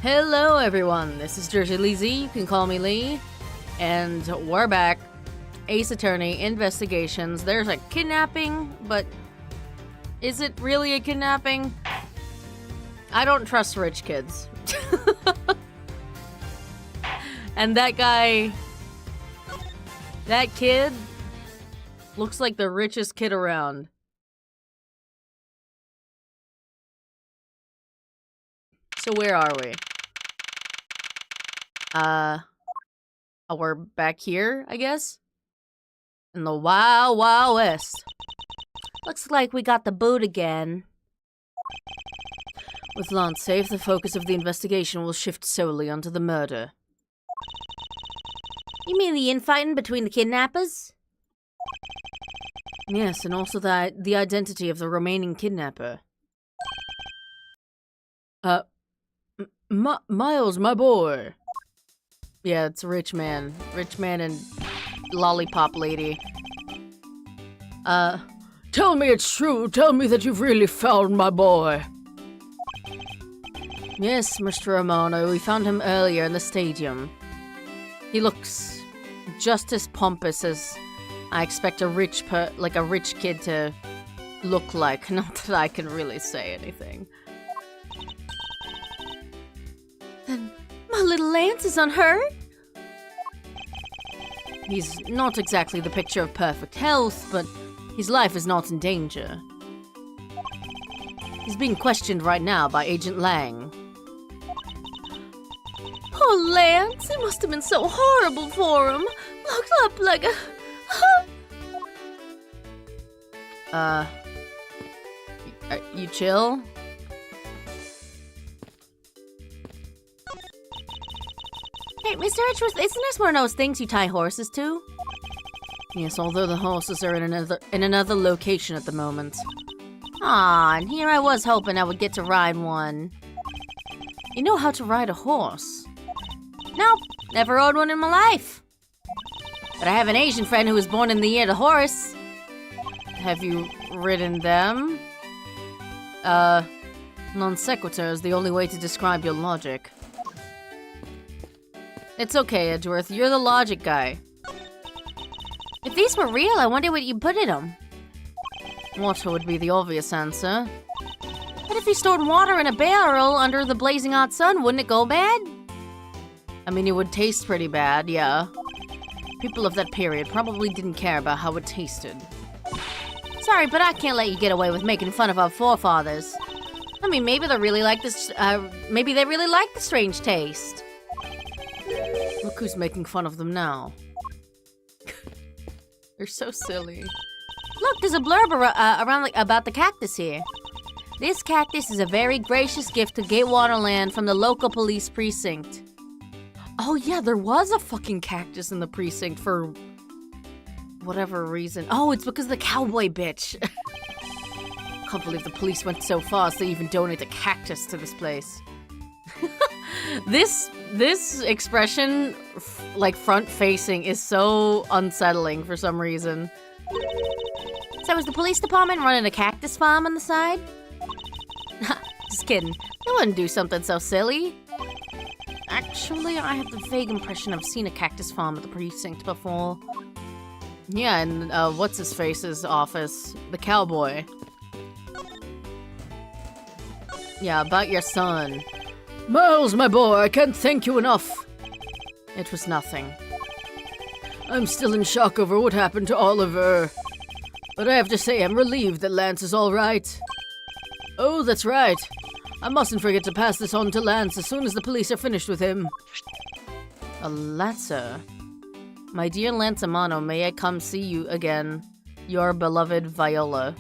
Hello everyone, this is Jersey Lee Z, you can call me Lee, and we're back. Ace Attorney, investigations. There's a kidnapping, but is it really a kidnapping? I don't trust rich kids. And that guy, that kid, looks like the richest kid around. So where are we? We're back here, I guess? In the Wild Wild West. Looks like we got the boot again. With Lance safe, the focus of the investigation will shift solely onto the murder. You mean the infighting between the kidnappers? Yes, and also the identity of the remaining kidnapper. Miles, my boy. Yeah, it's Rich Man and Lollipop Lady. Tell me it's true. Tell me that you've really found my boy. Yes, Mr. Romano, we found him earlier in the stadium. He looks just as pompous as I expect a rich kid to look like. Not that I can really say anything. Then my little Lance is unhurt? He's not exactly the picture of perfect health, but his life is not in danger. He's being questioned right now by Agent Lang. Oh, Lance, it must have been so horrible for him. Locked up like a... you chill? Hey, Mr. Edgeworth, isn't this one of those things you tie horses to? Yes, although the horses are in another location at the moment. Ah, and here I was hoping I would get to ride one. You know how to ride a horse? Nope, never rode one in my life. But I have an Asian friend who was born in the year of the horse. Have you ridden them? Non sequitur is the only way to describe your logic. It's okay, Edgeworth, you're the logic guy. If these were real, I wonder what you put in them. Water would be the obvious answer. But if you stored water in a barrel under the blazing hot sun, wouldn't it go bad? I mean, it would taste pretty bad, yeah. People of that period probably didn't care about how it tasted. Sorry, but I can't let you get away with making fun of our forefathers. I mean, maybe they really like this. Maybe they really like the strange taste. Look who's making fun of them now. They're so silly. Look, there's a blurb around about the cactus here. This cactus is a very gracious gift to Gatewaterland from the local police precinct. Oh yeah, there was a fucking cactus in the precinct for whatever reason. Oh, it's because of the cowboy bitch. Can't believe the police went so far as to even donate a cactus to this place. This expression, like front-facing, is so unsettling for some reason. So is the police department running a cactus farm on the side? Just kidding. They wouldn't do something so silly. Actually, I have the vague impression I've seen a cactus farm at the precinct before. Yeah, in what's-his-face's office. The cowboy. Yeah, about your son. Miles, my boy, I can't thank you enough. It was nothing. I'm still in shock over what happened to Oliver. But I have to say, I'm relieved that Lance is all right. Oh, that's right. I mustn't forget to pass this on to Lance as soon as the police are finished with him. A letter? My dear Lance Amano, may I come see you again? Your beloved Viola.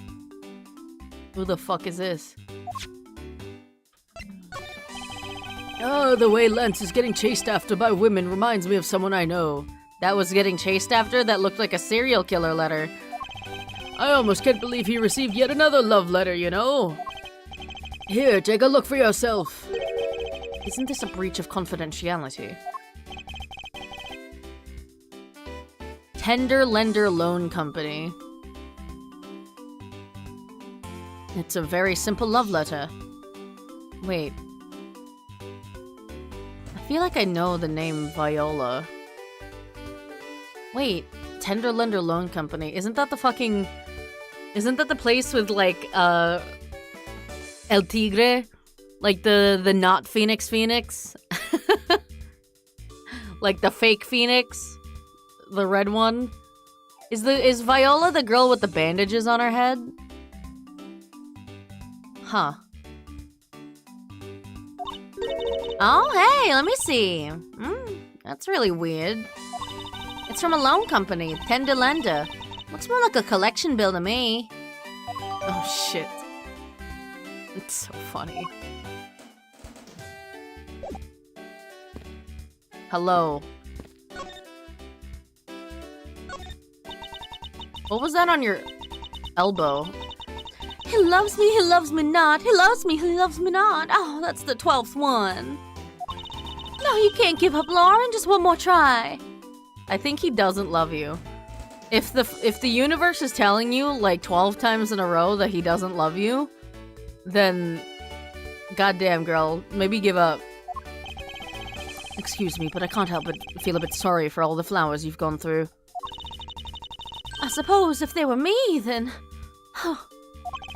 Who the fuck is this? Oh, the way Lance is getting chased after by women reminds me of someone I know. That was getting chased after? That looked like a serial killer letter. I almost can't believe he received yet another love letter, you know? Here, take a look for yourself. Isn't this a breach of confidentiality? Tender Lender Loan Company. It's a very simple love letter. Wait. feel like I know the name Viola. Wait, Tenderlender Loan Company. Isn't that the fucking... Isn't that the place with, like, El Tigre? Like, the not Phoenix? Like, the fake Phoenix? The red one? Is Viola the girl with the bandages on her head? Huh. Oh, hey, let me see. That's really weird. It's from a loan company, Tenderlender. Looks more like a collection bill to me. Oh, shit. It's so funny. Hello. What was that on your elbow? He loves me not. He loves me not. Oh, that's the 12th one. No, you can't give up, Lauren. Just one more try. I think he doesn't love you. If the universe is telling you, like, 12 times in a row that he doesn't love you, then... Goddamn, girl. Maybe give up. Excuse me, but I can't help but feel a bit sorry for all the flowers you've gone through. I suppose if they were me, then...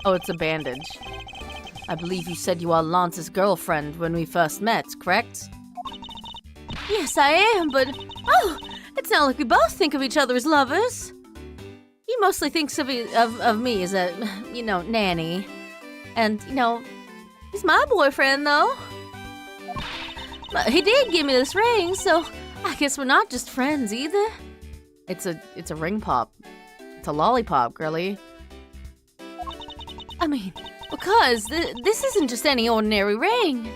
Oh, it's a bandage. I believe you said you are Lance's girlfriend when we first met, correct? Yes, I am, but... Oh, it's not like we both think of each other as lovers. He mostly thinks of me as a, you know, nanny. And, you know, he's my boyfriend, though. But he did give me this ring, so I guess we're not just friends either. It's a ring pop. It's a lollipop, girly. I mean, because this isn't just any ordinary ring.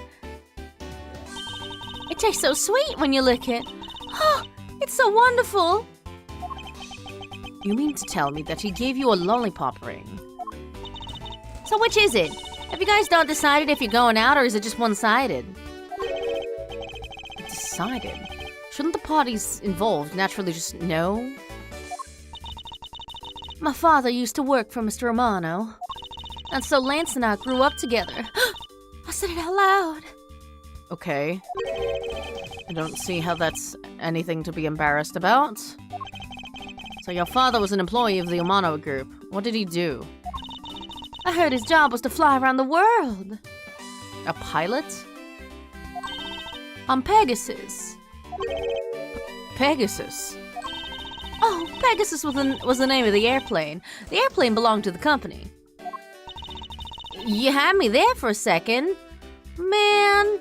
It tastes so sweet when you lick it. Oh, it's so wonderful. You mean to tell me that he gave you a lollipop ring? So which is it? Have you guys not decided if you're going out or is it just one-sided? Decided? Shouldn't the parties involved naturally just know? My father used to work for Mr. Romano. And so Lance and I grew up together. I said it out loud. Okay. I don't see how that's anything to be embarrassed about. So your father was an employee of the Romano group. What did he do? I heard his job was to fly around the world. A pilot? On Pegasus. Pegasus? Oh, Pegasus was the name of the airplane. The airplane belonged to the company. You had me there for a second. Man,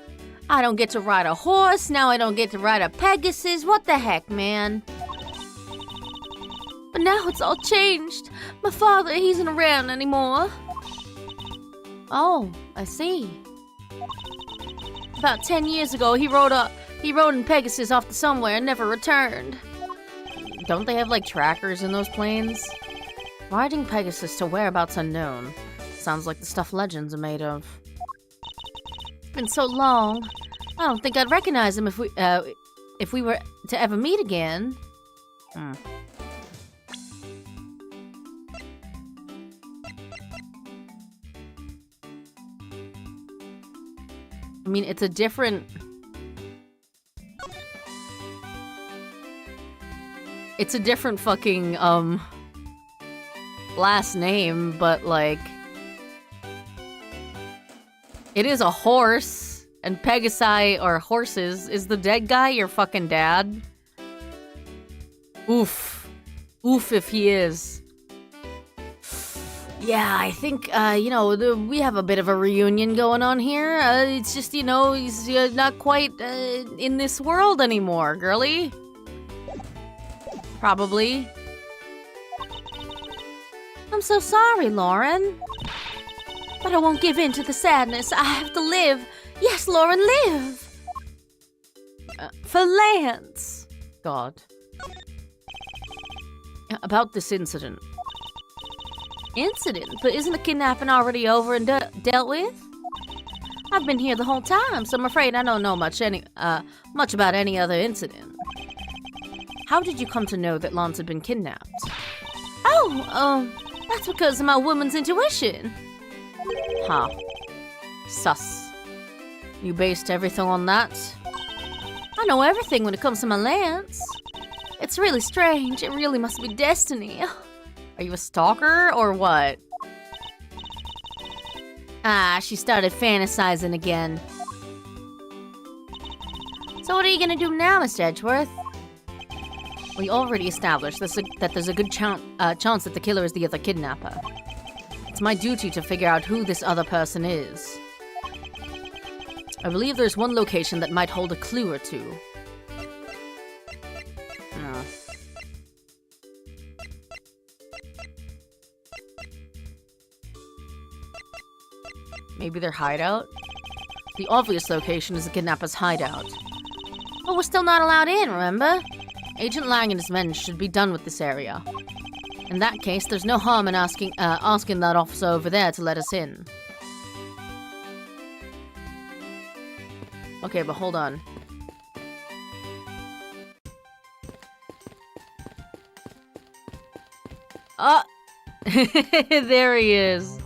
I don't get to ride a horse, now I don't get to ride a Pegasus. What the heck, man? But now it's all changed. My father, he isn't around anymore. Oh, I see. About 10 years ago, he rode in Pegasus off to somewhere and never returned. Don't they have, like, trackers in those planes? Riding Pegasus to whereabouts unknown. Sounds like the stuff legends are made of. It's been so long. I don't think I'd recognize him if we were to ever meet again. I mean, it's a different... It's a different fucking, last name, but, like... It is a horse, and Pegasi, or horses, is the dead guy your fucking dad? Oof. Oof if he is. Yeah, I think, you know, we have a bit of a reunion going on here. It's just, you know, he's not quite in this world anymore, girly. Probably. I'm so sorry, Lauren. But I won't give in to the sadness. I have to live. Yes, Lauren, live. For Lance. God. About this incident. Incident? But isn't the kidnapping already over and dealt with? I've been here the whole time, so I'm afraid I don't know much about any other incident. How did you come to know that Lance had been kidnapped? Oh, that's because of my woman's intuition. Huh. Sus. You based everything on that? I know everything when it comes to my lance. It's really strange. It really must be destiny. Are you a stalker or what? Ah, she started fantasizing again. So what are you gonna do now, Mr. Edgeworth? We already established that there's a good chance that the killer is the other kidnapper. It's my duty to figure out who this other person is. I believe there's one location that might hold a clue or two. No. Maybe their hideout? The obvious location is the kidnapper's hideout. But we're still not allowed in, remember? Agent Lang and his men should be done with this area. In that case, there's no harm in asking that officer over there to let us in. Okay, but hold on. Oh! There he is.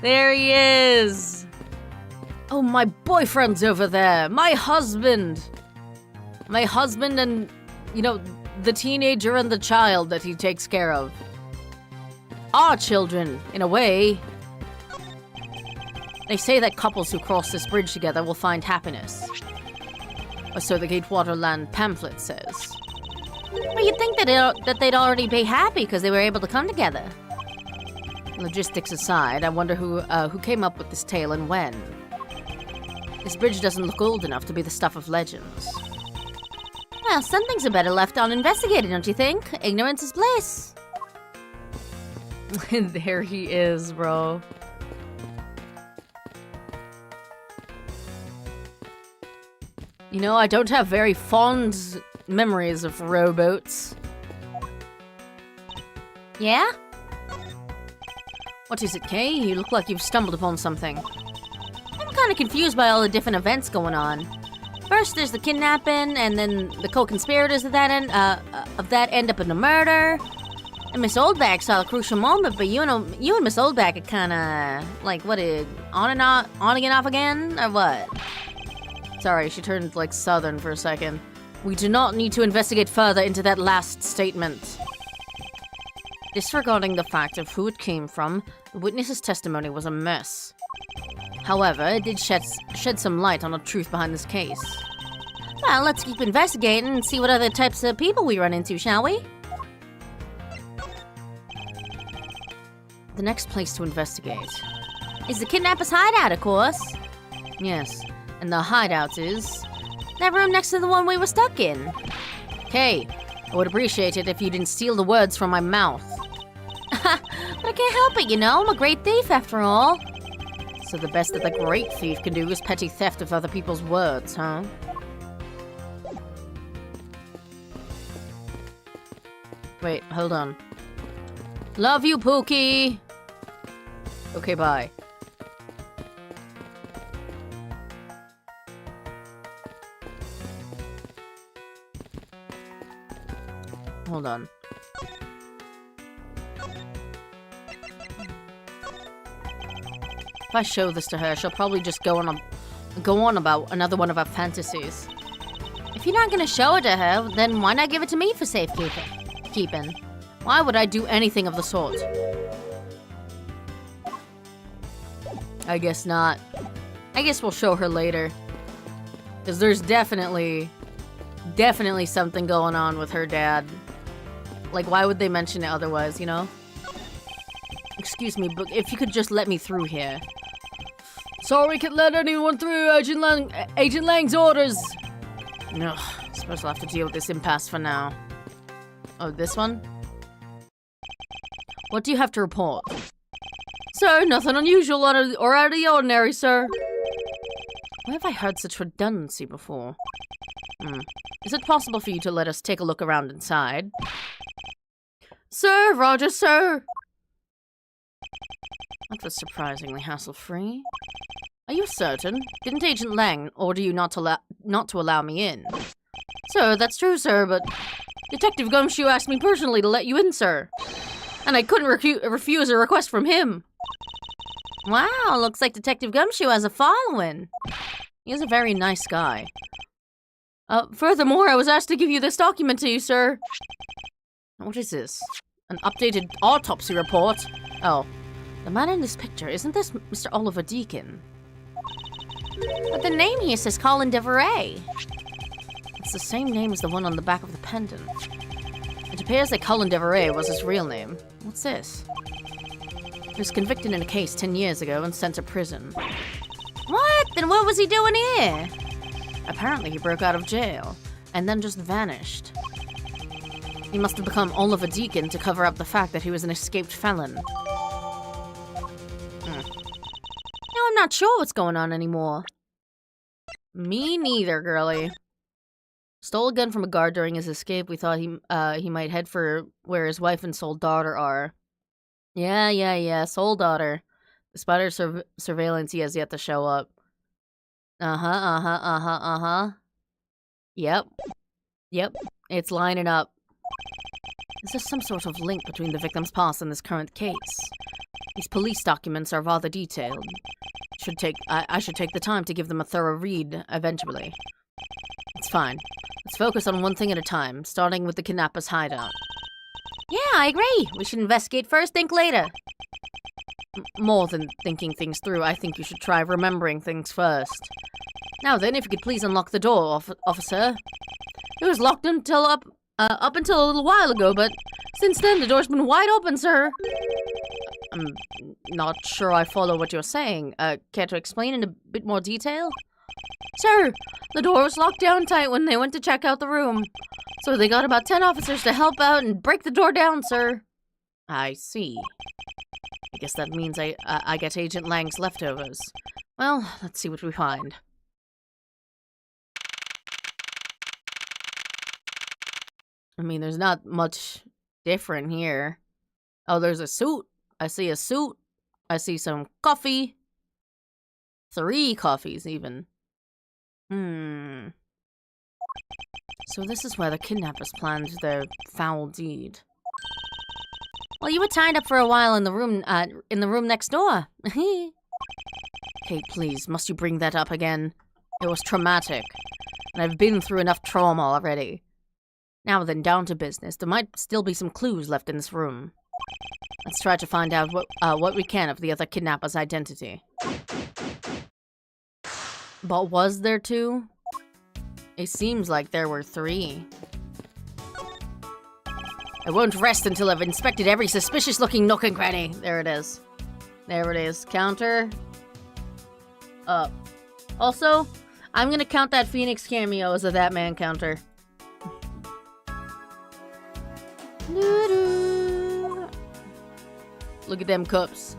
There he is. Oh, my boyfriend's over there. My husband. My husband and, you know, the teenager and the child that he takes care of. Our children, in a way. They say that couples who cross this bridge together will find happiness. Or so the Gatewaterland pamphlet says. Well, you'd think that they'd already be happy because they were able to come together. Logistics aside, I wonder who came up with this tale and when. This bridge doesn't look old enough to be the stuff of legends. Well, some things are better left uninvestigated, don't you think? Ignorance is bliss. There he is, bro. You know, I don't have very fond memories of rowboats. Yeah? What is it, Kay? You look like you've stumbled upon something. I'm kind of confused by all the different events going on. First, there's the kidnapping, and then the co-conspirators of that end up in a murder. And Miss Oldback saw a crucial moment, but you and Miss Oldback are kind of like on again, off again, or what? Sorry, she turned like southern for a second. We do not need to investigate further into that last statement. Disregarding the fact of who it came from, the witness's testimony was a mess. However, it did shed some light on the truth behind this case. Well, let's keep investigating and see what other types of people we run into, shall we? The next place to investigate is the kidnapper's hideout, of course. Yes, and the hideout is that room next to the one we were stuck in. Okay, I would appreciate it if you didn't steal the words from my mouth. But I can't help it, you know. I'm a great thief, after all. So the best that the great thief can do is petty theft of other people's words, huh? Wait, hold on. Love you, Pookie! Okay, bye. Hold on. If I show this to her, she'll probably just go on about another one of our fantasies. If you're not gonna show it to her, then why not give it to me for safekeeping? Why would I do anything of the sort? I guess not. I guess we'll show her later. Because there's definitely something going on with her dad. Like, why would they mention it otherwise, you know? Excuse me, but if you could just let me through here. Sorry, we can't let anyone through. Agent Lang's orders. Ugh, I suppose I'll have to deal with this impasse for now. Oh, this one? What do you have to report? Sir, nothing unusual or out of the ordinary, sir. Where have I heard such redundancy before? Is it possible for you to let us take a look around inside? Sir, Roger, sir. That was surprisingly hassle-free. Are you certain? Didn't Agent Lang order you not to allow me in? Sir, that's true, sir, but Detective Gumshoe asked me personally to let you in, sir. And I couldn't refuse a request from him. Wow, looks like Detective Gumshoe has a following. He is a very nice guy. Furthermore, I was asked to give you this document to you, sir. What is this? An updated autopsy report? Oh. The man in this picture, isn't this Mr. Oliver Deacon? But the name here says Colin Deveray. It's the same name as the one on the back of the pendant. It appears that Colin Deveray was his real name. What's this? He was convicted in a case 10 years ago and sent to prison. What? Then what was he doing here? Apparently he broke out of jail, and then just vanished. He must have become Oliver Deacon to cover up the fact that he was an escaped felon. Now I'm not sure what's going on anymore. Me neither, girly. Stole a gun from a guard during his escape. We thought he might head for where his wife and sole daughter are. Yeah, sole daughter. Despite our surveillance, he has yet to show up. Yep, it's lining up. Is there some sort of link between the victim's past and this current case? These police documents are rather detailed. I should take the time to give them a thorough read eventually. It's fine. Let's focus on one thing at a time, starting with the kidnapper's hideout. Yeah, I agree. We should investigate first, think later. More than thinking things through, I think you should try remembering things first. Now then, if you could please unlock the door, officer. It was locked until up until a little while ago, but since then the door's been wide open, sir. I'm not sure I follow what you're saying. Care to explain in a bit more detail? Sir, the door was locked down tight when they went to check out the room. So they got about 10 officers to help out and break the door down, sir. I see. I guess that means I get Agent Lang's leftovers. Well, let's see what we find. I mean, there's not much different here. Oh, there's a suit. I see a suit. I see some coffee. 3 coffees, even. So this is where the kidnappers planned their foul deed. Well, you were tied up for a while in the room next door. Kate, please, must you bring that up again? It was traumatic, and I've been through enough trauma already. Now then, down to business. There might still be some clues left in this room. Let's try to find out what we can of the other kidnapper's identity. But was there 2? It seems like there were 3. I won't rest until I've inspected every suspicious-looking nook and cranny. There it is. There it is. Counter. Up. Also, I'm gonna count that Phoenix cameo as a That Man counter. Look at them cups.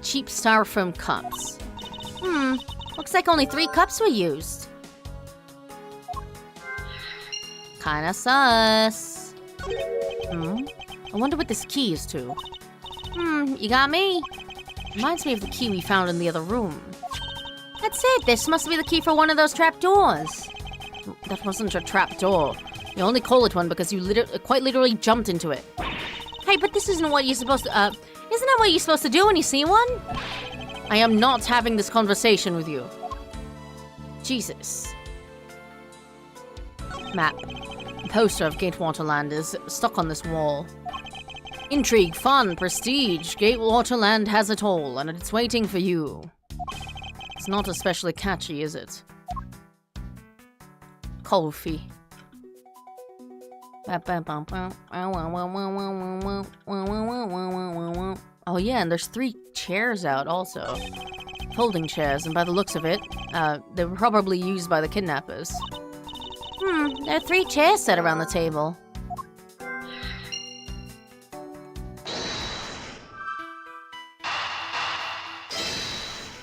Cheap styrofoam cups. Looks like only 3 cups were used. Kinda sus. I wonder what this key is to. You got me. Reminds me of the key we found in the other room. That's it. This must be the key for one of those trap doors. That wasn't a trap door. You only call it one because you quite literally jumped into it. Hey, but this isn't what you're supposed to, isn't that what you're supposed to do when you see one? I am not having this conversation with you. Jesus. Map. A poster of Gatewaterland is stuck on this wall. Intrigue, fun, prestige. Gatewaterland has it all, and it's waiting for you. It's not especially catchy, is it? Coffee. Oh yeah, and there's 3 chairs out also. Folding chairs, and by the looks of it, they were probably used by the kidnappers. There are 3 chairs set around the table.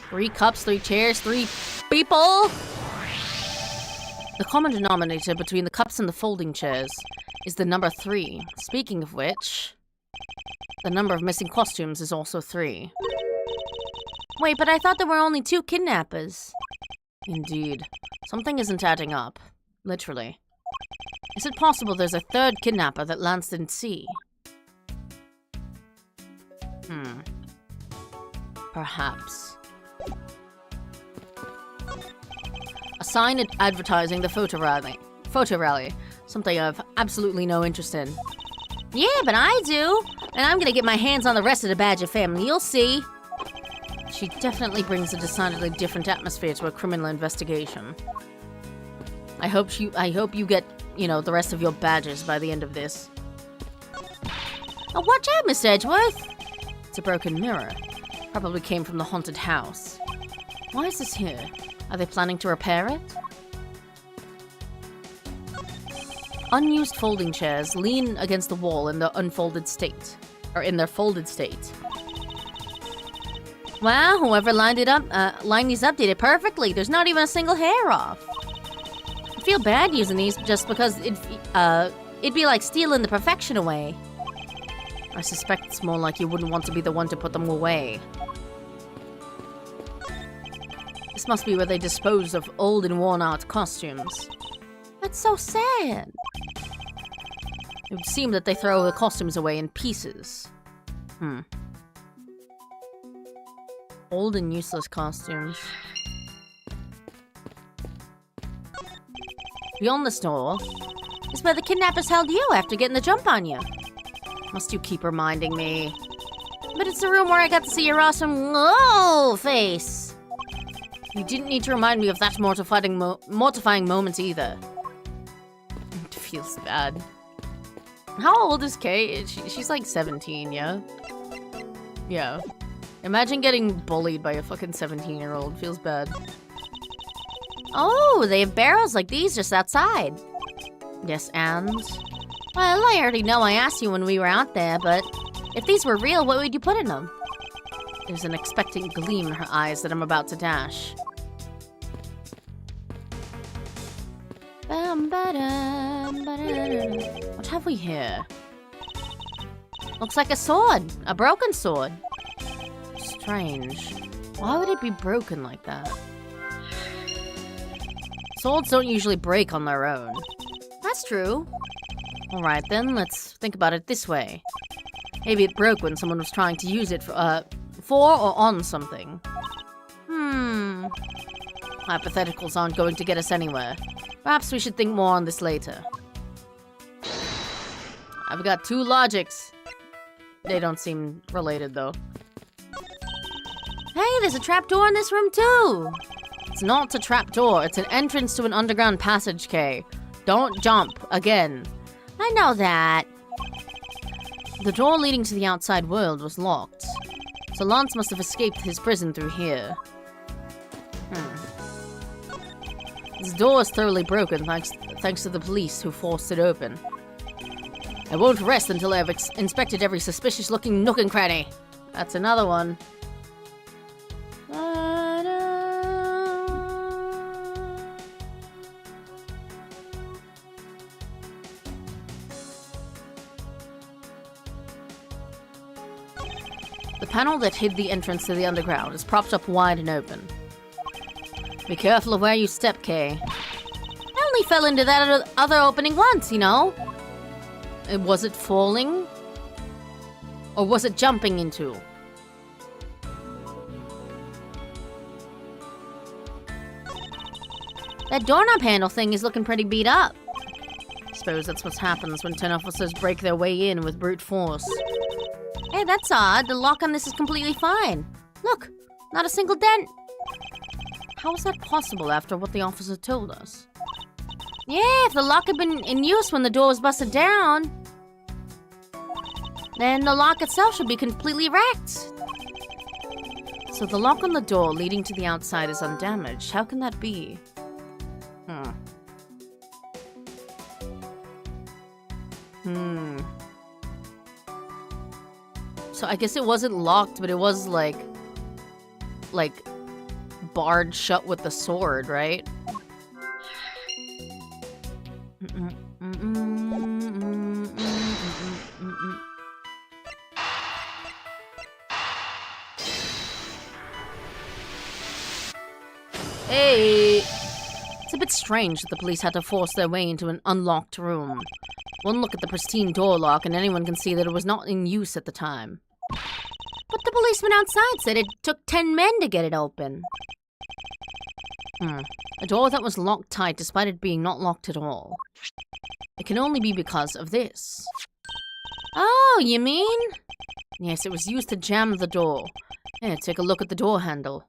Three cups, 3 chairs, 3 people! The common denominator between the cups and the folding chairs is the number 3. Speaking of which, the number of missing costumes is also 3. Wait, but I thought there were only 2 kidnappers. Indeed. Something isn't adding up. Literally. Is it possible there's a 3rd kidnapper that Lance didn't see? Perhaps. A sign advertising the photo rally. Something I've absolutely no interest in. Yeah, but I do. And I'm gonna get my hands on the rest of the Badger family, you'll see. She definitely brings a decidedly different atmosphere to a criminal investigation. I hope you get, you know, the rest of your badges by the end of this. Oh, watch out, Mr. Edgeworth! It's a broken mirror. Probably came from the haunted house. Why is this here? Are they planning to repair it? Unused folding chairs lean against the wall in their unfolded state. Or in their folded state. Wow, whoever lined these up did it perfectly. There's not even a single hair off. I feel bad using these just because it'd be like stealing the perfection away. I suspect it's more like you wouldn't want to be the one to put them away. This must be where they dispose of old and worn-out costumes. That's so sad. It would seem that they throw the costumes away in pieces. Old and useless costumes. Beyond the store is where the kidnappers held you after getting the jump on you. Must you keep reminding me? But it's the room where I got to see your awesome face. You didn't need to remind me of that mortifying moment either. It feels bad. How old is Kay? She's like 17, yeah? Yeah. Imagine getting bullied by a fucking 17-year-old. Feels bad. Oh, they have barrels like these just outside. Yes, and? Well, I already know I asked you when we were out there, but if these were real, what would you put in them? There's an expectant gleam in her eyes that I'm about to dash. What have we here? Looks like a sword. A broken sword. Strange. Why would it be broken like that? Swords don't usually break on their own. That's true. Alright then, let's think about it this way. Maybe it broke when someone was trying to use it for or on something. Hypotheticals aren't going to get us anywhere. Perhaps we should think more on this later. I've got two logics. They don't seem related, though. Hey, there's a trapdoor in this room, too! It's not a trapdoor. It's an entrance to an underground passage, Kay. Don't jump. Again. I know that. The door leading to the outside world was locked. So Lance must have escaped his prison through here. This door is thoroughly broken thanks to the police who forced it open. I won't rest until I have inspected every suspicious-looking nook and cranny. That's another one. The panel that hid the entrance to the underground is propped up wide and open. Be careful of where you step, Kay. I only fell into that other opening once, you know? Was it falling? Or was it jumping into? That doorknob handle thing is looking pretty beat up. Suppose that's what happens when 10 officers break their way in with brute force. Hey, that's odd. The lock on this is completely fine. Look, not a single dent. How is that possible after what the officer told us? Yeah, if the lock had been in use when the door was busted down, then the lock itself should be completely wrecked. So the lock on the door leading to the outside is undamaged. How can that be? So I guess it wasn't locked, but it was like barred shut with the sword, right? Hey! It's a bit strange that the police had to force their way into an unlocked room. One look at the pristine door lock and anyone can see that it was not in use at the time. But the policeman outside said it took 10 men to get it open. A door that was locked tight despite it being not locked at all. It can only be because of this. Oh, you mean? Yes, it was used to jam the door. Here, take a look at the door handle.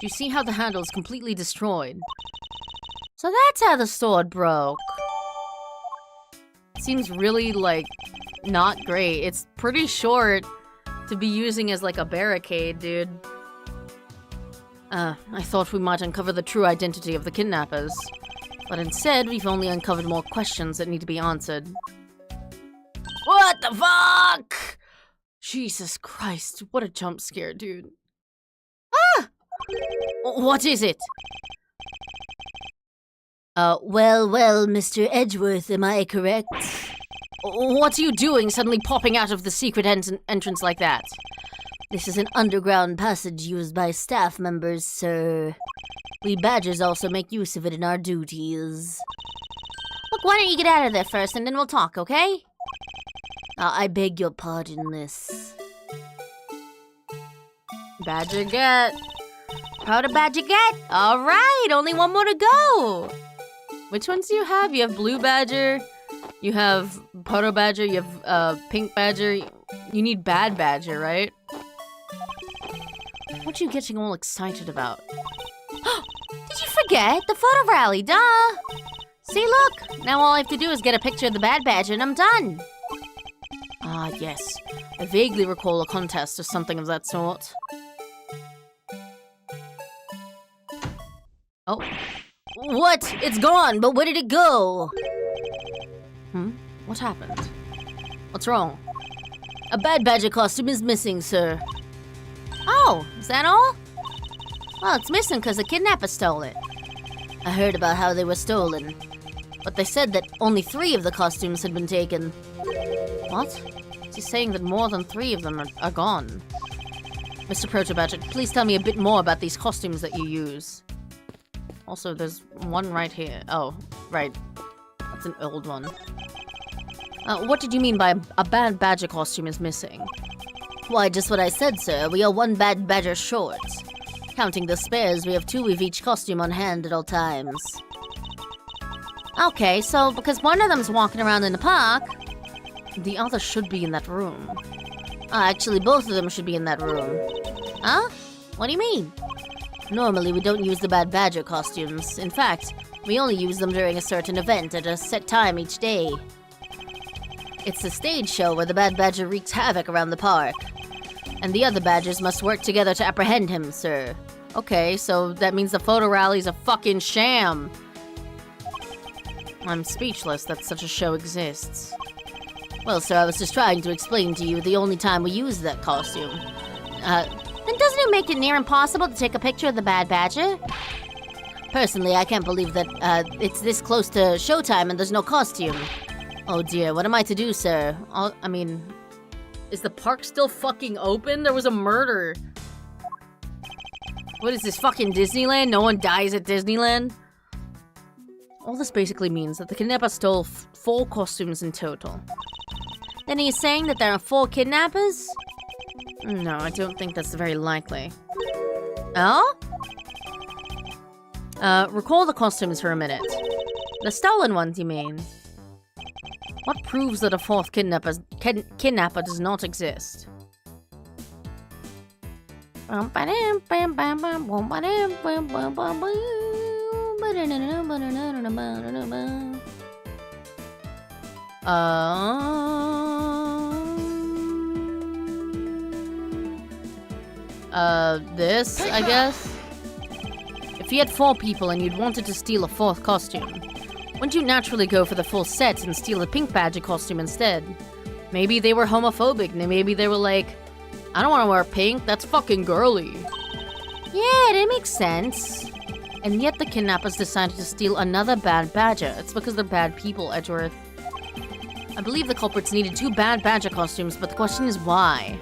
Do you see how the handle is completely destroyed? So that's how the sword broke. Seems really, like, not great. It's pretty short to be using as, like, a barricade, dude. I thought we might uncover the true identity of the kidnappers. But instead, we've only uncovered more questions that need to be answered. What the fuck? Jesus Christ, what a jump scare, dude. Ah! What is it? Well, Mr. Edgeworth, am I correct? What are you doing suddenly popping out of the secret entrance like that? This is an underground passage used by staff members, sir. We badgers also make use of it in our duties. Look, why don't you get out of there first and then we'll talk, okay? I beg your pardon, miss. Badger get. Proud of Badger get. Alright, only one more to go. Which ones do you have? You have Blue Badger, you have Proto Badger, you have Pink Badger. You need Bad Badger, right? What are you getting all excited about? Did you forget? The photo rally, duh! See, look! Now all I have to do is get a picture of the Bad Badger and I'm done! Ah, yes. I vaguely recall a contest or something of that sort. Oh. What? It's gone, but where did it go? What happened? What's wrong? A Bad Badger costume is missing, sir. Oh, is that all? Well, it's missing because the kidnapper stole it. I heard about how they were stolen, but they said that only 3 of the costumes had been taken. What? Is he saying that more than 3 of them are gone? Mr. Protobadger, please tell me a bit more about these costumes that you use. Also, there's one right here. Oh, right. That's an old one. What did you mean by a Bad Badger costume is missing? Why, just what I said, sir. We are 1 Bad Badger short. Counting the spares, we have 2 of each costume on hand at all times. Okay, so because one of them's walking around in the park, the other should be in that room. Actually, both of them should be in that room. Huh? What do you mean? Normally, we don't use the Bad Badger costumes. In fact, we only use them during a certain event at a set time each day. It's a stage show where the Bad Badger wreaks havoc around the park. And the other badgers must work together to apprehend him, sir. Okay, so that means the photo rally's a fucking sham. I'm speechless that such a show exists. Well, sir, I was just trying to explain to you the only time we use that costume. Then doesn't it make it near impossible to take a picture of the Bad Badger? Personally, I can't believe that, it's this close to showtime and there's no costume. Oh dear, what am I to do, sir? I mean, is the park still fucking open? There was a murder. What is this, fucking Disneyland? No one dies at Disneyland? All this basically means that the kidnapper stole 4 costumes in total. Then he's saying that there are 4 kidnappers? No, I don't think that's very likely. Oh? Recall the costumes for a minute. The stolen ones, you mean? What proves that a 4th kidnapper does not exist? This, I guess? If you had 4 people and you'd wanted to steal a 4th costume, wouldn't you naturally go for the full set and steal a Pink Badger costume instead? Maybe they were homophobic, and maybe they were like, I don't want to wear pink, that's fucking girly. Yeah, that makes sense. And yet the kidnappers decided to steal another Bad Badger. It's because they're bad people, Edgeworth. I believe the culprits needed 2 Bad Badger costumes, but the question is why?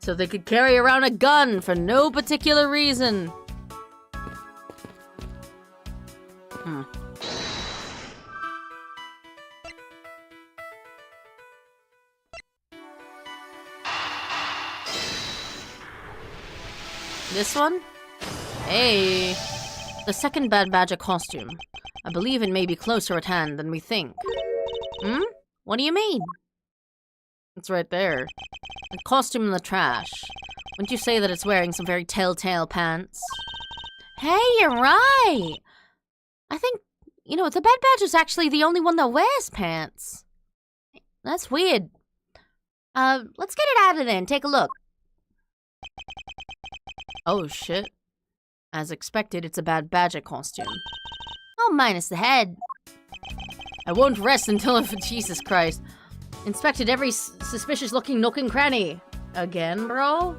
So they could carry around a gun for no particular reason. This one? Hey. The second Bad Badger costume. I believe it may be closer at hand than we think. Hmm? What do you mean? It's right there. The costume in the trash. Wouldn't you say that it's wearing some very telltale pants? Hey, you're right! I think, you know, the Bad Badger's actually the only one that wears pants. That's weird. Let's get it out of there and take a look. Oh, shit. As expected, it's a Bad Badger costume. Oh, minus the head. I won't rest until I've... Jesus Christ. Inspected every suspicious-looking nook and cranny. Again, bro?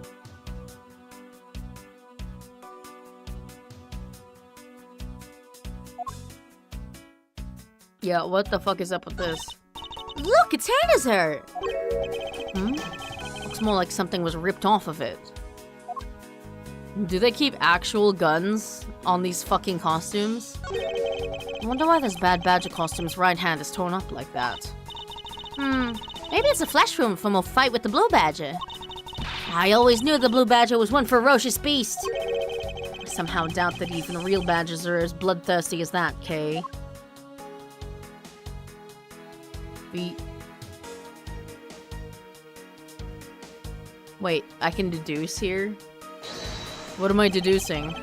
Yeah, what the fuck is up with this? Look, its hand is hurt! Hmm? Looks more like something was ripped off of it. Do they keep actual guns on these fucking costumes? I wonder why this Bad Badger costume's right hand is torn up like that. Maybe it's a flesh wound from a fight with the Blue Badger. I always knew the Blue Badger was one ferocious beast. I somehow doubt that even real badgers are as bloodthirsty as that, Kay. Wait, I can deduce here? What am I deducing?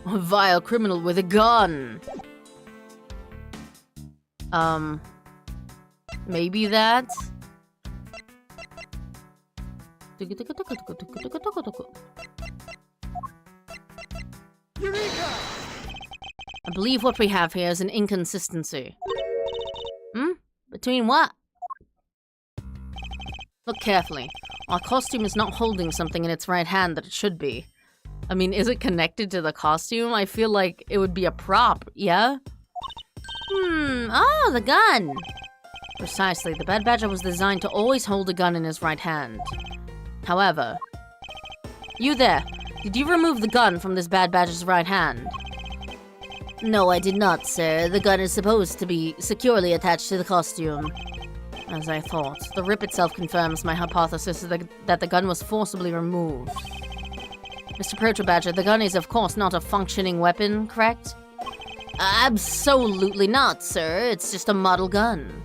A vile criminal with a gun. Maybe that? I believe what we have here is an inconsistency. Between what? Look carefully. Our costume is not holding something in its right hand that it should be. I mean, is it connected to the costume? I feel like it would be a prop, yeah? Oh, the gun! Precisely, the Bad Badger was designed to always hold a gun in his right hand. However... You there! Did you remove the gun from this Bad Badger's right hand? No, I did not, sir. The gun is supposed to be securely attached to the costume. As I thought, the rip itself confirms my hypothesis that the gun was forcibly removed. Mr. Proto Badger, the gun is of course not a functioning weapon, correct? Absolutely not, sir. It's just a model gun.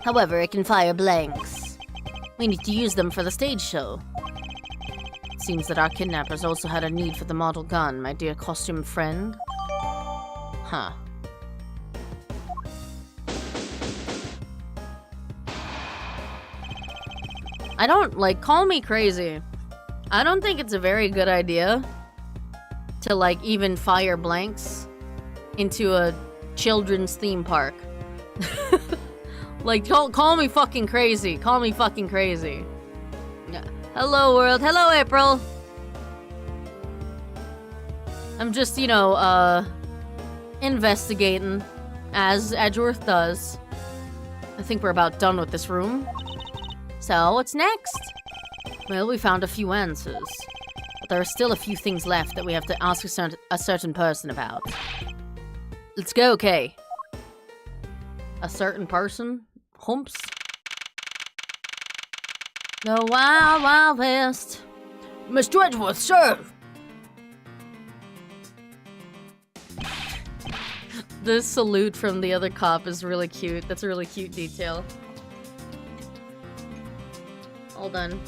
However, it can fire blanks. We need to use them for the stage show. It seems that our kidnappers also had a need for the model gun, my dear costume friend. Huh. I don't, like, call me crazy. I don't think it's a very good idea to, like, even fire blanks into a children's theme park. Like, call me fucking crazy. Call me fucking crazy. Yeah. Hello, world. Hello, April. I'm just, you know, investigating, as Edgeworth does. I think we're about done with this room. So, what's next? Well, we found a few answers. But there are still a few things left that we have to ask a certain person about. Let's go, Kay. A certain person? Humps? The Wild Wild West. Mr. Edgeworth, sir! This salute from the other cop is really cute. That's a really cute detail. All done.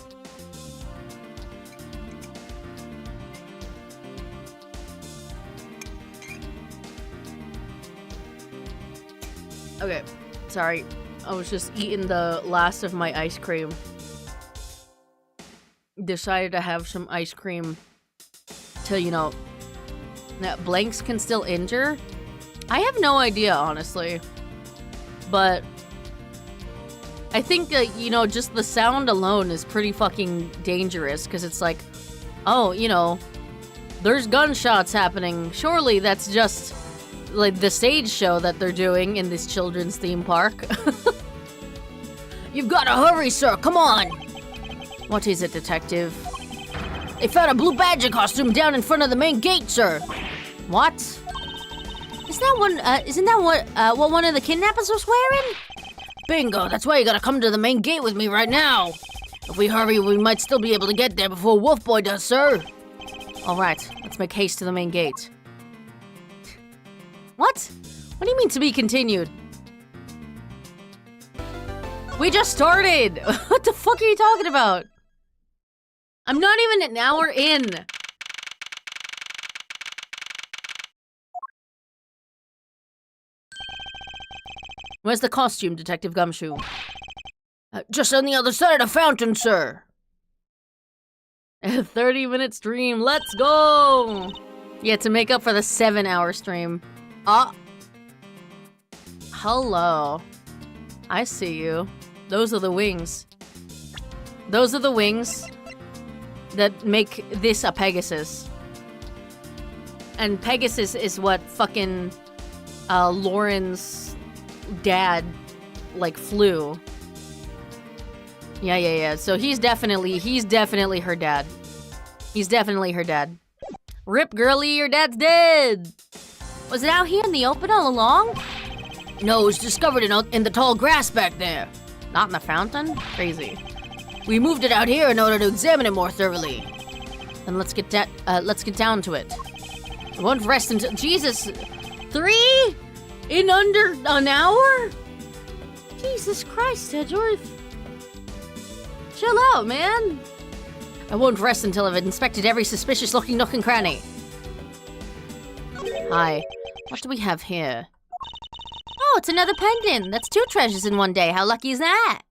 Okay, sorry. I was just eating the last of my ice cream. Decided to have some ice cream to, you know, that blanks can still injure. I have no idea, honestly. But I think that, you know, just the sound alone is pretty fucking dangerous, because it's like, oh, you know, there's gunshots happening. Surely that's just, like, the stage show that they're doing in this children's theme park. You've got to hurry, sir. Come on. What is it, detective? They found a Blue Badger costume down in front of the main gate, sir. What? Isn't that what one of the kidnappers was wearing? Bingo, that's why you gotta come to the main gate with me right now. If we hurry, we might still be able to get there before Wolf Boy does, sir. All right, let's make haste to the main gate. What? What do you mean to be continued? We just started! What the fuck are you talking about? I'm not even an hour in. Where's the costume, Detective Gumshoe? Just on the other side of the fountain, sir. A 30-minute stream, let's go! Yeah, to make up for the 7-hour stream. Hello. I see you. Those are the wings. Those are the wings that make this a Pegasus. And Pegasus is what fucking Lauren's dad, like, flew. Yeah. So he's definitely her dad. He's definitely her dad. Rip, girly, your dad's dead! Was it out here in the open all along? No, it was discovered in the tall grass back there. Not in the fountain? Crazy. We moved it out here in order to examine it more thoroughly. Then let's get down to it. I won't rest until— Jesus! 3? In under an hour? Jesus Christ, Edgeworth. Chill out, man. I won't rest until I've inspected every suspicious-looking nook and cranny. Hi. What do we have here? Oh, it's another pendant. That's 2 treasures in one day. How lucky is that?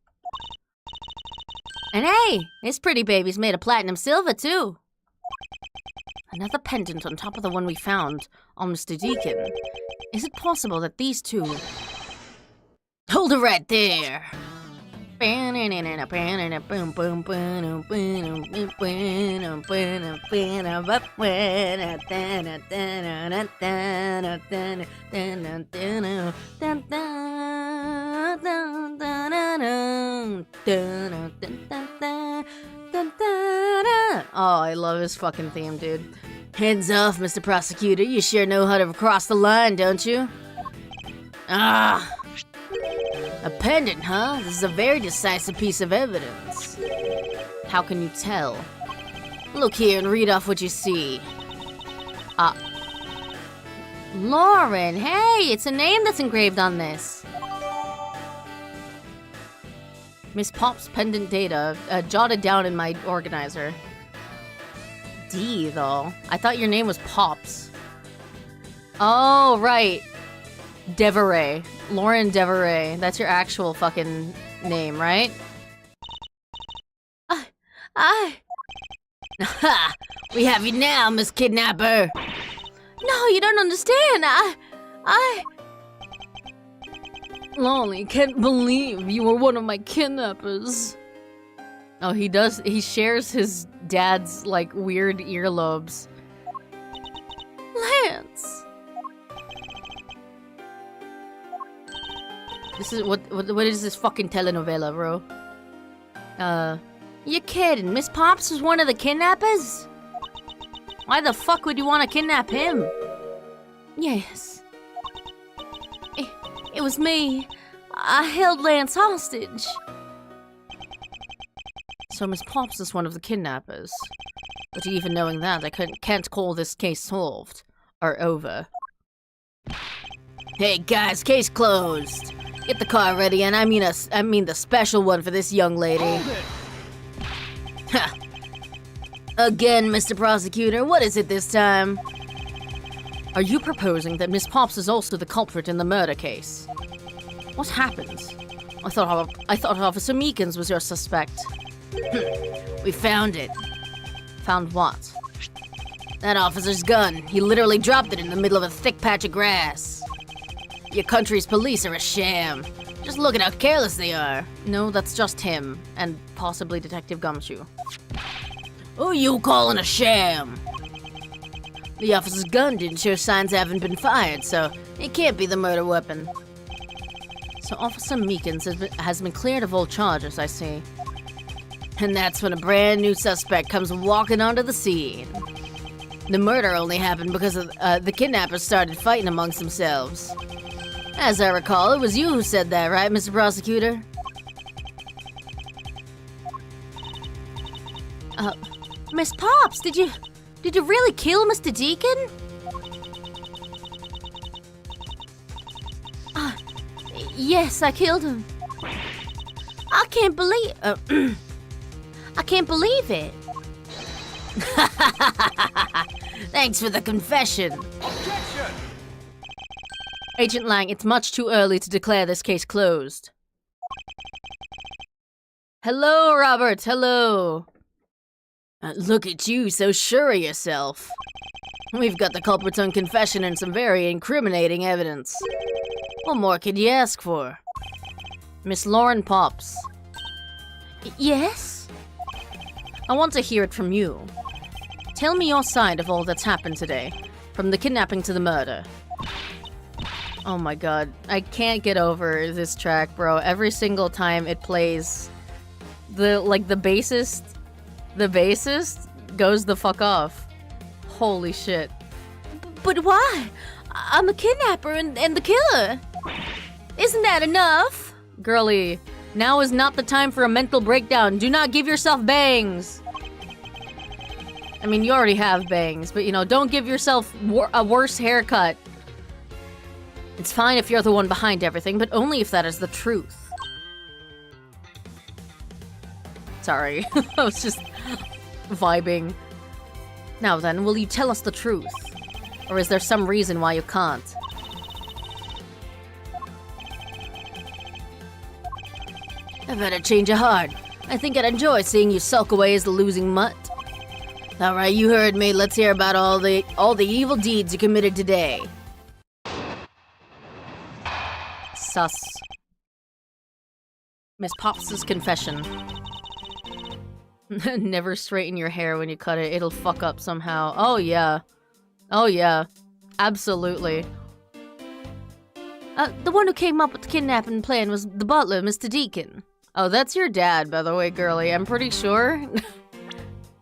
And hey, this pretty baby's made of platinum silver, too. Another pendant on top of the one we found on Mr. Deacon. Is it possible that these two— Hold it right there! Oh, I love his fucking theme, dude. Hands off, Mr. Prosecutor. You sure know how to cross the line, don't you? Ah! A pendant, huh? This is a very decisive piece of evidence. How can you tell? Look here and read off what you see. Lauren, hey, it's a name that's engraved on this. Miss Pop's pendant data, jotted down in my organizer. D, though. I thought your name was Pops. Oh, right. Deveray. Lauren Deveray. That's your actual fucking name, right? Ha! We have you now, Miss Kidnapper! No, you don't understand! Lolly, can't believe you were one of my kidnappers. Oh, he does. He shares his dad's, like, weird earlobes. Lance! This is— what is this fucking telenovela, bro? You kidding? Miss Pops was one of the kidnappers? Why the fuck would you want to kidnap him? Yes. It was me. I held Lance hostage. So Miss Pops is one of the kidnappers. But even knowing that, I can't call this case solved. Or over. Hey guys, case closed. Get the car ready, and I mean the special one for this young lady. Ha! Again, Mr. Prosecutor, what is it this time? Are you proposing that Miss Pops is also the culprit in the murder case? What happened? I thought Officer Meekins was your suspect. We found it. Found what? That officer's gun. He literally dropped it in the middle of a thick patch of grass. Your country's police are a sham. Just look at how careless they are. No, that's just him. And possibly Detective Gumshoe. Who you calling a sham? The officer's gun didn't show signs haven't been fired, so it can't be the murder weapon. So Officer Meekins has been cleared of all charges, I see. And that's when a brand new suspect comes walking onto the scene. The murder only happened because of, the kidnappers started fighting amongst themselves. As I recall, it was you who said that, right, Mr. Prosecutor? Miss Pops, did you really kill Mr. Deacon? Yes, I killed him. I can't believe it. Thanks for the confession. Objection! Agent Lang, it's much too early to declare this case closed. Hello, Robert, hello. Look at you, so sure of yourself. We've got the culprit's own confession and some very incriminating evidence. What more could you ask for? Miss Lauren Pops. Yes? I want to hear it from you. Tell me your side of all that's happened today, from the kidnapping to the murder. Oh my god, I can't get over this track, bro. Every single time it plays, the bassist goes the fuck off. Holy shit. But why? I'm a kidnapper and the killer. Isn't that enough? Girlie, now is not the time for a mental breakdown. Do not give yourself bangs. I mean, you already have bangs, but you know, don't give yourself a worse haircut. It's fine if you're the one behind everything, but only if that is the truth. Sorry, I was just vibing. Now then, will you tell us the truth? Or is there some reason why you can't? I've had a change of heart. I think I'd enjoy seeing you sulk away as the losing mutt. Alright, you heard me. Let's hear about all the evil deeds you committed today. Sus. Miss Pops' confession. Never straighten your hair when you cut it. It'll fuck up somehow. Oh yeah. Oh yeah. Absolutely. The one who came up with the kidnapping plan was the butler, Mr. Deacon. Oh, that's your dad, by the way, girlie. I'm pretty sure.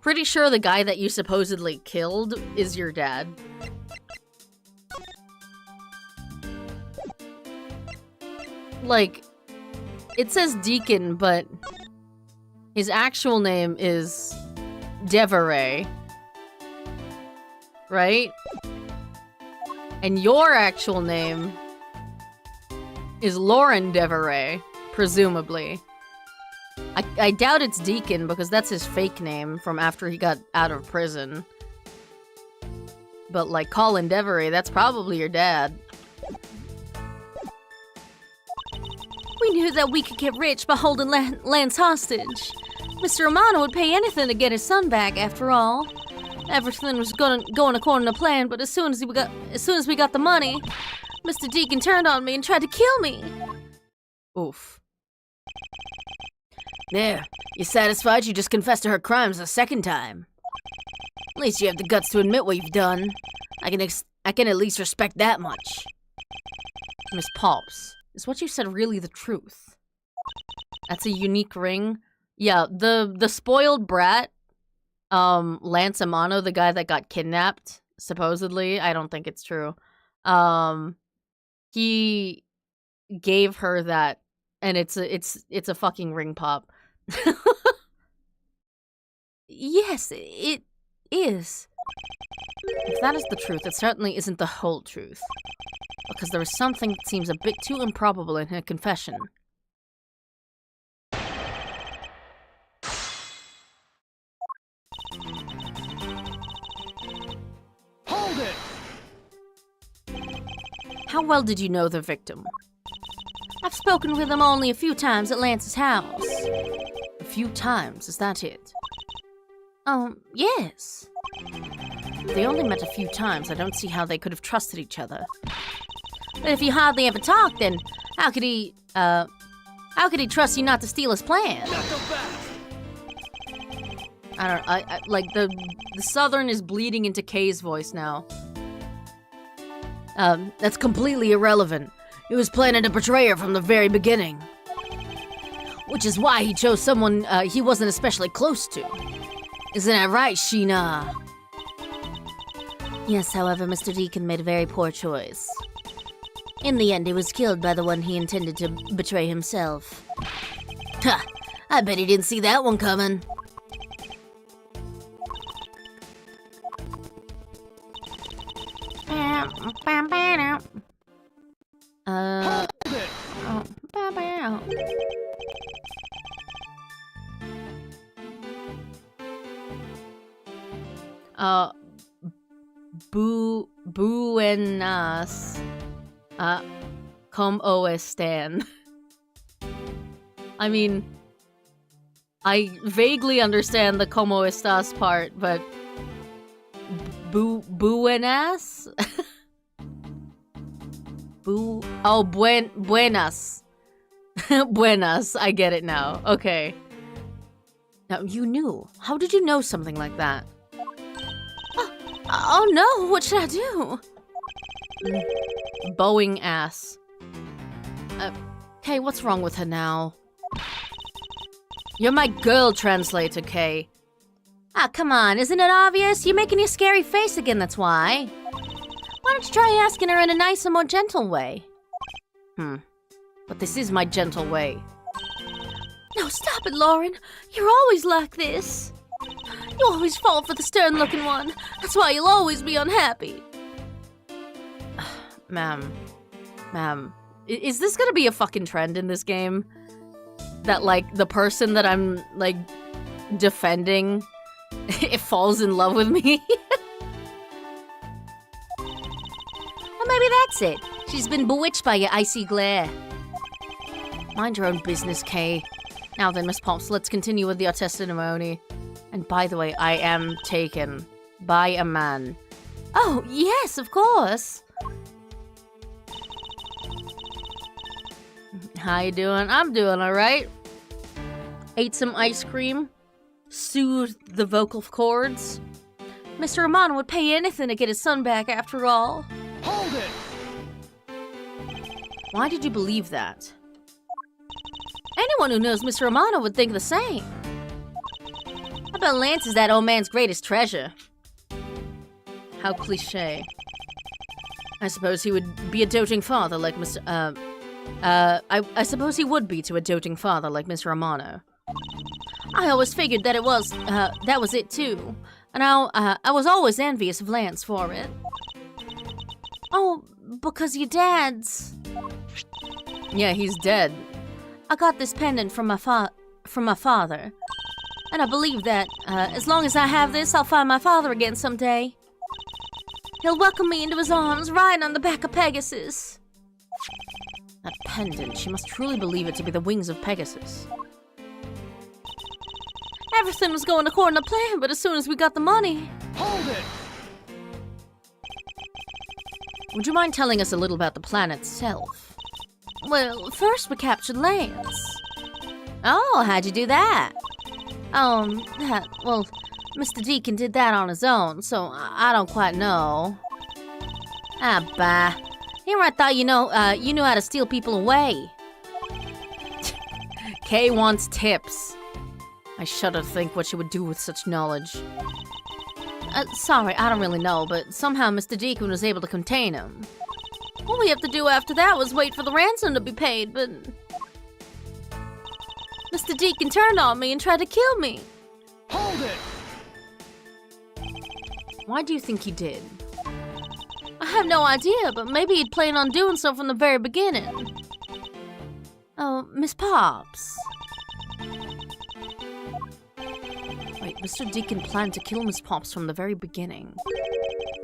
Pretty sure the guy that you supposedly killed is your dad. Like, it says Deacon, but his actual name is Deveray. Right? And your actual name is Lauren Deveray, presumably. I doubt it's Deacon because that's his fake name from after he got out of prison. But like Colin Deveray, that's probably your dad. We knew that we could get rich by holding Lance hostage. Mr. Romano would pay anything to get his son back, after all. Everything was going according to plan, but as soon as we got the money, Mr. Deacon turned on me and tried to kill me. Oof. There, you satisfied you just confessed to her crimes a second time? At least you have the guts to admit what you've done. I can at least respect that much. Miss Pops, is what you said really the truth? That's a unique ring? Yeah, the spoiled brat, Lance Amano, the guy that got kidnapped, supposedly, I don't think it's true. He gave her that, and it's a fucking ring pop. Yes, it is. If that is the truth, it certainly isn't the whole truth. Because there is something that seems a bit too improbable in her confession. Hold it! How well did you know the victim? I've spoken with him only a few times at Lance's house. A few times, is that it? Yes. If they only met a few times, I don't see how they could have trusted each other. But if you hardly ever talk, then how could he trust you not to steal his plan? Not so fast! I like the Southern is bleeding into Kay's voice now. That's completely irrelevant. He was planning to betray her from the very beginning. Which is why he chose someone he wasn't especially close to. Isn't that right, Sheena? Yes, however, Mr. Deacon made a very poor choice. In the end, he was killed by the one he intended to betray himself. Ha! I bet he didn't see that one coming. Hold it! Buenas. ¿Cómo están? I mean, I vaguely understand the ¿Cómo estás part, but buenas? Buenas. Buenas, I get it now. Okay. Now, you knew. How did you know something like that? Oh no, what should I do? Bowing ass. Kay, what's wrong with her now? You're my girl translator, Kay. Ah, come on, isn't it obvious? You're making your scary face again, that's why. Why don't you try asking her in a nicer, more gentle way? But this is my gentle way. No, stop it, Lauren. You're always like this. You always fall for the stern-looking one. That's why you'll always be unhappy. Ma'am, is this gonna be a fucking trend in this game? That, like, the person that I'm, like, defending, it falls in love with me? Well, maybe that's it. She's been bewitched by your icy glare. Mind your own business, Kay. Now then, Miss Pops, let's continue with your testimony. And by the way, I am taken by a man. Oh, yes, of course. How you doing? I'm doing alright. Ate some ice cream. Soothed the vocal cords. Mr. Romano would pay anything to get his son back after all. Hold it! Why did you believe that? Anyone who knows Mr. Romano would think the same. I bet Lance is that old man's greatest treasure. How cliché. I suppose he would be a doting father like Mr. I suppose he would be to a doting father like Mr. Romano. I always figured that that was it too. And I was always envious of Lance for it. Oh, because your dad's... Yeah, he's dead. I got this pendant from my father. And I believe that, as long as I have this, I'll find my father again someday. He'll welcome me into his arms, riding on the back of Pegasus. That pendant, she must truly believe it to be the wings of Pegasus. Everything was going according to plan, but as soon as we got the money... Hold it! Would you mind telling us a little about the plan itself? Well, first we captured Lance. Oh, how'd you do that? Well, Mr. Deacon did that on his own, so I don't quite know. Ah, bah. Here I thought you knew how to steal people away. Kay wants tips. I shudder to think what she would do with such knowledge. Sorry, I don't really know, but somehow Mr. Deacon was able to contain him. All we have to do after that was wait for the ransom to be paid, but... Mr. Deacon turned on me and tried to kill me. Hold it! Why do you think he did? I have no idea, but maybe he'd planned on doing so from the very beginning. Oh, Miss Pops. Wait, Mr. Deacon planned to kill Miss Pops from the very beginning.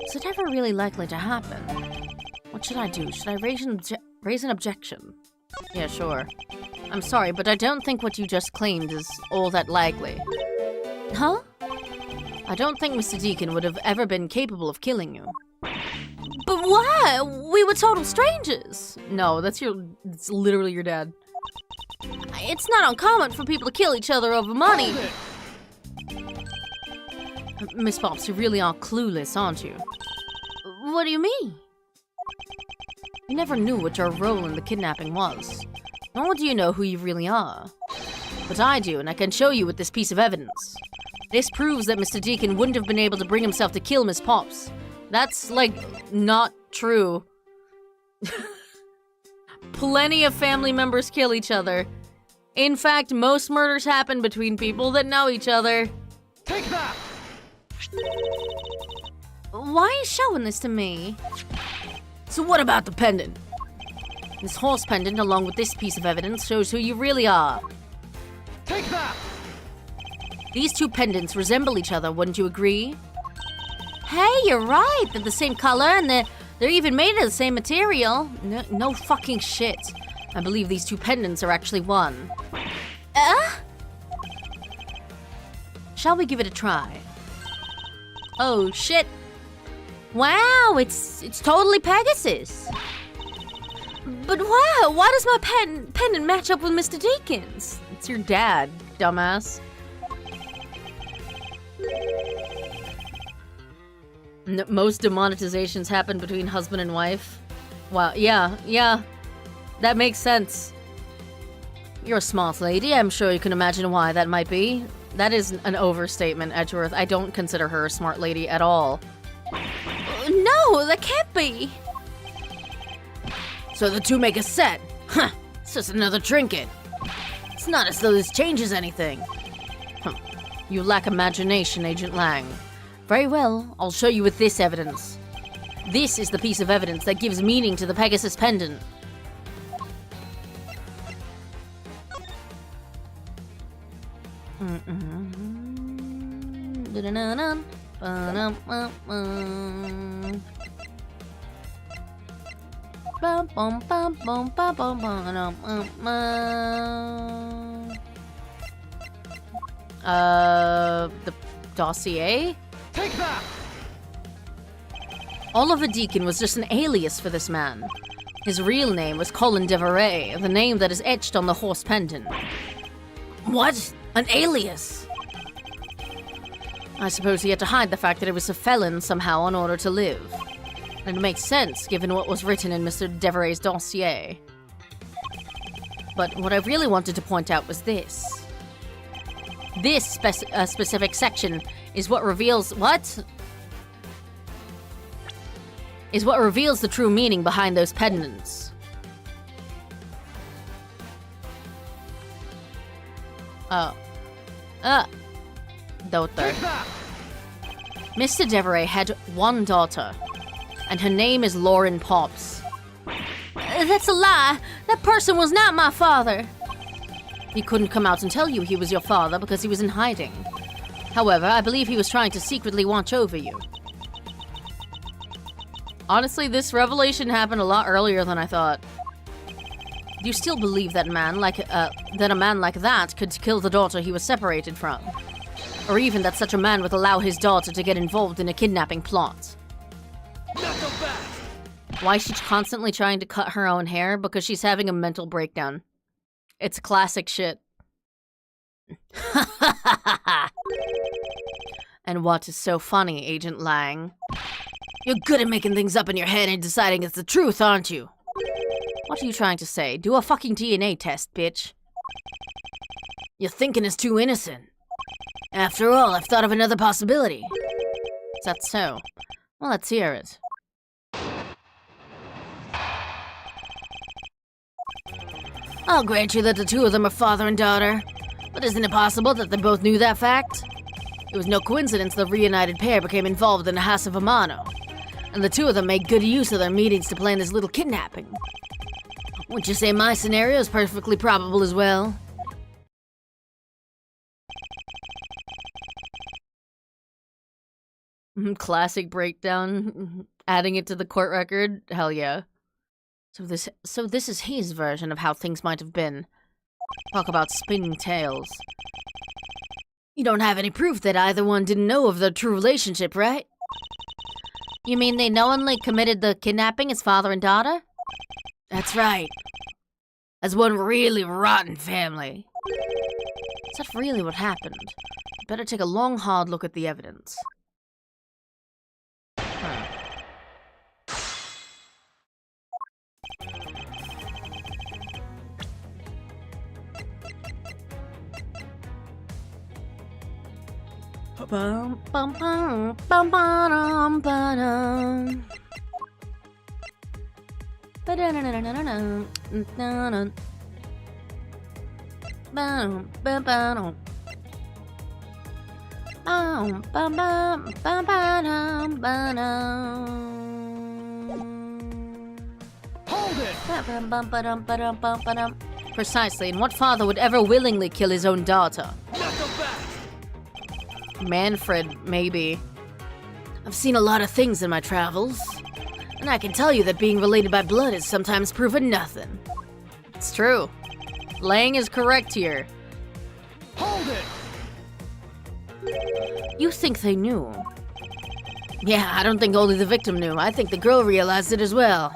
Is it ever really likely to happen? What should I do? Should I raise an objection? Yeah, sure. I'm sorry, but I don't think what you just claimed is all that likely. Huh? I don't think Mr. Deacon would have ever been capable of killing you. But why? We were total strangers. No, it's literally your dad. It's not uncommon for people to kill each other over money. Miss Pops, you really are clueless, aren't you? What do you mean? You never knew what your role in the kidnapping was. Nor do you know who you really are. But I do, and I can show you with this piece of evidence. This proves that Mr. Deacon wouldn't have been able to bring himself to kill Miss Pops, That's, like, not true. Plenty of family members kill each other. In fact, most murders happen between people that know each other. Take that! Why are you showing this to me? So what about the pendant? This horse pendant, along with this piece of evidence, shows who you really are. Take that! These two pendants resemble each other, wouldn't you agree? Hey, you're right. They're the same color and they're even made of the same material. No fucking shit. I believe these two pendants are actually one. Shall we give it a try? Oh shit. Wow, it's totally Pegasus. But wow, why does my pendant match up with Mr. Deacon's? It's your dad, dumbass. Most demonetizations happen between husband and wife. Wow, yeah. That makes sense. You're a smart lady. I'm sure you can imagine why that might be. That is an overstatement, Edgeworth. I don't consider her a smart lady at all. No, that can't be. So the two make a set. Huh, it's just another trinket. It's not as though this changes anything. You lack imagination, Agent Lang. Very well, I'll show you with this evidence. This is the piece of evidence that gives meaning to the Pegasus pendant. The dossier? Take that! Oliver Deacon was just an alias for this man. His real name was Colin Deveray, the name that is etched on the horse pendant. What? An alias? I suppose he had to hide the fact that he was a felon somehow in order to live. And it makes sense, given what was written in Mr. Deveray's dossier. But what I really wanted to point out was this. This specific section is what reveals... What? Is what reveals the true meaning behind those pendants. Daughter. Mr. Deveray had one daughter, and her name is Lauren Pops. That's a lie! That person was not my father! He couldn't come out and tell you he was your father because he was in hiding. However, I believe he was trying to secretly watch over you. Honestly, this revelation happened a lot earlier than I thought. Do you still believe that a man like that could kill the daughter he was separated from? Or even that such a man would allow his daughter to get involved in a kidnapping plot? Not so fast! Why is she constantly trying to cut her own hair? Because she's having a mental breakdown. It's classic shit. And what is so funny, Agent Lang? You're good at making things up in your head and deciding it's the truth, aren't you? What are you trying to say? Do a fucking DNA test, bitch. Your thinking is too innocent. After all, I've thought of another possibility. Is that so? Well, let's hear it. I'll grant you that the two of them are father and daughter. But isn't it possible that they both knew that fact? It was no coincidence the reunited pair became involved in the House of Amano. And the two of them made good use of their meetings to plan this little kidnapping. Wouldn't you say my scenario is perfectly probable as well? Classic breakdown. Adding it to the court record? Hell yeah. So this is his version of how things might have been. Talk about spinning tales. You don't have any proof that either one didn't know of their true relationship, right? You mean they knowingly committed the kidnapping as father and daughter? That's right. As one really rotten family. Is that really what happened? Better take a long, hard look at the evidence. Bum, bum, bum, bum, ba-dum, ba-dum. Ba-da-da-da-da-da-da. Da-da. Ba-dum, ba-ba-dum. Bum, bum, bum, ba-ba-dum, ba-dum. Hold it! Ba-bum, bum, ba-dum, ba-dum, bum, ba-dum. Precisely, and what father would ever willingly kill his own daughter? Not so fast! Manfred, maybe. I've seen a lot of things in my travels, and I can tell you that being related by blood has sometimes proven nothing. It's true. Lang is correct here. Hold it! You think they knew? Yeah, I don't think only the victim knew. I think the girl realized it as well.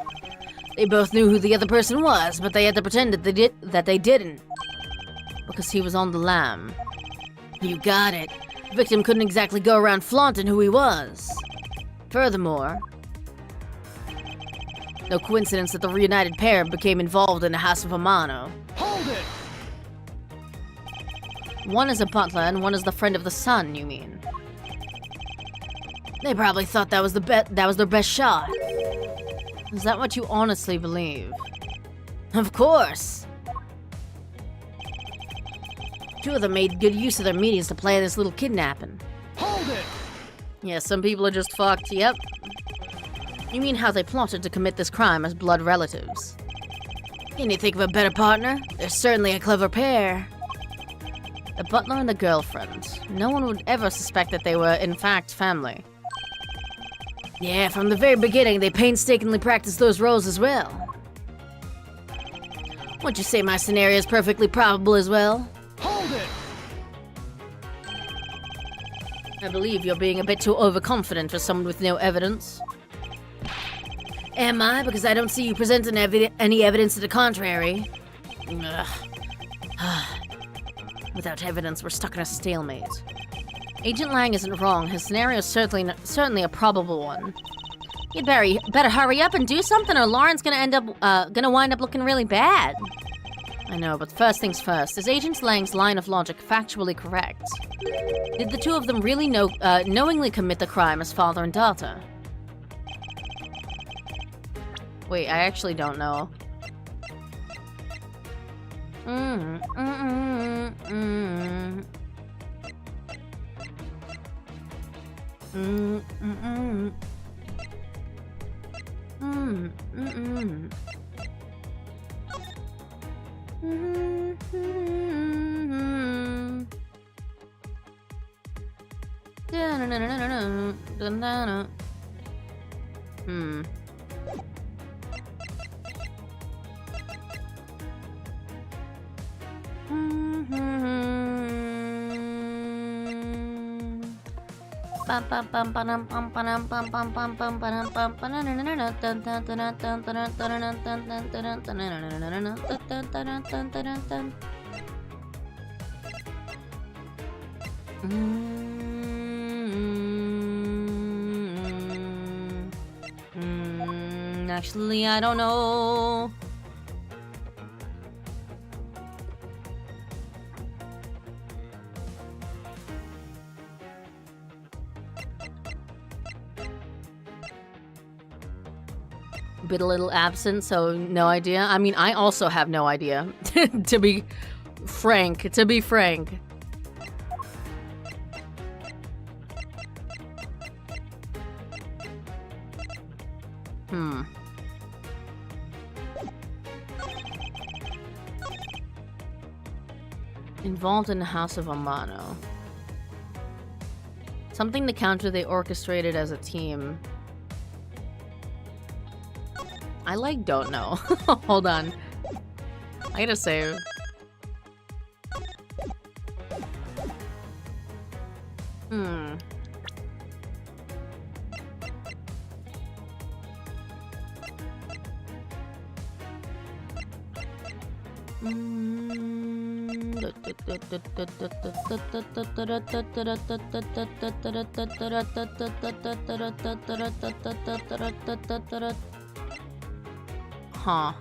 They both knew who the other person was, but they had to pretend that they didn't. Because he was on the lam. You got it. The victim couldn't exactly go around flaunting who he was. Furthermore, no coincidence that the reunited pair became involved in the House of Amano. Hold it! One is a butler and one is the friend of the son, you mean? They probably thought that was their best shot. Is that what you honestly believe? Of course! Two of them made good use of their meetings to plan this little kidnapping. Hold it! Yeah, some people are just fucked, yep. You mean how they plotted to commit this crime as blood relatives? Can you think of a better partner? They're certainly a clever pair. The butler and the girlfriend. No one would ever suspect that they were, in fact, family. Yeah, from the very beginning, they painstakingly practiced those roles as well. Would you say my scenario is perfectly probable as well? Hold it! I believe you're being a bit too overconfident for someone with no evidence. Am I? Because I don't see you presenting any evidence to the contrary. Ugh. Without evidence, we're stuck in a stalemate. Agent Lang isn't wrong. His scenario is certainly a probable one. You'd better hurry up and do something, or Lauren's gonna wind up looking really bad. I know, but first things first. Is Agent Lang's line of logic factually correct? Did the two of them really knowingly commit the crime as father and daughter? Wait, I actually don't know. Actually, I don't know. Bit a little absent, so no idea. I mean, I also have no idea. To be frank. Involved in the House of Amano. Something to counter they orchestrated as a team. I don't know. Hold on. I gotta save. Huh.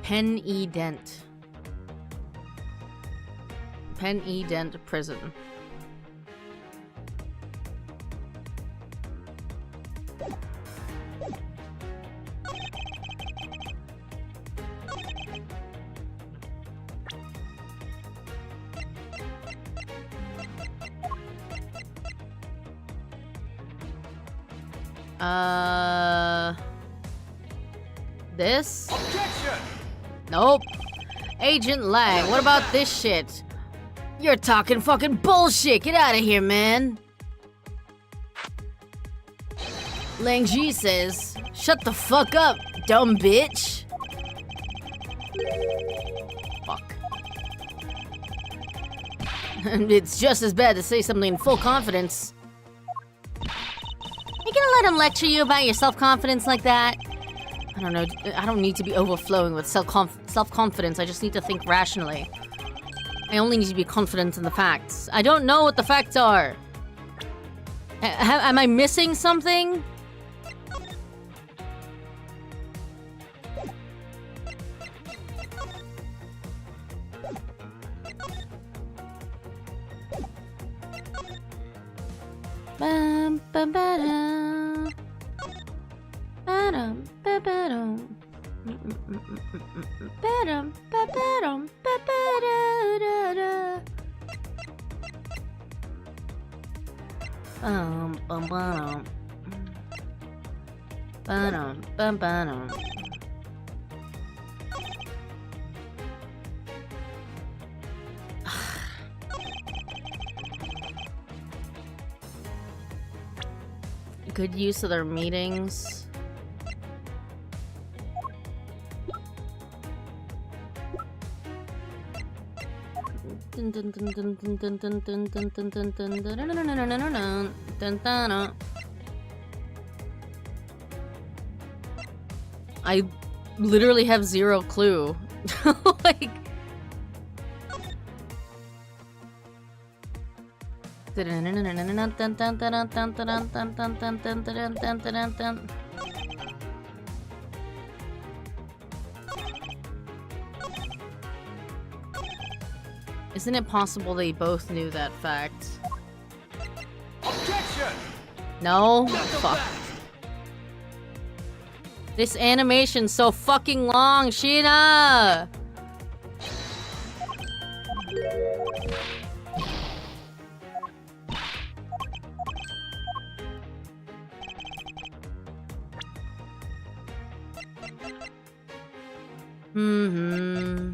Pen-E-Dent. Pen-E-Dent prison. This? Objection! Nope. Agent Lang, what about this shit? You're talking fucking bullshit. Get out of here, man. Lang Ji says, shut the fuck up, dumb bitch. Fuck. And it's just as bad to say something in full confidence. You gonna let him lecture you about your self-confidence like that? I don't know. I don't need to be overflowing with self-confidence. I just need to think rationally. I only need to be confident in the facts. I don't know what the facts are. Am I missing something? Bum, bum, ba-dum. Ba-dum, ba-ba-dum. Ba-dum, ba-ba-dum, ba-ba-da-da-da. Bum-bum-bum. Ba-dum, bum-ba-dum. Good use of their meetings. I literally have zero clue. Like, isn't it possible they both knew that fact? Objection! No? Fuck. This animation's so fucking long, Sheena! Mm-hmm.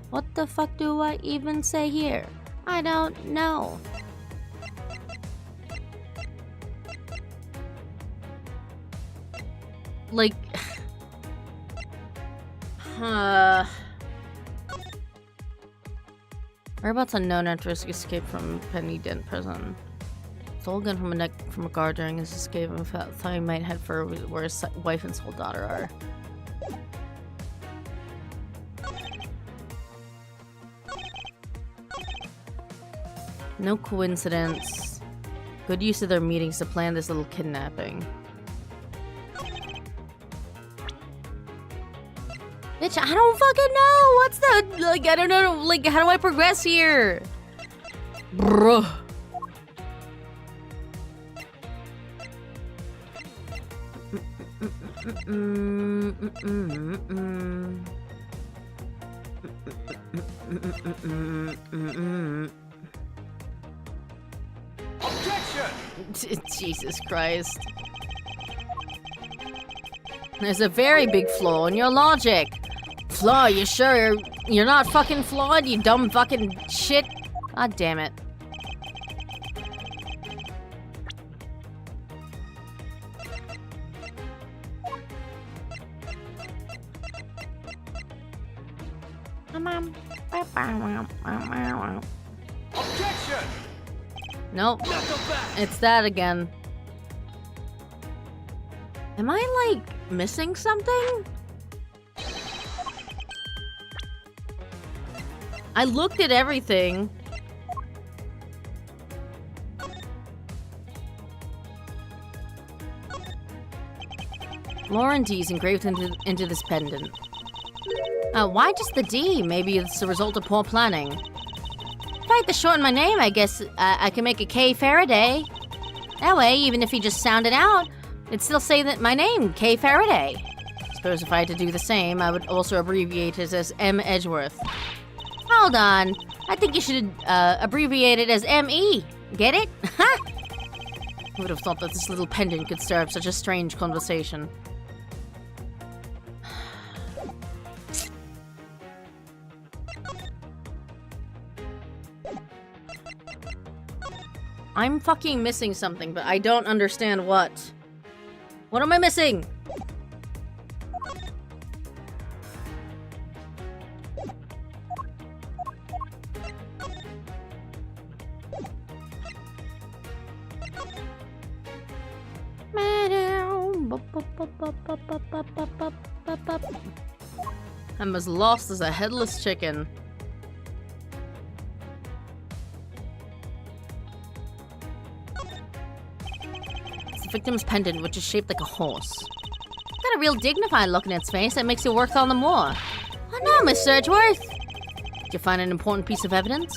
What the fuck do I even say here? I don't know. Like, whereabouts unknown after his escape from Pen-E-Dent prison. Stole a gun from a guard during his escape and thought he might head for where his wife and sole daughter are. No coincidence. Good use of their meetings to plan this little kidnapping. Bitch, I don't fucking know! What's the... Like, I don't know, like, how do I progress here? Bruh. Objection! Jesus Christ. There's a very big flaw in your logic. Flaw? You sure you're not fucking flawed, you dumb fucking shit? God damn it. Objection! Nope. It's that again. Am I, like, missing something? I looked at everything. Lauren D is engraved into this pendant. Why just the D? Maybe it's a result of poor planning. If I had to shorten my name, I guess I can make a K Faraday. That way, even if you just sound it out, it'd still say that my name, K Faraday. Suppose if I had to do the same, I would also abbreviate it as M Edgeworth. Hold on. I think you should abbreviate it as M.E. Get it? Ha! Who would have thought that this little pendant could stir up such a strange conversation? I'm fucking missing something, but I don't understand what. What am I missing? I'm as lost as a headless chicken. It's the victim's pendant, which is shaped like a horse. Got a real dignified look in its face that makes it worth all the more. Oh no, Miss Edgeworth! Did you find an important piece of evidence?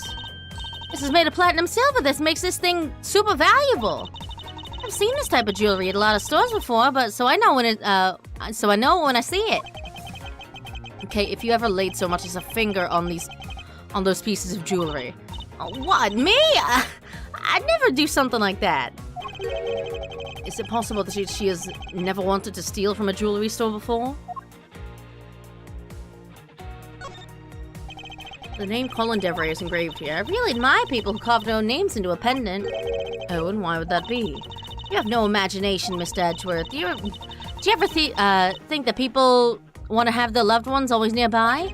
This is made of platinum silver. This makes this thing super valuable. I've seen this type of jewelry at a lot of stores before, but so I know when I see it. Okay, if you ever laid so much as a finger on those pieces of jewelry. Oh, what, me? I'd never do something like that. Is it possible that she has never wanted to steal from a jewelry store before? The name Colin Devray is engraved here. I really admire people who carve their own names into a pendant. Oh, and why would that be? You have no imagination, Mr. Edgeworth. Do you ever think that people want to have their loved ones always nearby?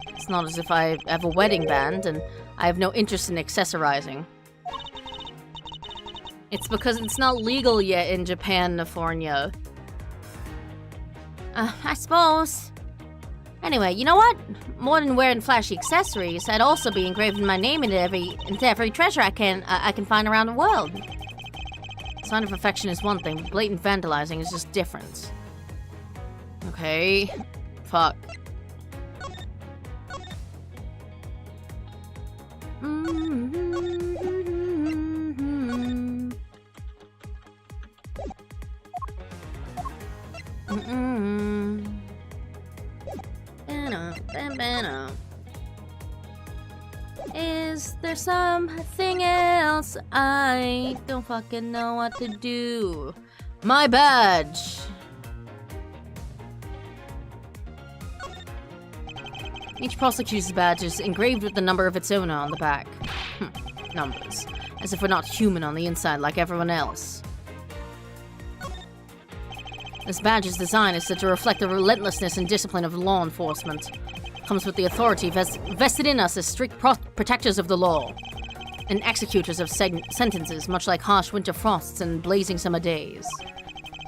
It's not as if I have a wedding band, and I have no interest in accessorizing. It's because it's not legal yet in Japan, California. I suppose. Anyway, you know what? More than wearing flashy accessories, I'd also be engraving my name into every treasure I can find around the world. Sign of affection is one thing, but blatant vandalizing is just different. Okay. Fuck. Is there something else? I don't fucking know what to do. My badge! Each prosecutor's badge is engraved with the number of its owner on the back. Numbers. As if we're not human on the inside like everyone else. This badge's design is to reflect the relentlessness and discipline of law enforcement. Comes with the authority vested in us as strict protectors of the law. And executors of sentences, much like harsh winter frosts and blazing summer days.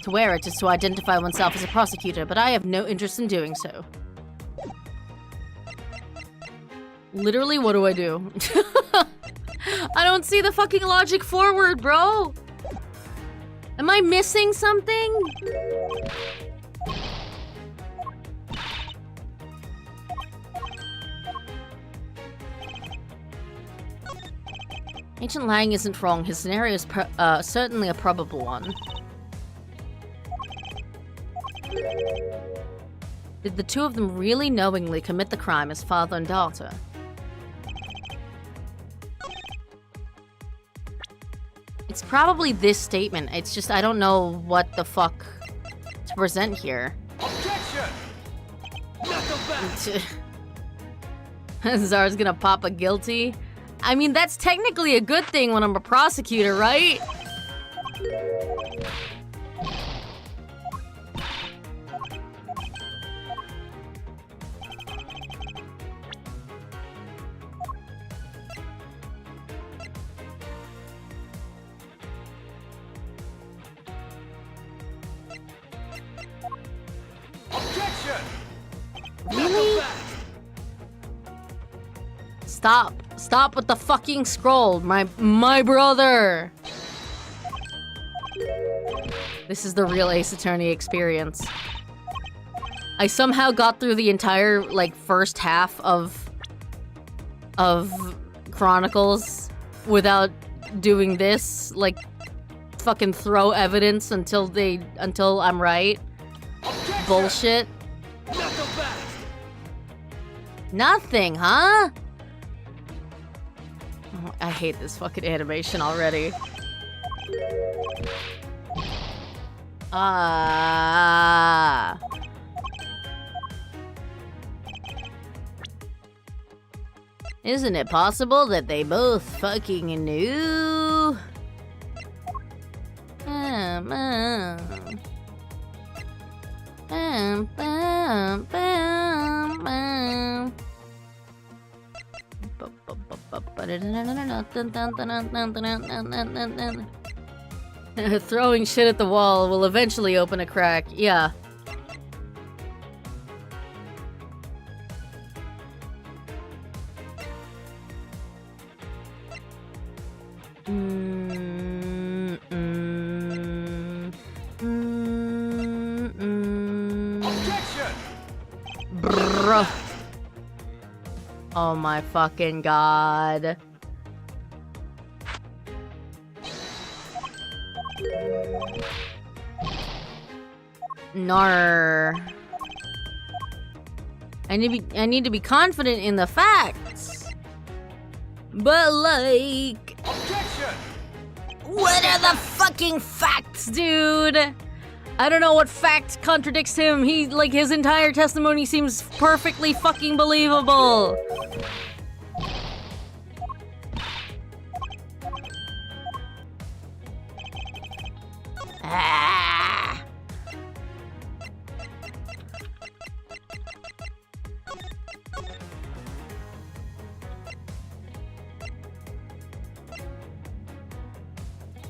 To wear it is to identify oneself as a prosecutor, but I have no interest in doing so. Literally, what do I do? I don't see the fucking logic forward, bro! Am I missing something? Ancient Lang isn't wrong. His scenario is certainly a probable one. Did the two of them really knowingly commit the crime as father and daughter? It's probably this statement. It's just I don't know what the fuck to present here. Objection! Knuckle back! Zara's gonna pop a guilty. I mean, that's technically a good thing when I'm a prosecutor, right? Stop. Stop with the fucking scroll. My brother. This is the real Ace Attorney experience. I somehow got through the entire, like, first half of Chronicles without doing this, like, fucking throw evidence until I'm right. Objection! Bullshit. Knuckle back! Nothing, huh? Oh, I hate this fucking animation already. Ah. Isn't it possible that they both fucking knew? Throwing shit at the wall will eventually open a crack. Yeah. Objection! Bro. Oh my fucking god. Nar. I need to be confident in the facts. But like, Objection! what are the fucking facts, dude? I don't know what fact contradicts him. His entire testimony seems perfectly fucking believable.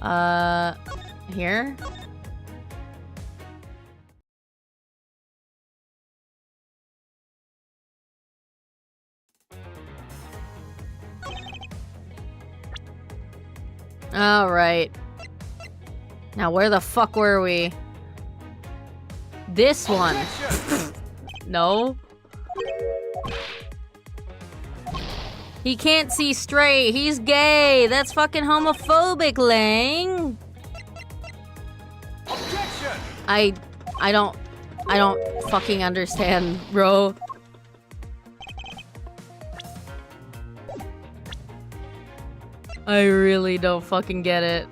Ah. Here? All right. Now, where the fuck were we? This one. Objection! No. He can't see straight. He's gay. That's fucking homophobic, Lang. Objection! I don't fucking understand, bro. I really don't fucking get it.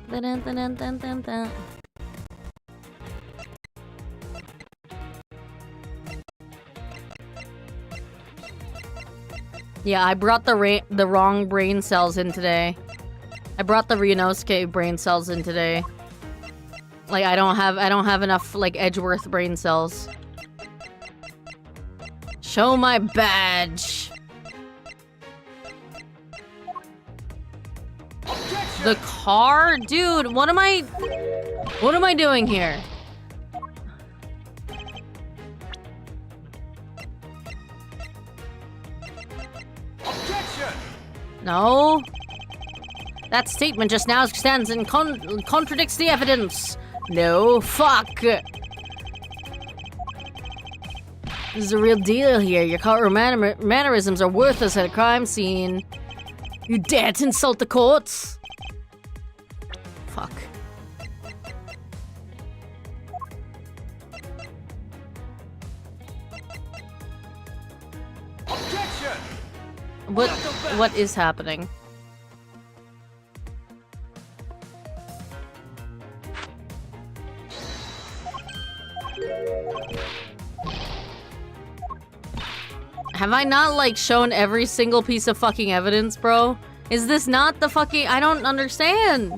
Dun-dun-dun-dun-dun-dun. Yeah, I brought the wrong brain cells in today. I brought the Ryunosuke brain cells in today. Like, I don't have enough, like, Edgeworth brain cells. Show my badge. Objection! The car? Dude, what am I doing here? Objection! No. That statement just now stands and contradicts the evidence. No, fuck. This is a real deal here. Your car mannerisms are worthless at a crime scene. You dare to insult the courts? Fuck. Objection! What is happening? Have I not, like, shown every single piece of fucking evidence, bro? Is this not the fucking... I don't understand.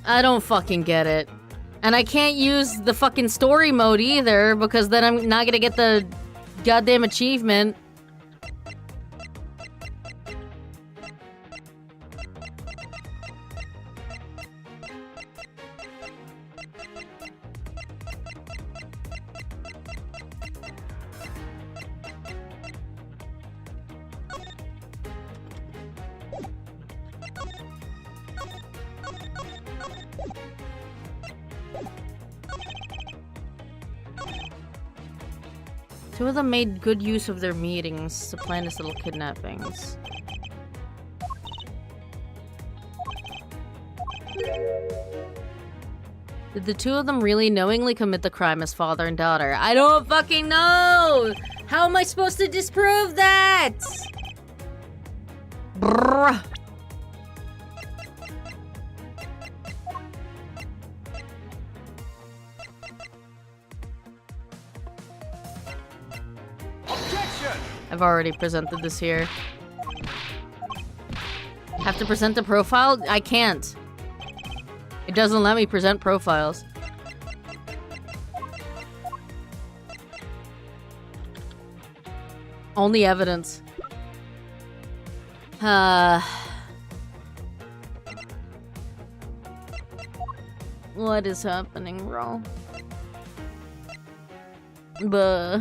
I don't fucking get it. And I can't use the fucking story mode either, because then I'm not gonna get the goddamn achievement. Two of them made good use of their meetings to plan his little kidnappings. Did the two of them really knowingly commit the crime as father and daughter? I don't fucking know! How am I supposed to disprove that? Brrr. Objection! I've already presented this here. Have to present the profile? I can't. It doesn't let me present profiles. Only evidence. What is happening, bro? Buh.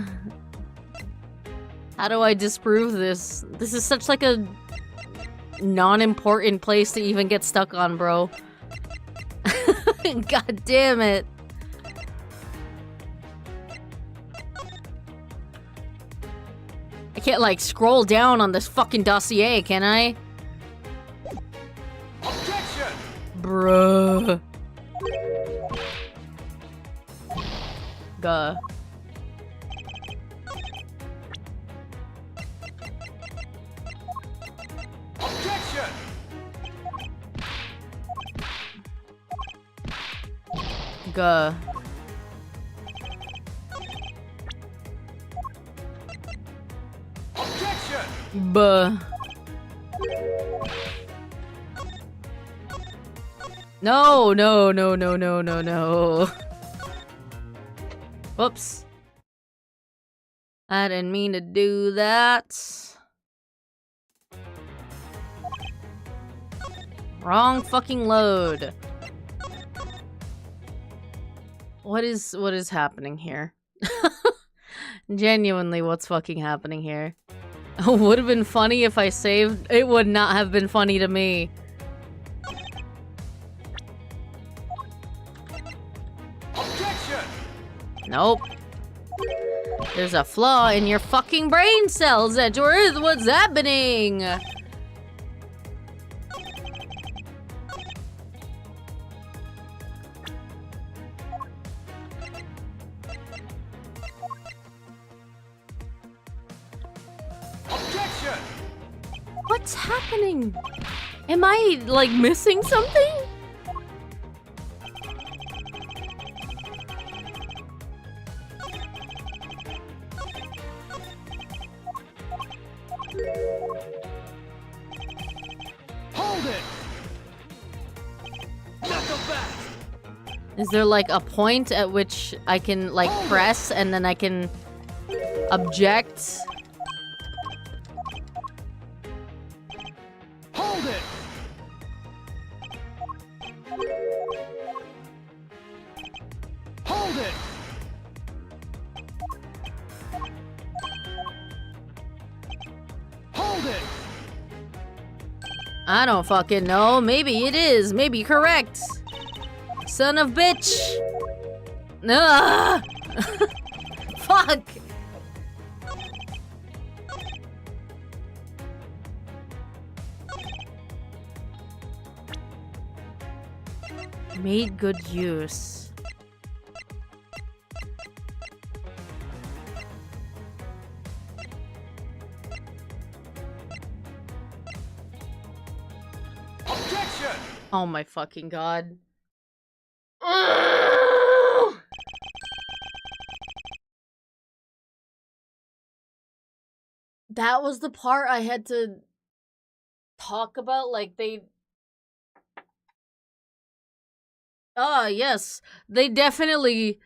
How do I disprove this? This is such like a non-important place to even get stuck on, bro. God damn it. I can't like scroll down on this fucking dossier, can I? Objection! Bruh. Gah. Objection! Gah. Objection! Buh. No, no, no, no, no, no, no. Whoops. I didn't mean to do that. Wrong fucking load. What is happening here? Genuinely, what's fucking happening here? Would have been funny if I saved. It would not have been funny to me. Objection! Nope. There's a flaw in your fucking brain cells, Edgeworth. What's happening? Objection! What's happening? Am I, like, missing something? Hold it! Knuckle back! Is there, like, a point at which I can, like, press and then I can object? Hold it! Hold it! Hold it! I don't fucking know. Maybe it is. Maybe correct. Son of bitch. Ugh. Fuck. Made good use. Objection! Oh my fucking god. That was the part I had to talk about, like they... Ah, yes. They definitely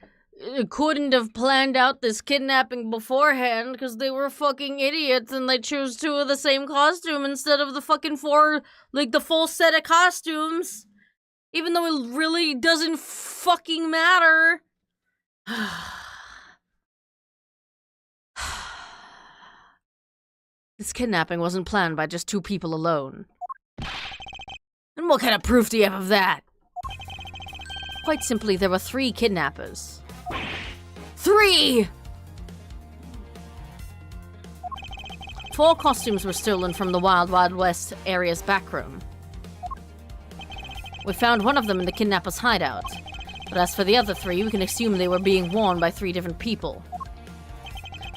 couldn't have planned out this kidnapping beforehand because they were fucking idiots and they chose two of the same costume instead of the fucking four, like the full set of costumes. Even though it really doesn't fucking matter. This kidnapping wasn't planned by just two people alone. And what kind of proof do you have of that? Quite simply, there were 3 kidnappers. 3! 4 costumes were stolen from the Wild Wild West area's back room. We found one of them in the kidnapper's hideout. But as for the other 3, we can assume they were being worn by 3 different people.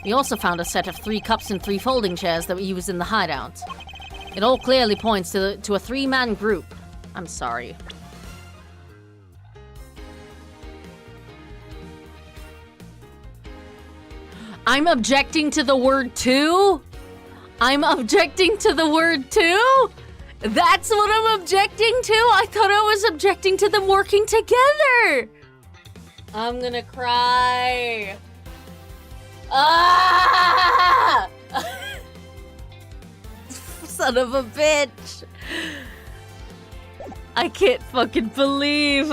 We also found a set of 3 cups and 3 folding chairs that were used in the hideout. It all clearly points to a 3-man group. I'm sorry. I'm objecting to the word "to"? I'm objecting to the word "to"? That's what I'm objecting to? I thought I was objecting to them working together! I'm gonna cry. Ah! Son of a bitch. I can't fucking believe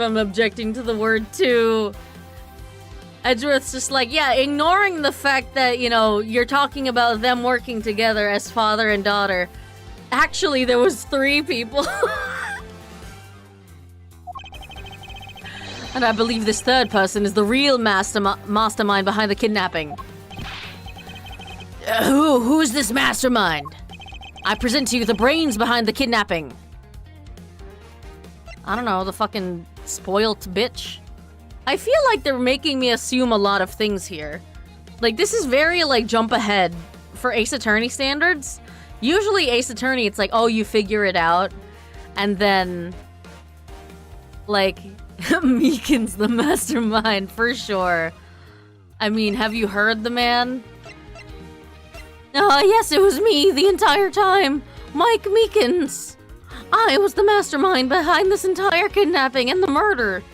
I'm objecting to the word "to". Edgeworth's just like, yeah, ignoring the fact that, you know, you're talking about them working together as father and daughter. Actually, there was 3 people. And I believe this 3rd person is the real mastermind behind the kidnapping. Who is this mastermind? I present to you the brains behind the kidnapping. I don't know, the fucking spoilt bitch. I feel like they're making me assume a lot of things here. Like, this is very, like, jump ahead for Ace Attorney standards. Usually Ace Attorney, it's like, oh, you figure it out. And then, like, Meekin's the mastermind, for sure. I mean, have you heard the man? Yes, it was me the entire time. Mike Meekins. I was the mastermind behind this entire kidnapping and the murder.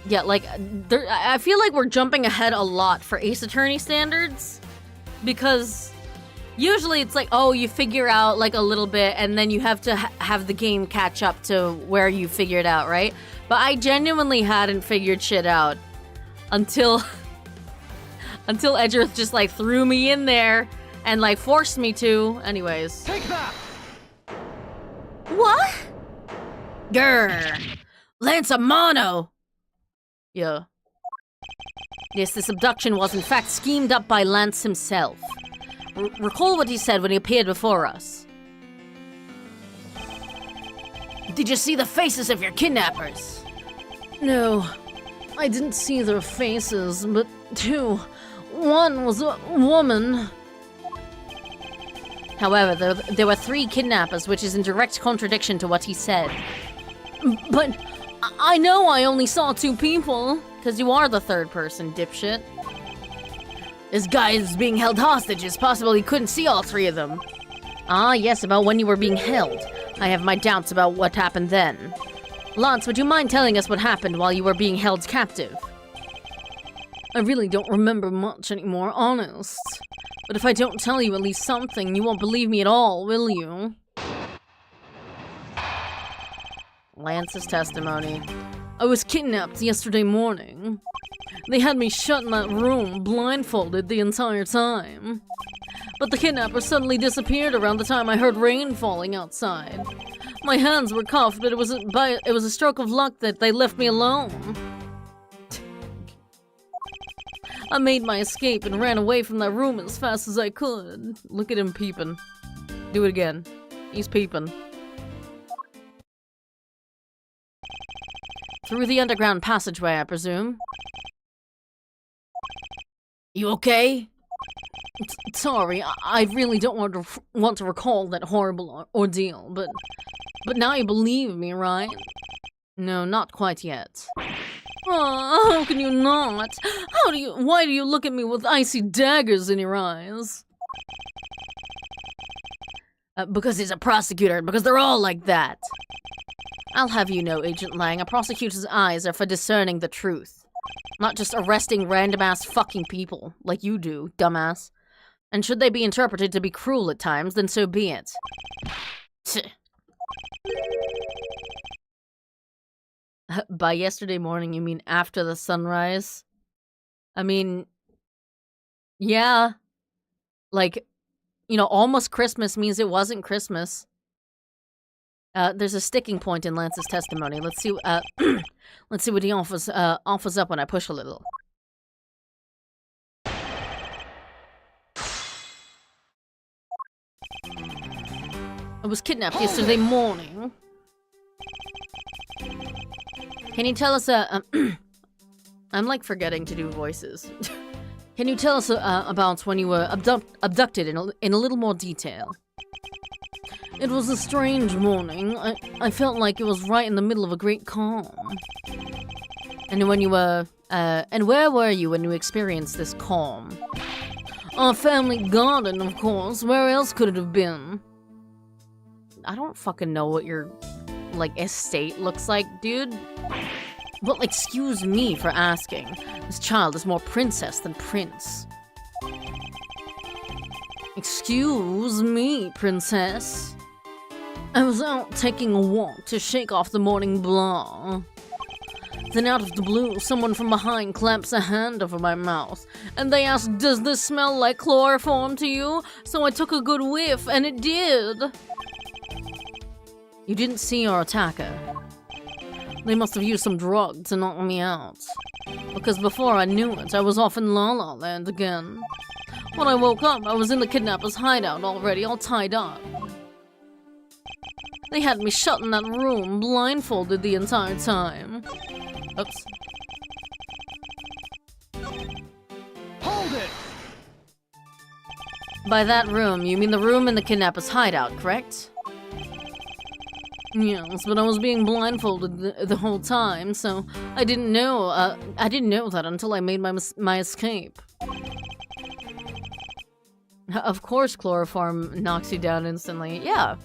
Yeah, like, I feel like we're jumping ahead a lot for Ace Attorney standards. Because usually it's like, oh, you figure out, like, a little bit, and then you have to have the game catch up to where you figured out, right? But I genuinely hadn't figured shit out until Edgeworth just, like, threw me in there and, like, forced me to. Anyways. Take that! What? Grr. Lance Amano! Yeah. Yes, this abduction was in fact schemed up by Lance himself. Recall what he said when he appeared before us. Did you see the faces of your kidnappers? No, I didn't see their faces, but 2. One was a woman. However, there were 3 kidnappers, which is in direct contradiction to what he said. But I know I only saw 2 people, because you are the 3rd person, dipshit. This guy is being held hostage. It's possible he couldn't see all 3 of them. Ah, yes, about when you were being held. I have my doubts about what happened then. Lance, would you mind telling us what happened while you were being held captive? I really don't remember much anymore, honest. But if I don't tell you at least something, you won't believe me at all, will you? Lance's testimony. I was kidnapped yesterday morning. They had me shut in that room, blindfolded the entire time. But the kidnapper suddenly disappeared around the time I heard rain falling outside. My hands were cuffed, but it was a stroke of luck that they left me alone. I made my escape and ran away from that room as fast as I could. Look at him peeping. Do it again. He's peeping. Through the underground passageway, I presume. You okay? Sorry, I really don't want to recall that horrible ordeal, but now you believe me, right? No, not quite yet. Oh, how can you not? Why do you look at me with icy daggers in your eyes? Because he's a prosecutor, because they're all like that. I'll have you know, Agent Lang, a prosecutor's eyes are for discerning the truth. Not just arresting random-ass fucking people, like you do, dumbass. And should they be interpreted to be cruel at times, then so be it. By yesterday morning, you mean after the sunrise? I mean, yeah. Like, you know, almost Christmas means it wasn't Christmas. There's a sticking point in Lance's testimony. Let's see, let's see what he offers up when I push a little. I was kidnapped yesterday morning. Can you tell us, I'm like forgetting to do voices. Can you tell us about when you were abducted in a little more detail? It was a strange morning. I felt like it was right in the middle of a great calm. And when you were, and where were you when you experienced this calm? Our family garden, of course. Where else could it have been? I don't fucking know what your, like, estate looks like, dude. Well, excuse me for asking. This child is more princess than prince. Excuse me, princess. I was out taking a walk to shake off the morning blah. Then out of the blue, someone from behind claps a hand over my mouth, and they asked, "Does this smell like chloroform to you?" So I took a good whiff, and it did. You didn't see our attacker. They must have used some drug to knock me out. Because before I knew it, I was off in La La Land again. When I woke up, I was in the kidnapper's hideout already, all tied up. They had me shut in that room, blindfolded the entire time. Oops. Hold it! By that room, you mean the room in the kidnapper's hideout, correct? Yes, but I was being blindfolded the whole time, so I didn't know that until I made my escape. Of course chloroform knocks you down instantly. Yeah.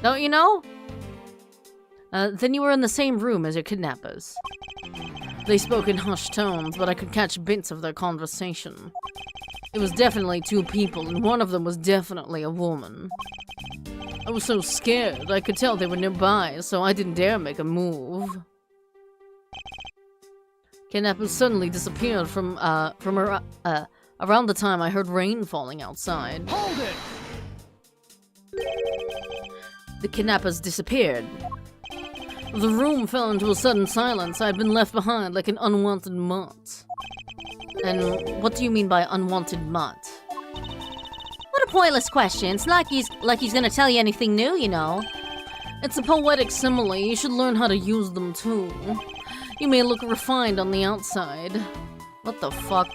Don't you know? Then you were in the same room as your kidnappers. They spoke in hushed tones, but I could catch bits of their conversation. It was definitely two people, and one of them was definitely a woman. I was so scared, I could tell they were nearby, so I didn't dare make a move. Kidnappers suddenly disappeared from around the time I heard rain falling outside. Hold it! The kidnappers disappeared. The room fell into a sudden silence. I had been left behind like an unwanted mutt. And what do you mean by unwanted mutt? What a pointless question. It's not like he's gonna tell you anything new, you know. It's a poetic simile. You should learn how to use them too. You may look refined on the outside. What the fuck?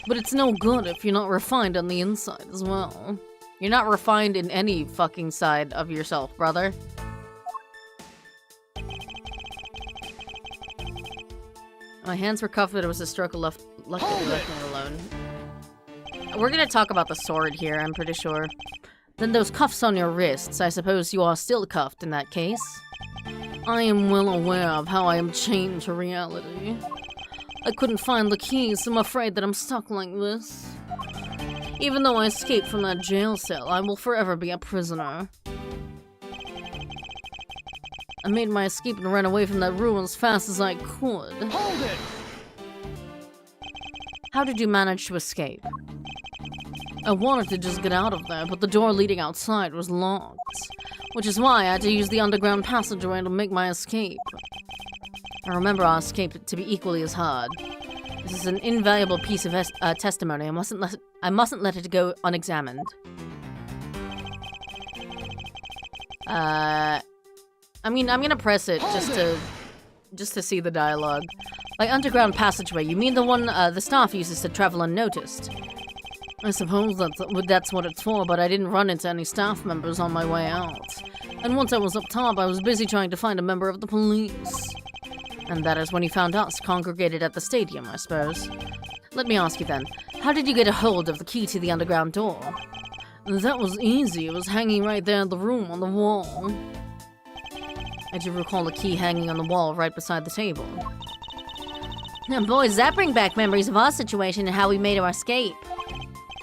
But it's no good if you're not refined on the inside as well. You're not refined in any fucking side of yourself, brother. My hands were cuffed, but it was a stroke of luck that left me alone. We're gonna talk about the sword here, I'm pretty sure. Then those cuffs on your wrists, I suppose you are still cuffed in that case. I am well aware of how I am chained to reality. I couldn't find the keys, so I'm afraid that I'm stuck like this. Even though I escaped from that jail cell, I will forever be a prisoner. I made my escape and ran away from that room as fast as I could. Hold it! How did you manage to escape? I wanted to just get out of there, but the door leading outside was locked. Which is why I had to use the underground passageway to make my escape. I remember our escape to be equally as hard. This is an invaluable piece of testimony. I mustn't let it go unexamined. I mean, I'm gonna press it just to see the dialogue. By underground passageway, you mean the one the staff uses to travel unnoticed? I suppose that's what it's for, but I didn't run into any staff members on my way out. And once I was up top, I was busy trying to find a member of the police. And that is when you found us, congregated at the stadium, I suppose. Let me ask you then, how did you get a hold of the key to the underground door? That was easy. It was hanging right there in the room on the wall. I do recall the key hanging on the wall right beside the table. Now, boy, does that bring back memories of our situation and how we made our escape.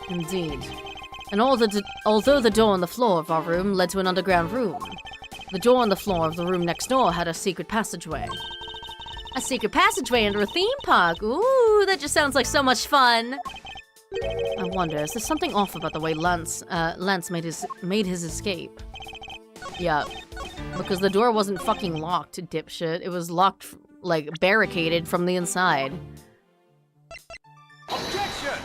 Indeed. And although the door on the floor of our room led to an underground room, the door on the floor of the room next door had a secret passageway. A secret passageway under a theme park? Ooh, that just sounds like so much fun! I wonder, is there something off about the way Lance made his escape? Yeah, because the door wasn't fucking locked, dipshit. It was locked, like, barricaded from the inside. Objection!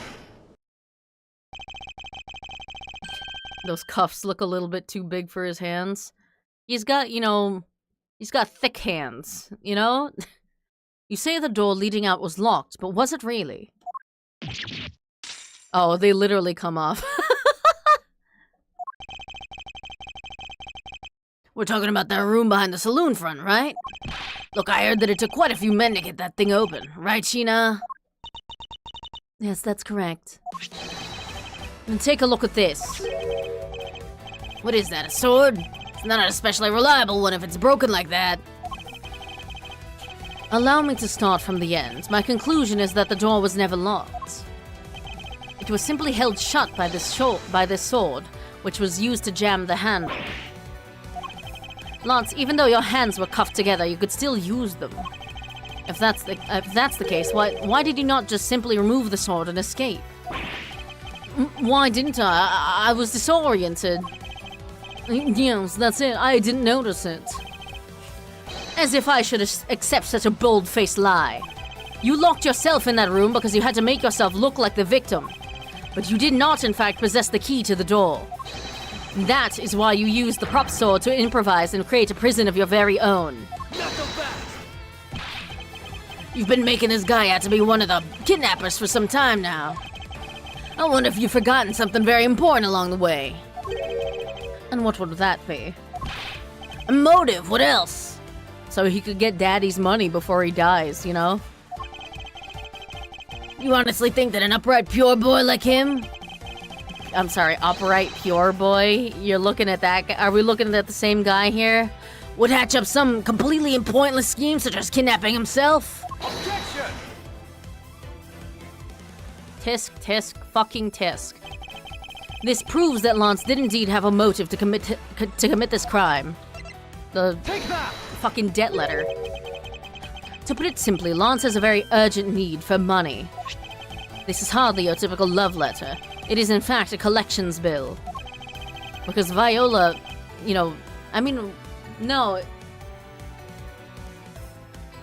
Those cuffs look a little bit too big for his hands. He's got, you know, he's got thick hands, you know? You say the door leading out was locked, but was it really? Oh, they literally come off. We're talking about that room behind the saloon front, right? Look, I heard that it took quite a few men to get that thing open. Right, Sheena? Yes, that's correct. And take a look at this. What is that, a sword? It's not an especially reliable one if it's broken like that. Allow me to start from the end. My conclusion is that the door was never locked. It was simply held shut by this sword, which was used to jam the handle. Lance, even though your hands were cuffed together, you could still use them. If that's the case, why did you not just simply remove the sword and escape? Why didn't I? I was disoriented. Yes, that's it. I didn't notice it. As if I should accept such a bold-faced lie. You locked yourself in that room because you had to make yourself look like the victim. But you did not, in fact, possess the key to the door. That is why you used the prop sword to improvise and create a prison of your very own. Not so fast. You've been making this guy out to be one of the kidnappers for some time now. I wonder if you've forgotten something very important along the way. And what would that be? A motive, what else? So he could get Daddy's money before he dies, you know? You honestly think that an upright, pure boy like him? I'm sorry, upright, pure boy? You're looking at that guy? Are we looking at the same guy here? Would hatch up some completely pointless scheme such as kidnapping himself? Objection! Tisk, fucking tisk. This proves that Lance did indeed have a motive to commit this crime. The Take that! fucking debt letter. To put it simply, Lance has a very urgent need for money. This is hardly your typical love letter. It is in fact a collections bill. Because Viola, you know, I mean, no.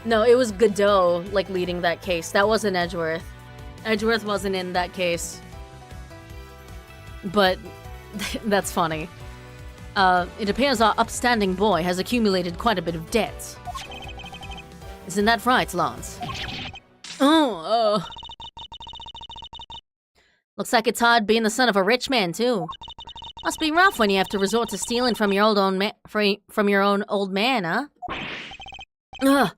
No, it was Godot, like, leading that case. That wasn't Edgeworth. Edgeworth wasn't in that case. But that's funny. It appears our upstanding boy has accumulated quite a bit of debt. Isn't that right, Lance? Looks like it's hard being the son of a rich man, too. Must be rough when you have to resort to stealing from your own old man, huh?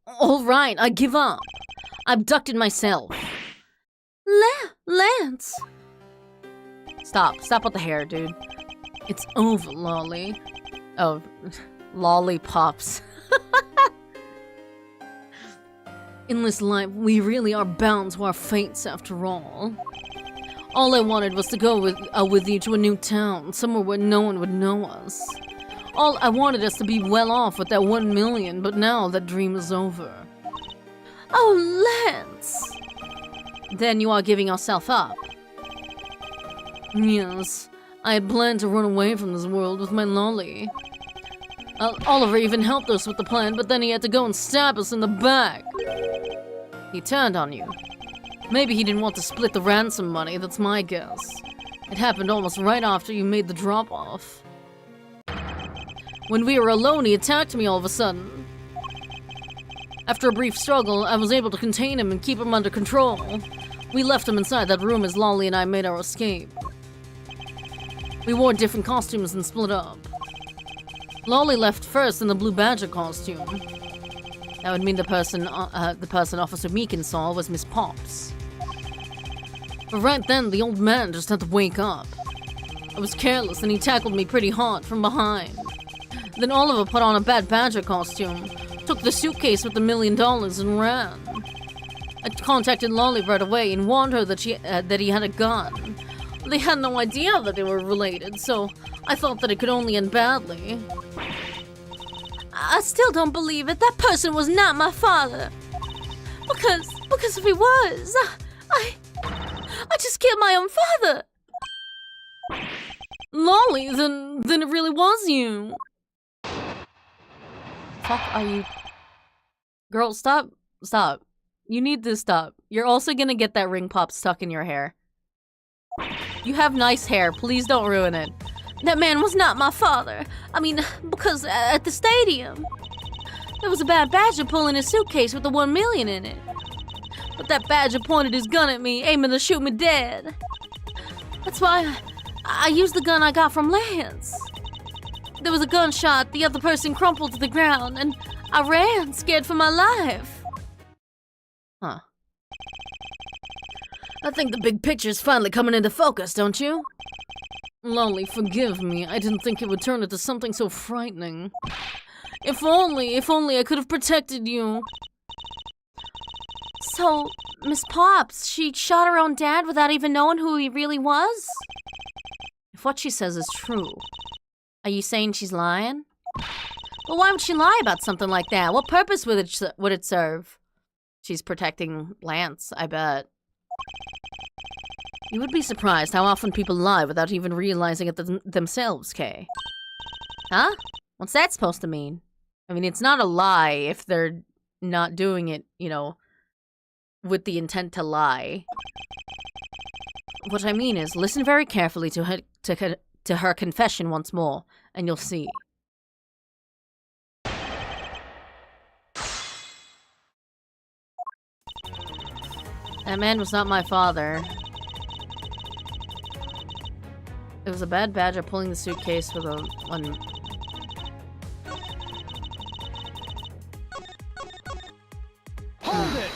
All right, I give up. I abducted myself. Lance! Stop with the hair, dude. It's over, Lolly. Oh, lollipops. In this life, we really are bound to our fates after all. All I wanted was to go with you to a new town, somewhere where no one would know us. All I wanted us to be well off with that 1 million, but now that dream is over. Oh, Lance! Then you are giving yourself up. Yes, I had planned to run away from this world with my lolly. Oliver even helped us with the plan, but then he had to go and stab us in the back. He turned on you. Maybe he didn't want to split the ransom money, that's my guess. It happened almost right after you made the drop-off. When we were alone, he attacked me all of a sudden. After a brief struggle, I was able to contain him and keep him under control. We left him inside that room as Lolly and I made our escape. We wore different costumes and split up. Lolly left first in the Blue Badger costume. That would mean the person Officer Meekin saw was Miss Pops. But right then, the old man just had to wake up. I was careless and he tackled me pretty hard from behind. Then Oliver put on a Bad Badger costume, took the suitcase with the $1 million and ran. I contacted Lolly right away and warned her that he had a gun. They had no idea that they were related, so I thought that it could only end badly. I still don't believe it. That person was not my father. Because if he was, I just killed my own father. Lolly, then it really was you. Fuck are you? Girl, stop. You need to stop. You're also gonna get that ring pop stuck in your hair. You have nice hair. Please don't ruin it. That man was not my father. I mean, because at the stadium, there was a bad badger pulling his suitcase with the 1 million in it. But that badger pointed his gun at me, aiming to shoot me dead. That's why I used the gun I got from Lance. There was a gunshot, the other person crumpled to the ground, and I ran, scared for my life. Huh. I think the big picture's finally coming into focus, don't you? Lolly, forgive me. I didn't think it would turn into something so frightening. If only I could have protected you. So, Miss Pops, she shot her own dad without even knowing who he really was? If what she says is true, are you saying she's lying? Well, why would she lie about something like that? What purpose would it serve? She's protecting Lance, I bet. You would be surprised how often people lie without even realizing it themselves, Kay. Huh? What's that supposed to mean? I mean, it's not a lie if they're not doing it, you know, with the intent to lie. What I mean is, listen very carefully to her confession once more, and you'll see. That man was not my father. It was a bad badger pulling the suitcase with a one. Hold it!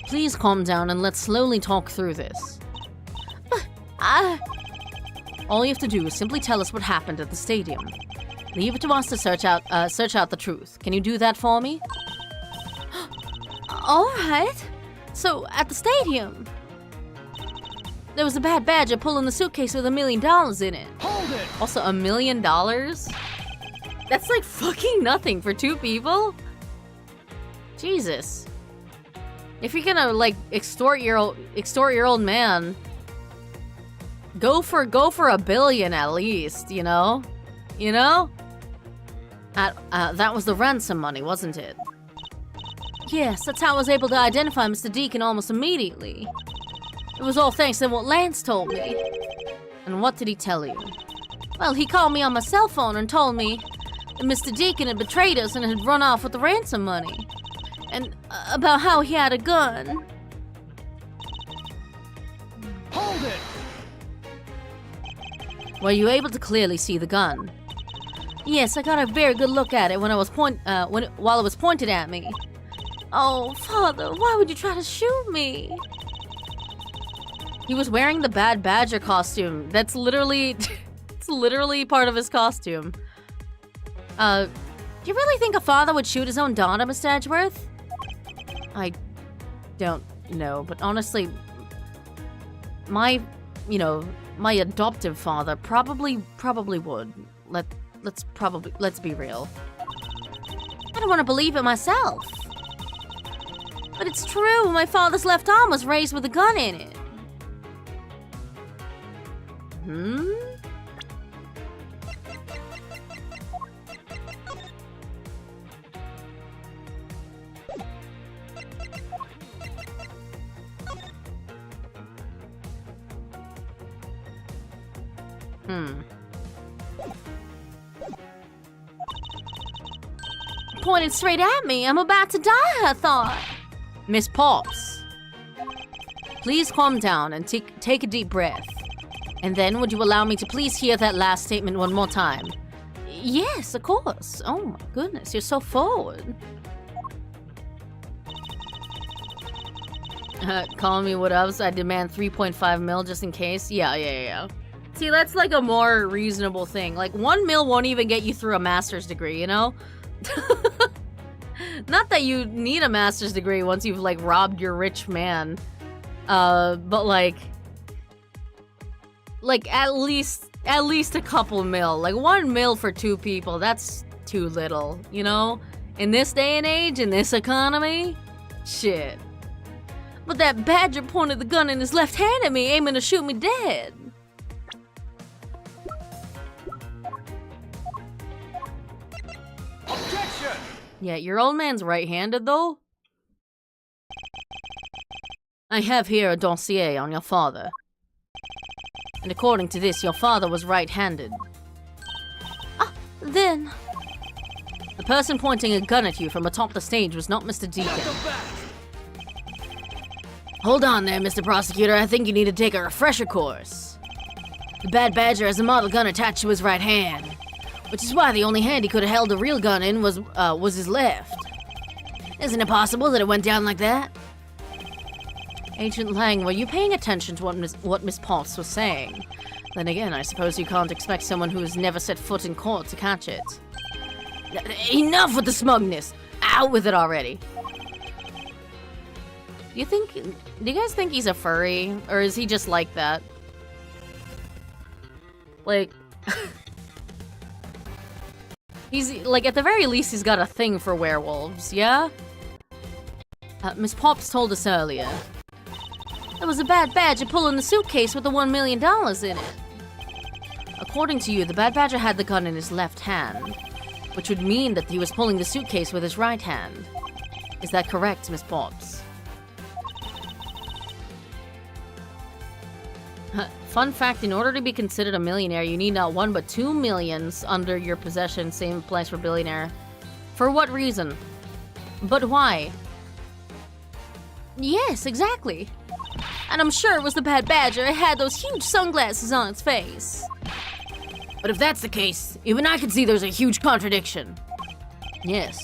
Please calm down and let's slowly talk through this. All you have to do is simply tell us what happened at the stadium. Leave it to us to search out the truth. Can you do that for me? All right. So at the stadium, there was a bad badger pulling the suitcase with $1 million in it. Hold it! Also, $1 million? That's like fucking nothing for two people. Jesus. If you're gonna like extort your old man, go for $1 billion at least, you know? You know? That was the ransom money, wasn't it? Yes, that's how I was able to identify Mr. Deacon almost immediately. It was all thanks to what Lance told me. And what did he tell you? Well, he called me on my cell phone and told me that Mr. Deacon had betrayed us and had run off with the ransom money. And about how he had a gun. Hold it! Were you able to clearly see the gun? Yes, I got a very good look at it when I was while it was pointed at me. Oh, Father, why would you try to shoot me? He was wearing the bad badger costume. That's literally, it's literally part of his costume. Do you really think a father would shoot his own daughter, Mr. Edgeworth? I don't know, but honestly, my adoptive father probably would. Let's be real. I don't want to believe it myself. But it's true, my father's left arm was raised with a gun in it. Pointed straight at me. I'm about to die, I thought. Miss Pops, please calm down and take a deep breath. And then would you allow me to please hear that last statement one more time? Yes, of course. Oh my goodness, you're so forward. Calling me what else? I demand 3.5 mil just in case. Yeah. See, that's like a more reasonable thing. Like 1 mil won't even get you through a master's degree, you know? Not that you need a master's degree once you've like robbed your rich man. But like at least a couple mil. Like 1 mil for two people, that's too little, you know? In this day and age, in this economy, shit. But that badger pointed the gun in his left hand at me, aiming to shoot me dead. Objection! Yeah, your old man's right-handed, though? I have here a dossier on your father. And according to this, your father was right-handed. Then... The person pointing a gun at you from atop the stage was not Mr. Deacon. Hold on there, Mr. Prosecutor. I think you need to take a refresher course. The Bad Badger has a model gun attached to his right hand, which is why the only hand he could have held a real gun in was his left. Isn't it possible that it went down like that? Agent Lang, were you paying attention to what Miss Potts was saying? Then again, I suppose you can't expect someone who has never set foot in court to catch it. Enough with the smugness! Out with it already! Do you guys think he's a furry? Or is he just like that? Like... he's, like, at the very least, he's got a thing for werewolves, yeah? Miss Potts told us earlier. There was a Bad Badger pulling the suitcase with the $1 million in it. According to you, the Bad Badger had the gun in his left hand, which would mean that he was pulling the suitcase with his right hand. Is that correct, Miss Potts? Fun fact, in order to be considered a millionaire, you need not one but 2 millions under your possession. Same applies for billionaire. For what reason? But why? Yes, exactly. And I'm sure it was the Bad Badger. It had those huge sunglasses on its face. But if that's the case, even I can see there's a huge contradiction. Yes,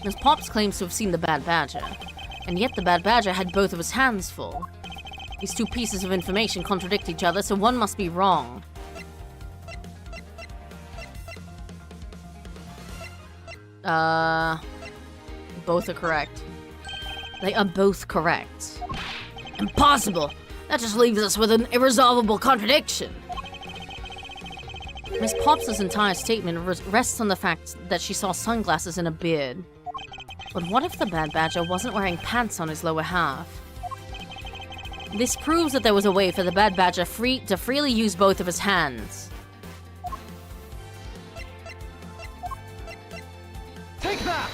Miss Potts claims to have seen the Bad Badger, and yet the Bad Badger had both of his hands full. These two pieces of information contradict each other, so one must be wrong. Both are correct. They are both correct. Impossible! That just leaves us with an irresolvable contradiction. Miss Potts' entire statement rests on the fact that she saw sunglasses and a beard. But what if the Bad Badger wasn't wearing pants on his lower half? This proves that there was a way for the Bad Badger to freely use both of his hands. Take that!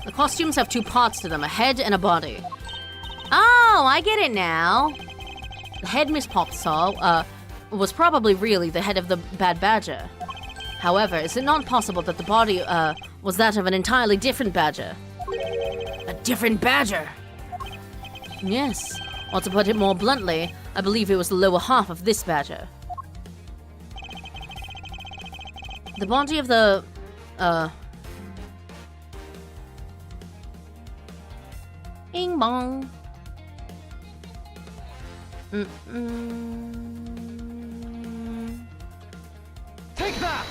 The costumes have two parts to them, a head and a body. Oh, I get it now. The head Miss Potts saw, was probably really the head of the Bad Badger. However, is it not possible that the body, was that of an entirely different badger? A different badger? Yes. Or to put it more bluntly, I believe it was the lower half of this badger. The body of the, Bing bong. Take that!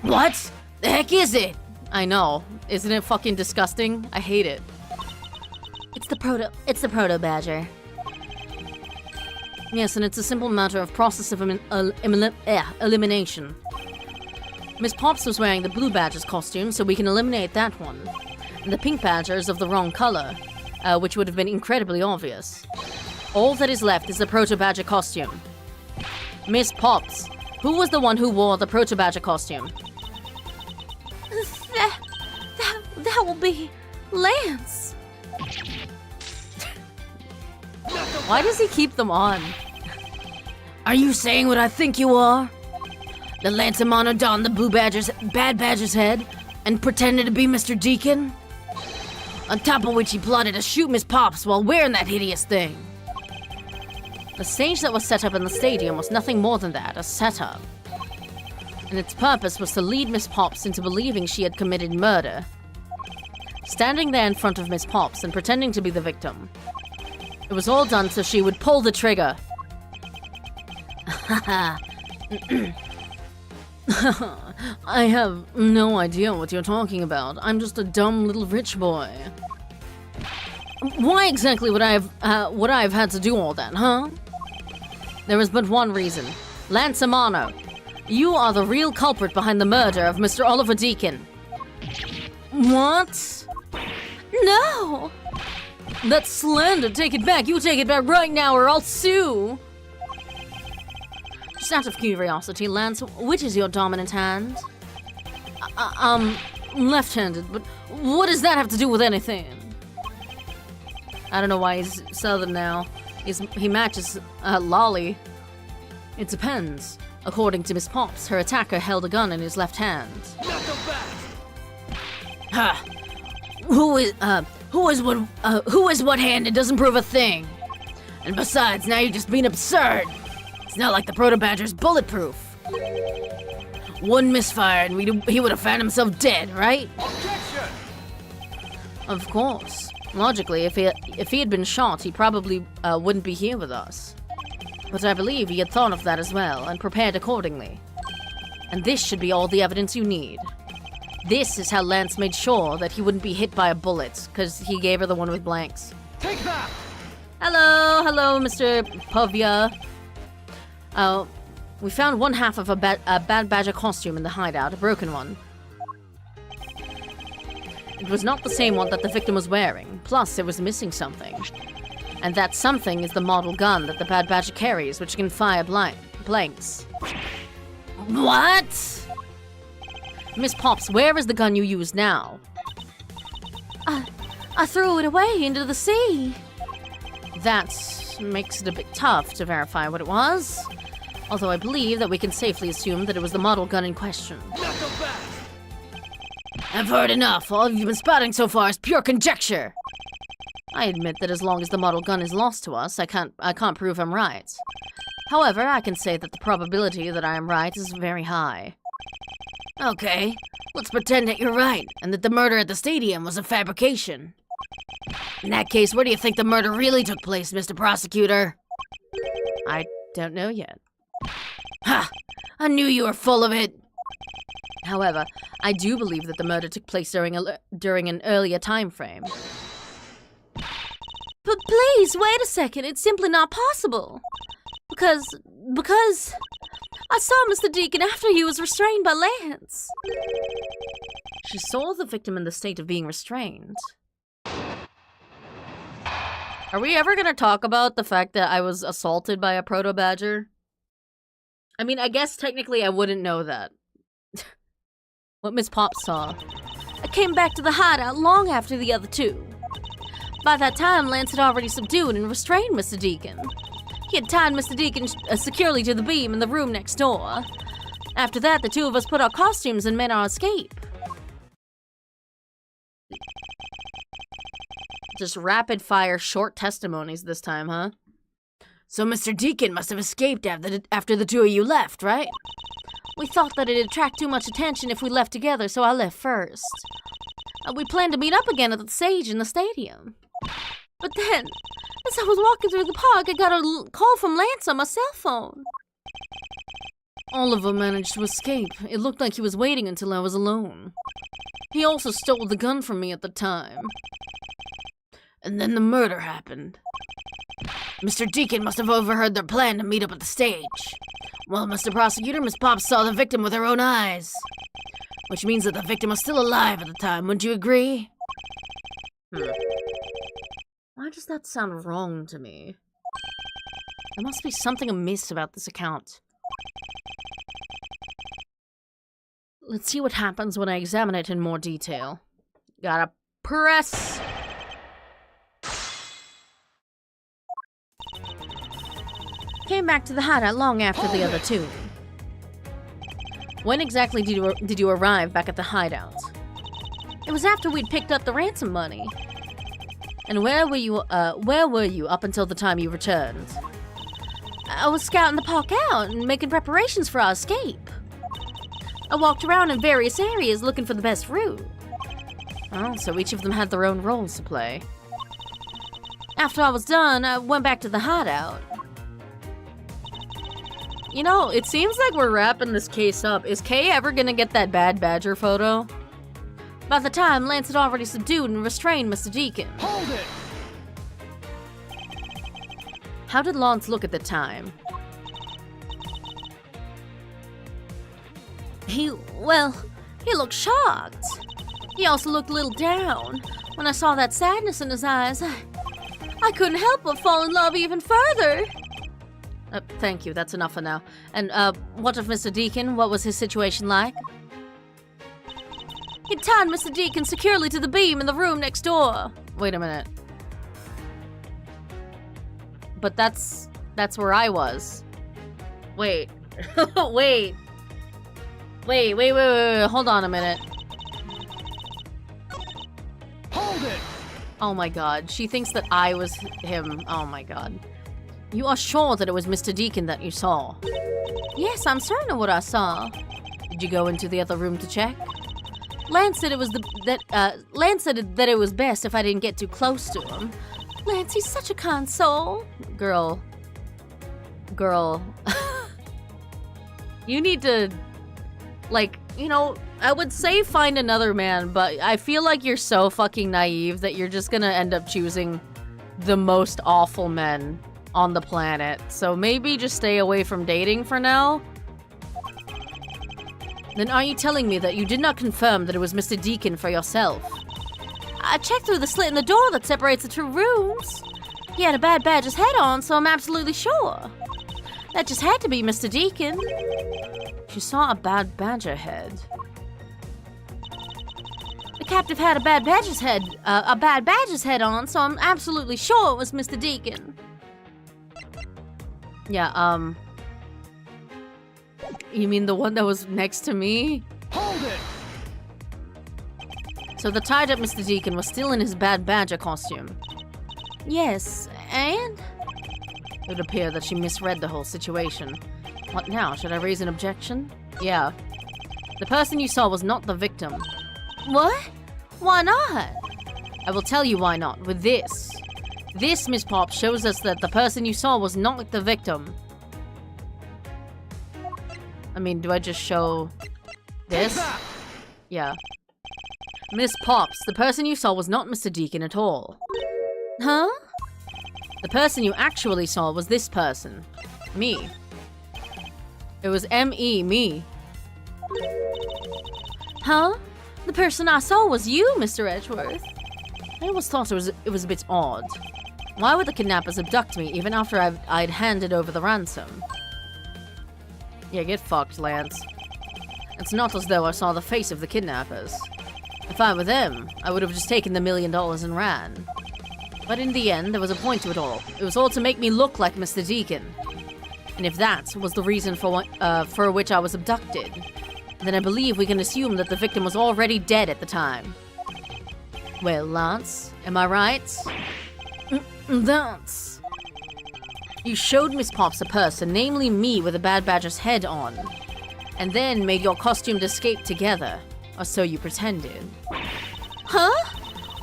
What? The heck is it? I know. Isn't it fucking disgusting? I hate it. It's the proto badger. Yes, and it's a simple matter of process of elimination. Miss Potts was wearing the blue badger's costume, so we can eliminate that one. And the pink badger is of the wrong color, which would have been incredibly obvious. All that is left is the proto-badger costume. Miss Potts, who was the one who wore the proto-badger costume? That will be Lance. Why does he keep them on? Are you saying what I think you are? The Lance Amano donned the Bad Badger's head and pretended to be Mr. Deacon? On top of which he plotted to shoot Miss Potts while wearing that hideous thing. The stage that was set up in the stadium was nothing more than that, a setup. And its purpose was to lead Miss Potts into believing she had committed murder. Standing there in front of Miss Potts and pretending to be the victim. It was all done so she would pull the trigger. I have no idea what you're talking about. I'm just a dumb little rich boy. Why exactly would I have had to do all that, huh? There is but one reason. Lance Amano, you are the real culprit behind the murder of Mr. Oliver Deacon. What? No! That's slander. Take it back. You take it back right now or I'll sue. Just out of curiosity, Lance, which is your dominant hand? Left-handed, but what does that have to do with anything? I don't know why he's southern now. He matches Lolly. It depends. According to Miss Pops, her attacker held a gun in his left hand. Ha! Who is what-handed doesn't prove a thing. And besides, now you're just being absurd. It's not like the Proto-Badger's bulletproof. One misfire and he would have found himself dead, right? Objection! Of course. Logically, if he had been shot, he probably wouldn't be here with us. But I believe he had thought of that as well, and prepared accordingly. And this should be all the evidence you need. This is how Lance made sure that he wouldn't be hit by a bullet, because he gave her the one with blanks. Take that! Hello, Mr. Povia. We found one half of a Bad Badger costume in the hideout, a broken one. It was not the same one that the victim was wearing, plus it was missing something. And that something is the model gun that the Bad Badger carries, which can fire blanks. What? Miss Pops, where is the gun you use now? I threw it away into the sea. That makes it a bit tough to verify what it was. Although I believe that we can safely assume that it was the model gun in question. I've heard enough. All you've been spouting so far is pure conjecture. I admit that as long as the model gun is lost to us, I can't prove I'm right. However, I can say that the probability that I am right is very high. Okay, let's pretend that you're right, and that the murder at the stadium was a fabrication. In that case, where do you think the murder really took place, Mr. Prosecutor? I don't know yet. Ha! I knew you were full of it! However, I do believe that the murder took place during an earlier time frame. But please, wait a second, it's simply not possible. Because I saw Mr. Deacon after he was restrained by Lance. She saw the victim in the state of being restrained. Are we ever gonna talk about the fact that I was assaulted by a Proto-Badger? I mean, I guess technically I wouldn't know that. What Miss Pops saw. I came back to the hideout long after the other two. By that time, Lance had already subdued and restrained Mr. Deacon. He had tied Mr. Deacon securely to the beam in the room next door. After that, the two of us put our costumes and made our escape. Just rapid-fire short testimonies this time, huh? So Mr. Deacon must have escaped after the two of you left, right? We thought that it'd attract too much attention if we left together, so I left first. We planned to meet up again at the stage in the stadium. But then, as I was walking through the park, I got a call from Lance on my cell phone. Oliver managed to escape. It looked like he was waiting until I was alone. He also stole the gun from me at the time. And then the murder happened. Mr. Deacon must have overheard their plan to meet up at the stage. Well, Mr. Prosecutor, Miss Pops saw the victim with her own eyes. Which means that the victim was still alive at the time, wouldn't you agree? Why does that sound wrong to me? There must be something amiss about this account. Let's see what happens when I examine it in more detail. Gotta press. Came back to the hideout long after the other two. When exactly did you arrive back at the hideout? It was after we'd picked up the ransom money. And where were you up until the time you returned? I was scouting the park out and making preparations for our escape. I walked around in various areas looking for the best route. Oh, so each of them had their own roles to play. After I was done, I went back to the hideout. You know, it seems like we're wrapping this case up. Is Kay ever gonna get that Bad Badger photo? By the time, Lance had already subdued and restrained Mr. Deacon. Hold it! How did Lance look at the time? He looked shocked. He also looked a little down. When I saw that sadness in his eyes, I couldn't help but fall in love even further. Thank you, that's enough for now. And, what of Mr. Deacon? What was his situation like? He tied Mr. Deacon securely to the beam in the room next door. Wait a minute. but that's where I was. Wait. Wait. Wait. Hold on a minute. Hold it! Oh my god. She thinks that I was him. Oh my god. You are sure that it was Mr. Deacon that you saw? Yes, I'm certain of what I saw. Did you go into the other room to check? Lance said it was Lance said that it was best if I didn't get too close to him. Lance, he's such a kind soul. Girl. You need to, like, you know, I would say find another man, but I feel like you're so fucking naive that you're just gonna end up choosing the most awful men on the planet. So maybe just stay away from dating for now. Then are you telling me that you did not confirm that it was Mr. Deacon for yourself? I checked through the slit in the door that separates the two rooms. He had a Bad Badger's head on, so I'm absolutely sure. That just had to be Mr. Deacon. She saw a Bad Badger head. The captive had a Bad Badger's head on, so I'm absolutely sure it was Mr. Deacon. Yeah, you mean the one that was next to me? Hold it! So the tied-up Mr. Deacon was still in his Bad Badger costume? Yes, and? It would appear that she misread the whole situation. What now? Should I raise an objection? Yeah. The person you saw was not the victim. What? Why not? I will tell you why not, with this. This, Miss Pop, shows us that the person you saw was not the victim. I mean, do I just show this? Yeah. Miss Pops, the person you saw was not Mr. Deacon at all. Huh? The person you actually saw was this person. Me. It was M.E., me. Huh? The person I saw was you, Mr. Edgeworth. I always thought it was a bit odd. Why would the kidnappers abduct me even after I'd handed over the ransom? Yeah, get fucked, Lance. It's not as though I saw the face of the kidnappers. If I were them, I would have just taken the $1 million and ran. But in the end, there was a point to it all. It was all to make me look like Mr. Deacon. And if that was the reason for which I was abducted, then I believe we can assume that the victim was already dead at the time. Well, Lance, am I right? That's... You showed Miss Pops a person, namely me, with a Bad Badger's head on, and then made your costumed escape together, or so you pretended. Huh?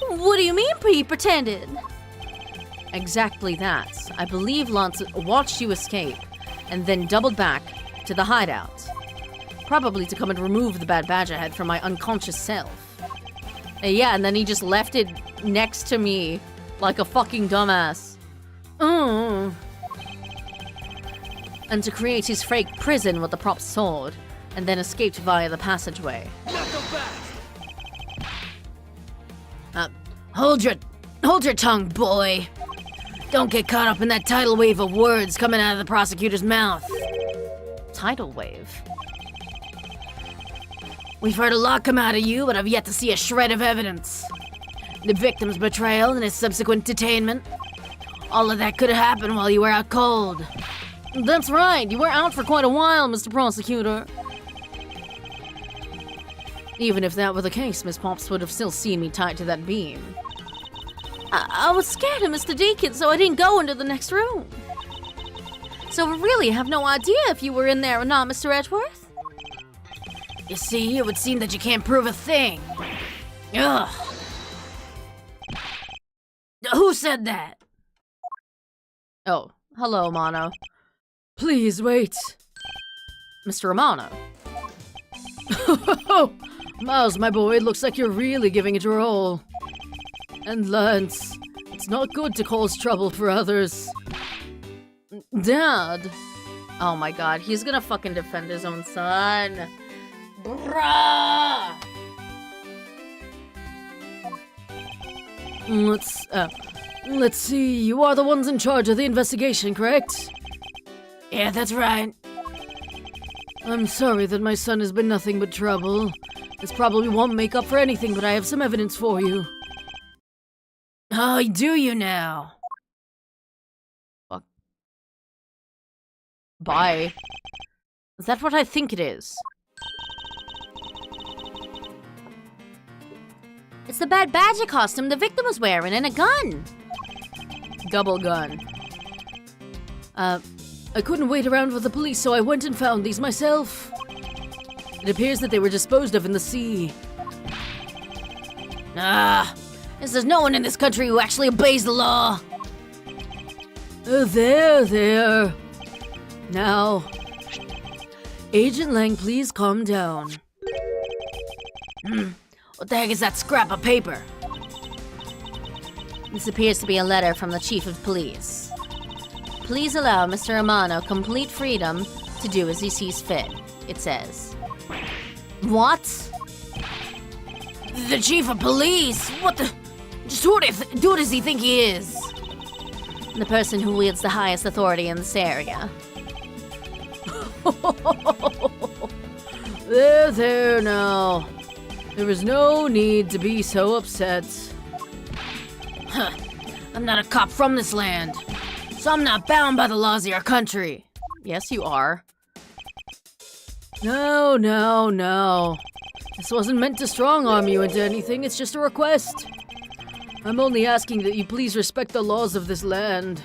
What do you mean he pretended? Exactly that. I believe Lance watched you escape, and then doubled back to the hideout. Probably to come and remove the Bad Badger head from my unconscious self. Yeah, and then he just left it next to me like a fucking dumbass. And to create his fake prison with the prop sword, and then escaped via the passageway. Hold your tongue, boy. Don't get caught up in that tidal wave of words coming out of the prosecutor's mouth. Tidal wave? We've heard a lot come out of you, but I've yet to see a shred of evidence. The victim's betrayal and his subsequent detainment. All of that could have happened while you were out cold. That's right, you were out for quite a while, Mr. Prosecutor. Even if that were the case, Miss Pops would have still seen me tied to that beam. I was scared of Mr. Deacon, so I didn't go into the next room. So we really have no idea if you were in there or not, Mr. Edgeworth? You see, it would seem that you can't prove a thing. Ugh. Who said that? Oh, hello, Mono. Please wait. Mr. Romano. Miles, my boy, it looks like you're really giving it your all. And Lance, it's not good to cause trouble for others. Dad! Oh my god, he's gonna fucking defend his own son. Bruh! Let's see, you are the ones in charge of the investigation, correct? Yeah, that's right. I'm sorry that my son has been nothing but trouble. This probably won't make up for anything, but I have some evidence for you. Oh, do you now? Fuck Bye. Is that what I think it is? It's the Bad Badger costume the victim was wearing and a gun. Double gun. I couldn't wait around for the police, so I went and found these myself. It appears that they were disposed of in the sea. There's no one in this country who actually obeys the law. There. Now, Agent Lang, please calm down. What the heck is that scrap of paper? This appears to be a letter from the Chief of Police. Please allow Mr. Amano complete freedom to do as he sees fit, it says. What? The Chief of Police? What the? Just who does he think he is? The person who wields the highest authority in this area. There now. There is no need to be so upset. I'm not a cop from this land, so I'm not bound by the laws of your country. Yes, you are. No. This wasn't meant to strong-arm you into anything, it's just a request. I'm only asking that you please respect the laws of this land.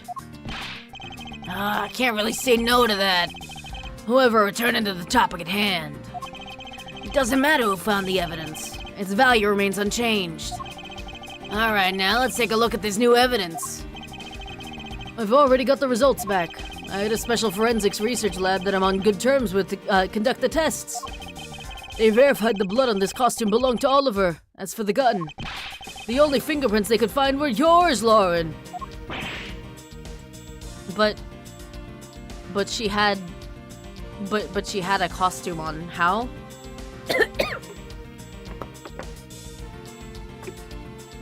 I can't really say no to that. However, returning to the topic at hand. It doesn't matter who found the evidence. Its value remains unchanged. Alright, now let's take a look at this new evidence. I've already got the results back. I had a special forensics research lab that I'm on good terms with to conduct the tests. They verified the blood on this costume belonged to Oliver. As for the gun, the only fingerprints they could find were yours, Lauren. But she had a costume on. How?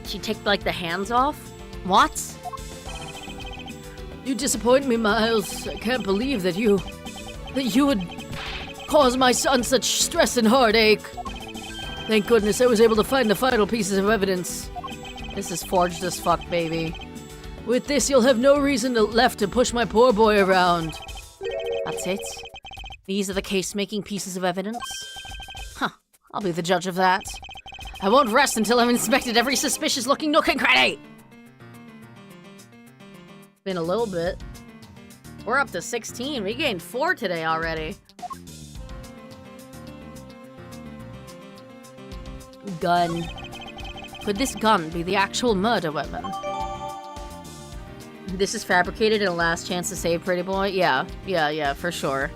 She take like the hands off? What? You disappoint me, Miles. I can't believe that you would cause my son such stress and heartache. Thank goodness I was able to find the final pieces of evidence. This is forged as fuck, baby. With this, you'll have no reason left to push my poor boy around. That's it? These are the case-making pieces of evidence? Huh. I'll be the judge of that. I won't rest until I've inspected every suspicious-looking nook and cranny! Been a little bit. We're up to 16. We gained 4 today already. Gun. Could this gun be the actual murder weapon? This is fabricated in a last chance to save Pretty Boy? Yeah, for sure.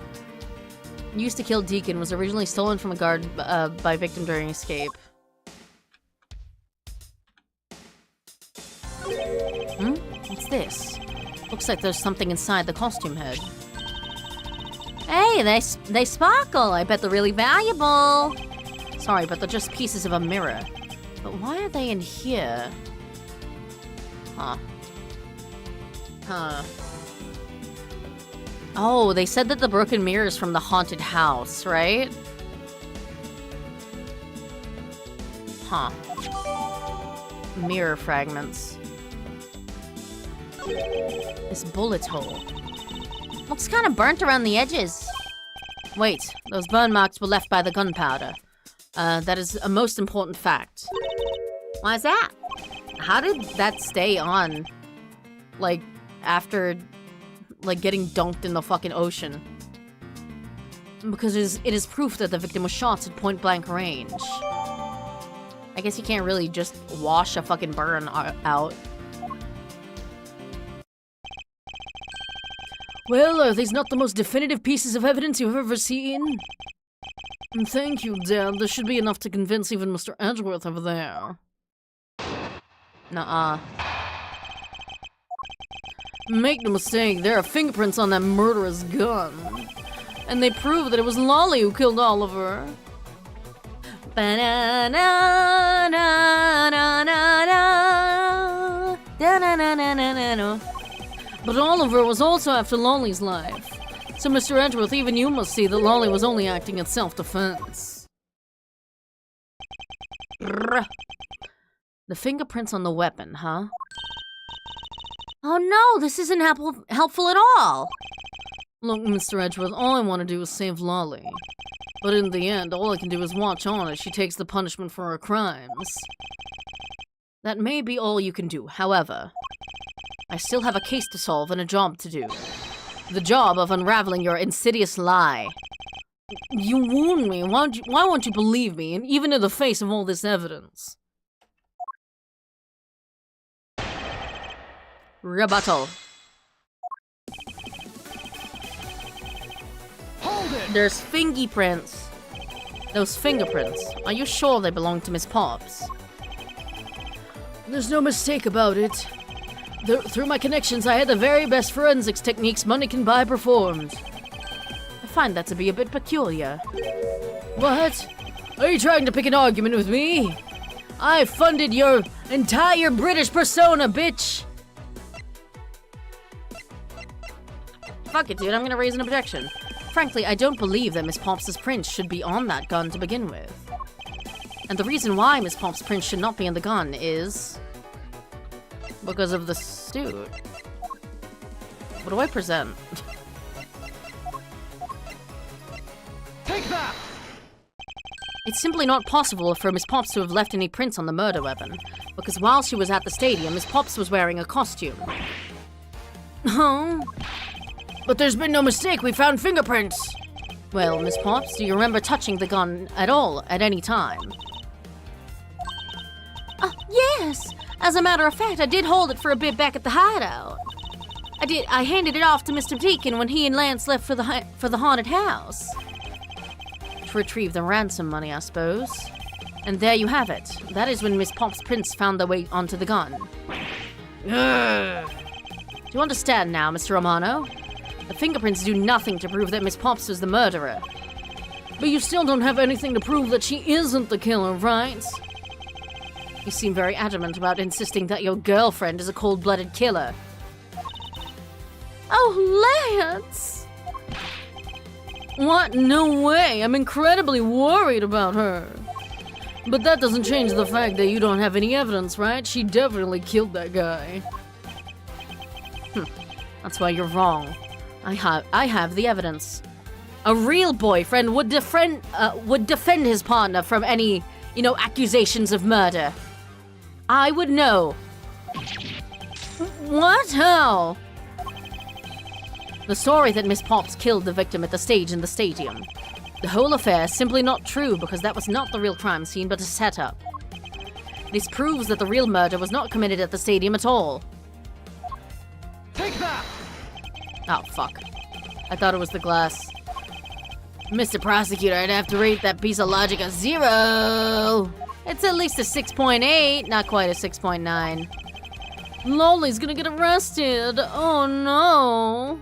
Used to kill Deacon, was originally stolen from a guard by victim during escape. What's this? Looks like there's something inside the costume head. Hey, they sparkle! I bet they're really valuable! Sorry, but they're just pieces of a mirror. But why are they in here? Huh. Oh, they said that the broken mirror is from the haunted house, right? Huh. Mirror fragments. This bullet hole. Looks kind of burnt around the edges. Wait, those burn marks were left by the gunpowder. That is a most important fact. Why is that? How did that stay on? Like, after, like, getting dunked in the fucking ocean? Because it is proof that the victim was shot at point-blank range. I guess you can't really just wash a fucking burn out. Well, are these not the most definitive pieces of evidence you've ever seen? Thank you, Dad. This should be enough to convince even Mr. Edgeworth over there. Nuh-uh. Make no mistake, there are fingerprints on that murderous gun. And they prove that it was Lolly who killed Oliver. But Oliver was also after Lolly's life. So, Mr. Edgeworth, even you must see that Lolly was only acting in self-defense. The fingerprints on the weapon, huh? Oh no, this isn't helpful at all! Look, Mr. Edgeworth, all I want to do is save Lolly. But in the end, all I can do is watch on as she takes the punishment for her crimes. That may be all you can do, however. I still have a case to solve and a job to do. The job of unraveling your insidious lie. You warned me. Why won't you believe me, and even in the face of all this evidence? Rebuttal. Hold it! There's fingerprints. Those fingerprints. Are you sure they belong to Miss Pops? There's no mistake about it. Through my connections, I had the very best forensics techniques money can buy performed. I find that to be a bit peculiar. What? Are you trying to pick an argument with me? I funded your entire British persona, bitch! Fuck it, dude, I'm gonna raise an objection. Frankly, I don't believe that Miss Pops' prints should be on that gun to begin with. And the reason why Miss Pops' prints should not be on the gun is... because of the suit. What do I present? Take that! It's simply not possible for Miss Pops to have left any prints on the murder weapon, because while she was at the stadium, Miss Pops was wearing a costume. Oh? But there's been no mistake, we found fingerprints! Well, Miss Pops, do you remember touching the gun at all, at any time? Yes! As a matter of fact, I did hold it for a bit back at the hideout. I handed it off to Mr. Deacon when he and Lance left for the haunted house. To retrieve the ransom money, I suppose. And there you have it. That is when Miss Pops' prints found their way onto the gun. Ugh. Do you understand now, Mr. Romano? The fingerprints do nothing to prove that Miss Pops was the murderer. But you still don't have anything to prove that she isn't the killer, right? You seem very adamant about insisting that your girlfriend is a cold-blooded killer. Oh, Lance! What? No way! I'm incredibly worried about her. But that doesn't change the fact that you don't have any evidence, right? She definitely killed that guy. That's why you're wrong. I have the evidence. A real boyfriend would defend his partner from any, accusations of murder. I would know. What? How? The story that Miss Pops killed the victim at the stage in the stadium. The whole affair is simply not true because that was not the real crime scene but a setup. This proves that the real murder was not committed at the stadium at all. Take that! Oh, fuck. I thought it was the glass. Mr. Prosecutor, I'd have to rate that piece of logic a 0. It's at least a 6.8, not quite a 6.9. Lolly's gonna get arrested. Oh no.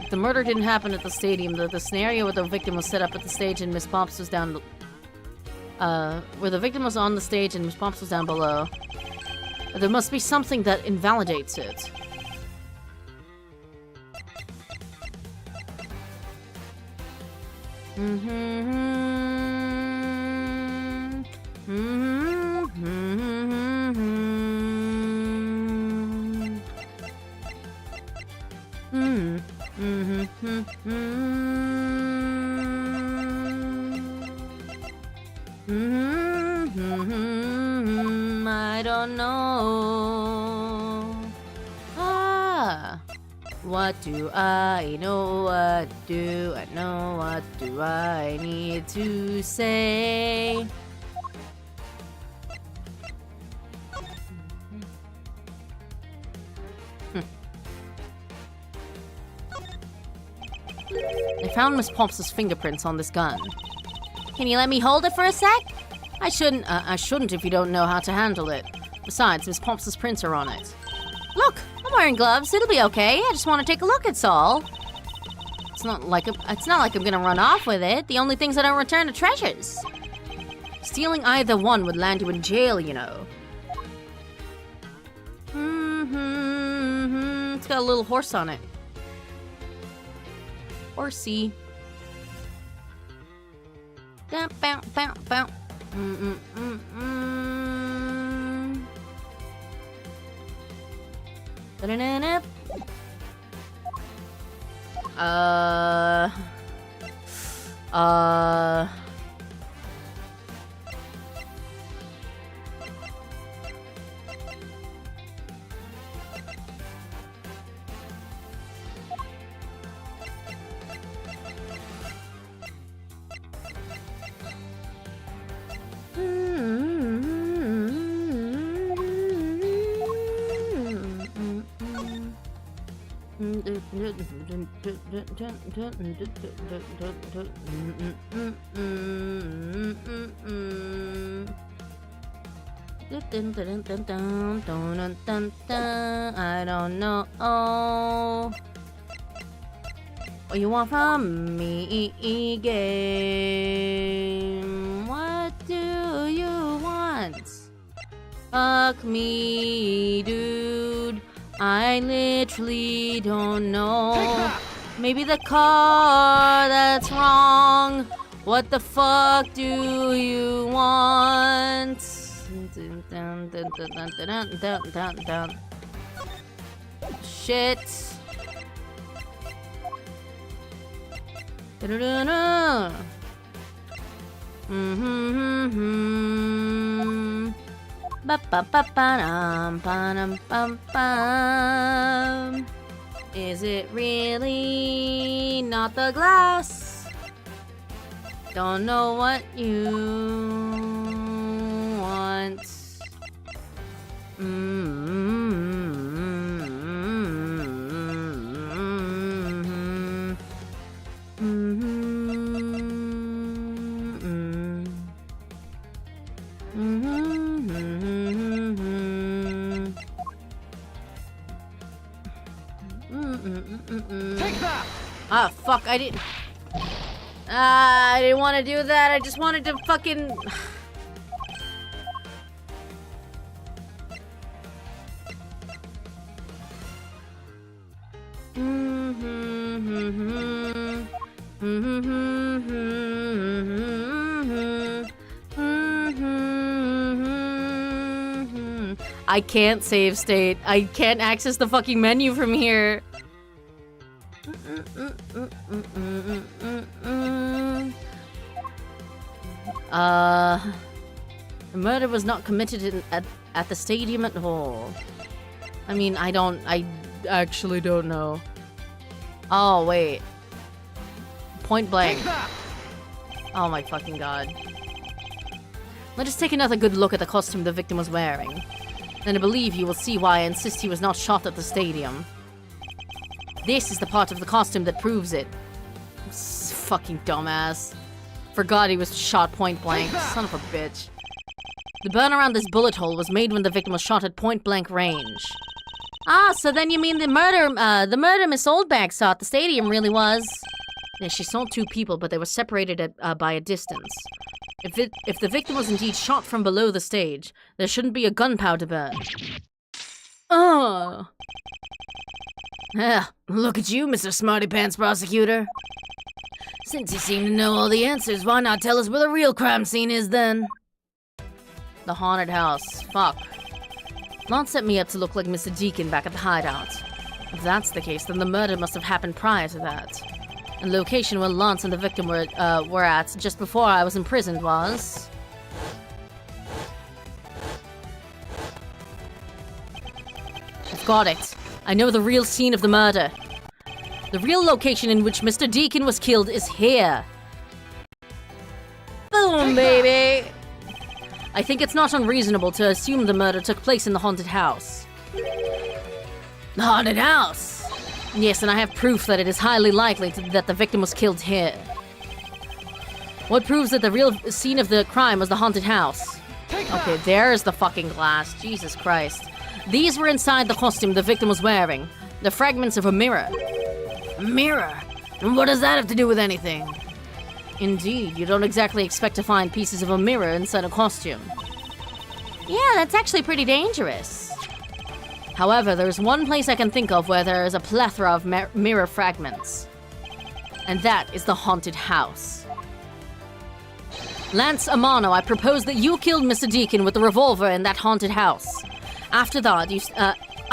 If the murder didn't happen at the stadium, the scenario where the victim was set up at the stage and Miss Pops was down... where the victim was on the stage and Miss Pops was down below. There must be something that invalidates it. I don't know. What do I know? What do I know? What do I need to say? I found Miss Pops' fingerprints on this gun. Can you let me hold it for a sec? I shouldn't if you don't know how to handle it. Besides, Miss Pops' prints are on it. Look, I'm wearing gloves. It'll be okay. I just want to take a look, it's all. It's not like I'm gonna run off with it. The only things I don't return are treasures. Stealing either one would land you in jail, you know. It's got a little horse on it. Horsey. Bow, bow, bow, bow. Uh... I don't know. What you want from me, game? What do you want? Fuck me, dude. I literally don't know. Maybe the car that's wrong. What the fuck do you want? Shit. Is it really not the glass? Don't know what you want. Take that! Ah, fuck, I didn't want to do that. I just wanted to fucking... I can't save state. I can't access the fucking menu from here. The murder was not committed at the stadium at all. I mean, I actually don't know. Oh, wait. Point blank. Oh my fucking god. Let us take another good look at the costume the victim was wearing. Then I believe you will see why I insist he was not shot at the stadium. This is the part of the costume that proves it. Fucking dumbass. Forgot he was shot point blank. Son of a bitch. The burn around this bullet hole was made when the victim was shot at point blank range. Ah, so then you mean the murder Miss Oldbag saw at the stadium really was... Yeah, she saw two people, but they were separated by a distance. If the victim was indeed shot from below the stage, there shouldn't be a gunpowder burn. Oh. Yeah, look at you, Mr. Smarty Pants Prosecutor. Since you seem to know all the answers, why not tell us where the real crime scene is then? The haunted house. Fuck. Lance set me up to look like Mr. Deacon back at the hideout. If that's the case, then the murder must have happened prior to that. And the location where Lance and the victim were at just before I was imprisoned was... I've got it. I know the real scene of the murder. The real location in which Mr. Deacon was killed is here. Boom, baby! I think it's not unreasonable to assume the murder took place in the haunted house. The haunted house? Yes, and I have proof that it is highly likely that the victim was killed here. What proves that the real scene of the crime was the haunted house? Okay, there's the fucking glass. Jesus Christ. These were inside the costume the victim was wearing. The fragments of a mirror. A mirror? And what does that have to do with anything? Indeed, you don't exactly expect to find pieces of a mirror inside a costume. Yeah, that's actually pretty dangerous. However, there's one place I can think of where there is a plethora of mirror fragments. And that is the haunted house. Lance Amano, I propose that you killed Mr. Deacon with the revolver in that haunted house. After that,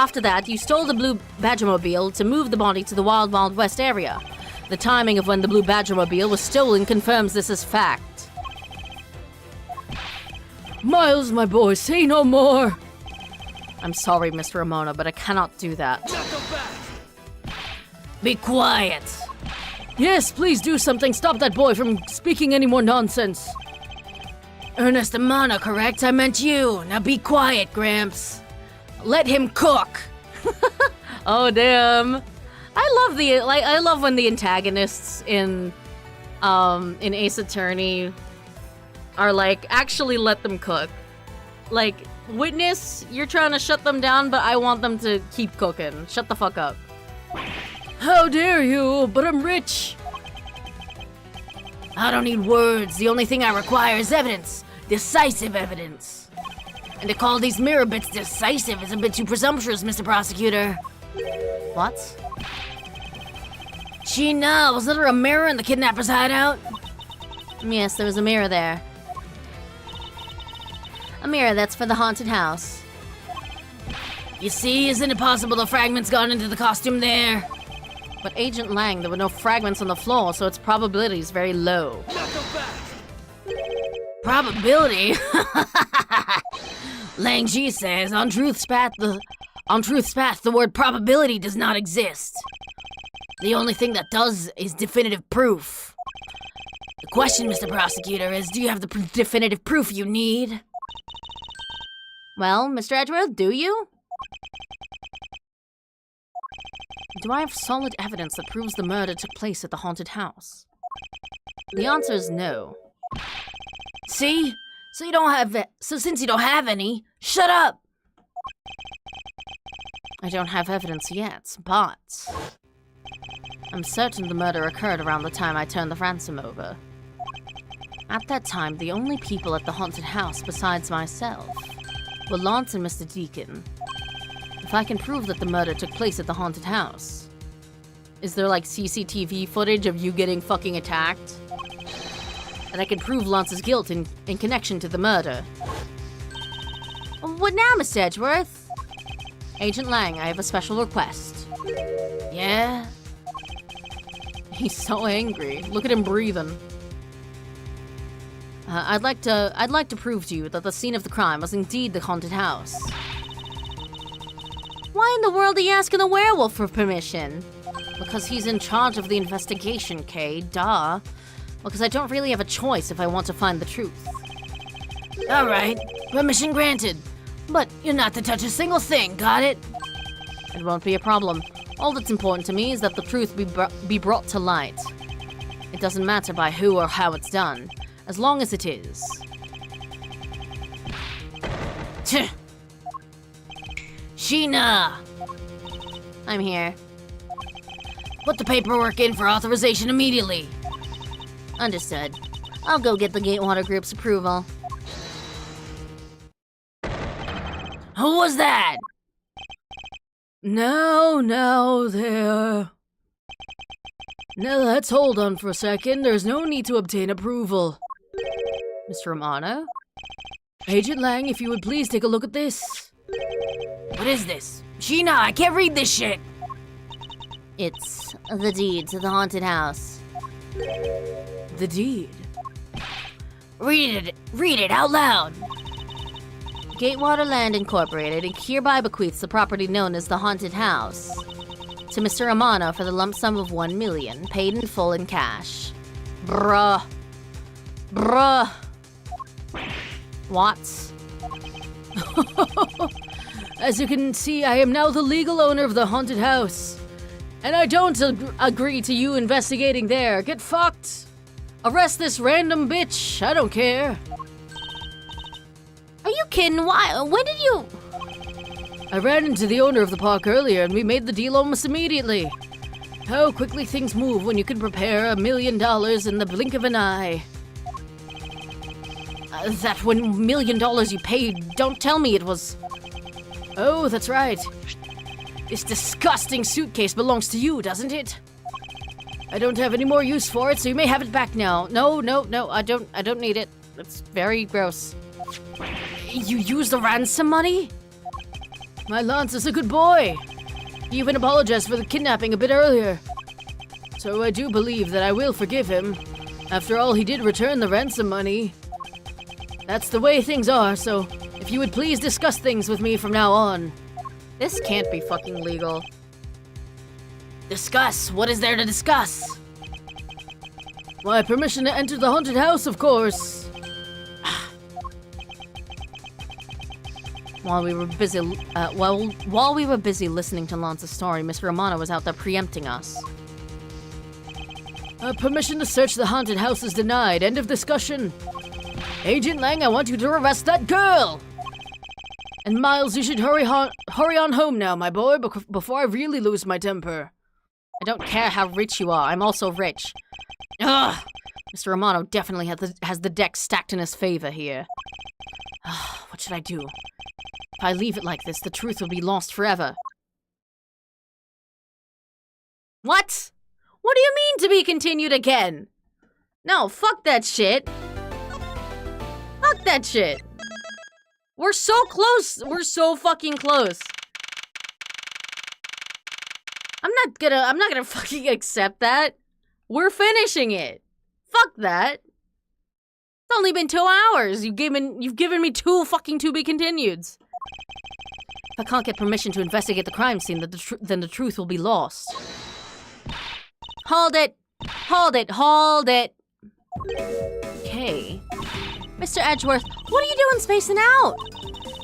After that, you stole the Blue Badgermobile to move the body to the Wild Wild West area. The timing of when the Blue Badgermobile was stolen confirms this as fact. Miles, my boy, say no more. I'm sorry, Mr. Ramona, but I cannot do that. Be quiet. Yes, please do something. Stop that boy from speaking any more nonsense. Ernest Amana, correct? I meant you. Now be quiet, Gramps. Let him cook. Oh, damn. I love when the antagonists in Ace Attorney are like, actually let them cook. Like, witness, you're trying to shut them down, but I want them to keep cooking. Shut the fuck up. How dare you? But I'm rich. I don't need words. The only thing I require is evidence. Decisive evidence. And to call these mirror bits decisive is a bit too presumptuous, Mr. Prosecutor. What? Sheena, wasn't there a mirror in the kidnapper's hideout? Yes, there was a mirror there. A mirror that's for the haunted house. You see, isn't it possible the fragments got into the costume there? But Agent Lang, there were no fragments on the floor, so its probability is very low. Probability? Lang Ji says, on Truth's path, the word probability does not exist. The only thing that does is definitive proof. The question, Mr. Prosecutor, is do you have the definitive proof you need? Well, Mr. Edgeworth, do you? Do I have solid evidence that proves the murder took place at the haunted house? The answer is no. See? So since you don't have any, shut up! I don't have evidence yet, but I'm certain the murder occurred around the time I turned the ransom over. At that time, the only people at the haunted house besides myself were Lance and Mr. Deacon. If I can prove that the murder took place at the haunted house, is there like CCTV footage of you getting fucking attacked? And I can prove Lance's guilt in connection to the murder. What now, Mr. Edgeworth? Agent Lang, I have a special request. Yeah? He's so angry. Look at him breathing. I'd like to prove to you that the scene of the crime was indeed the haunted house. Why in the world are you asking the werewolf for permission? Because he's in charge of the investigation, Kay. Duh. Because I don't really have a choice if I want to find the truth. Alright, permission granted. But you're not to touch a single thing, got it? It won't be a problem. All that's important to me is that the truth be brought to light. It doesn't matter by who or how it's done, as long as it is. Tch. Sheena! I'm here. Put the paperwork in for authorization immediately. Understood. I'll go get the Gatewater Group's approval. Who was that? Now there. Now let's hold on for a second. There's no need to obtain approval. Mr. Romano? Agent Lang, if you would please take a look at this. What is this? Sheena, I can't read this shit! It's the deed to the haunted house. The deed? Read it out loud! Gatewater Land Incorporated hereby bequeaths the property known as the Haunted House to Mr. Amano for the lump sum of $1 million, paid in full in cash. Bruh. What? As you can see, I am now the legal owner of the haunted house. And I don't agree to you investigating there. Get fucked. Arrest this random bitch. I don't care. Are you kidding? Why? When did you... I ran into the owner of the park earlier and we made the deal almost immediately. How quickly things move when you can prepare $1 million in the blink of an eye. That $1 million you paid, don't tell me it was... Oh, that's right. This disgusting suitcase belongs to you, doesn't it? I don't have any more use for it, so you may have it back now. No, I don't need it. It's very gross. You used the ransom money? My Lance is a good boy. He even apologized for the kidnapping a bit earlier. So I do believe that I will forgive him. After all, he did return the ransom money. That's the way things are, so if you would please discuss things with me from now on. This can't be fucking legal. Discuss. What is there to discuss? My permission to enter the haunted house, of course. While we were busy listening to Lance's story, Miss Romano was out there preempting us. Permission to search the haunted house is denied. End of discussion. Agent Lang, I want you to arrest that girl! And Miles, you should hurry on home now, my boy, before I really lose my temper. I don't care how rich you are, I'm also rich. Ugh! Mr. Romano definitely has the deck stacked in his favor here. What should I do? If I leave it like this, the truth will be lost forever. What? What do you mean to be continued again? No, fuck that shit. Fuck that shit. We're so close. We're so fucking close. I'm not gonna fucking accept that. We're finishing it. Fuck that. It's only been 2 hours. You've given me 2 fucking to be continueds. If I can't get permission to investigate the crime scene, then the truth will be lost. Hold it. Hold it. Hold it. Okay. Mr. Edgeworth, what are you doing spacing out?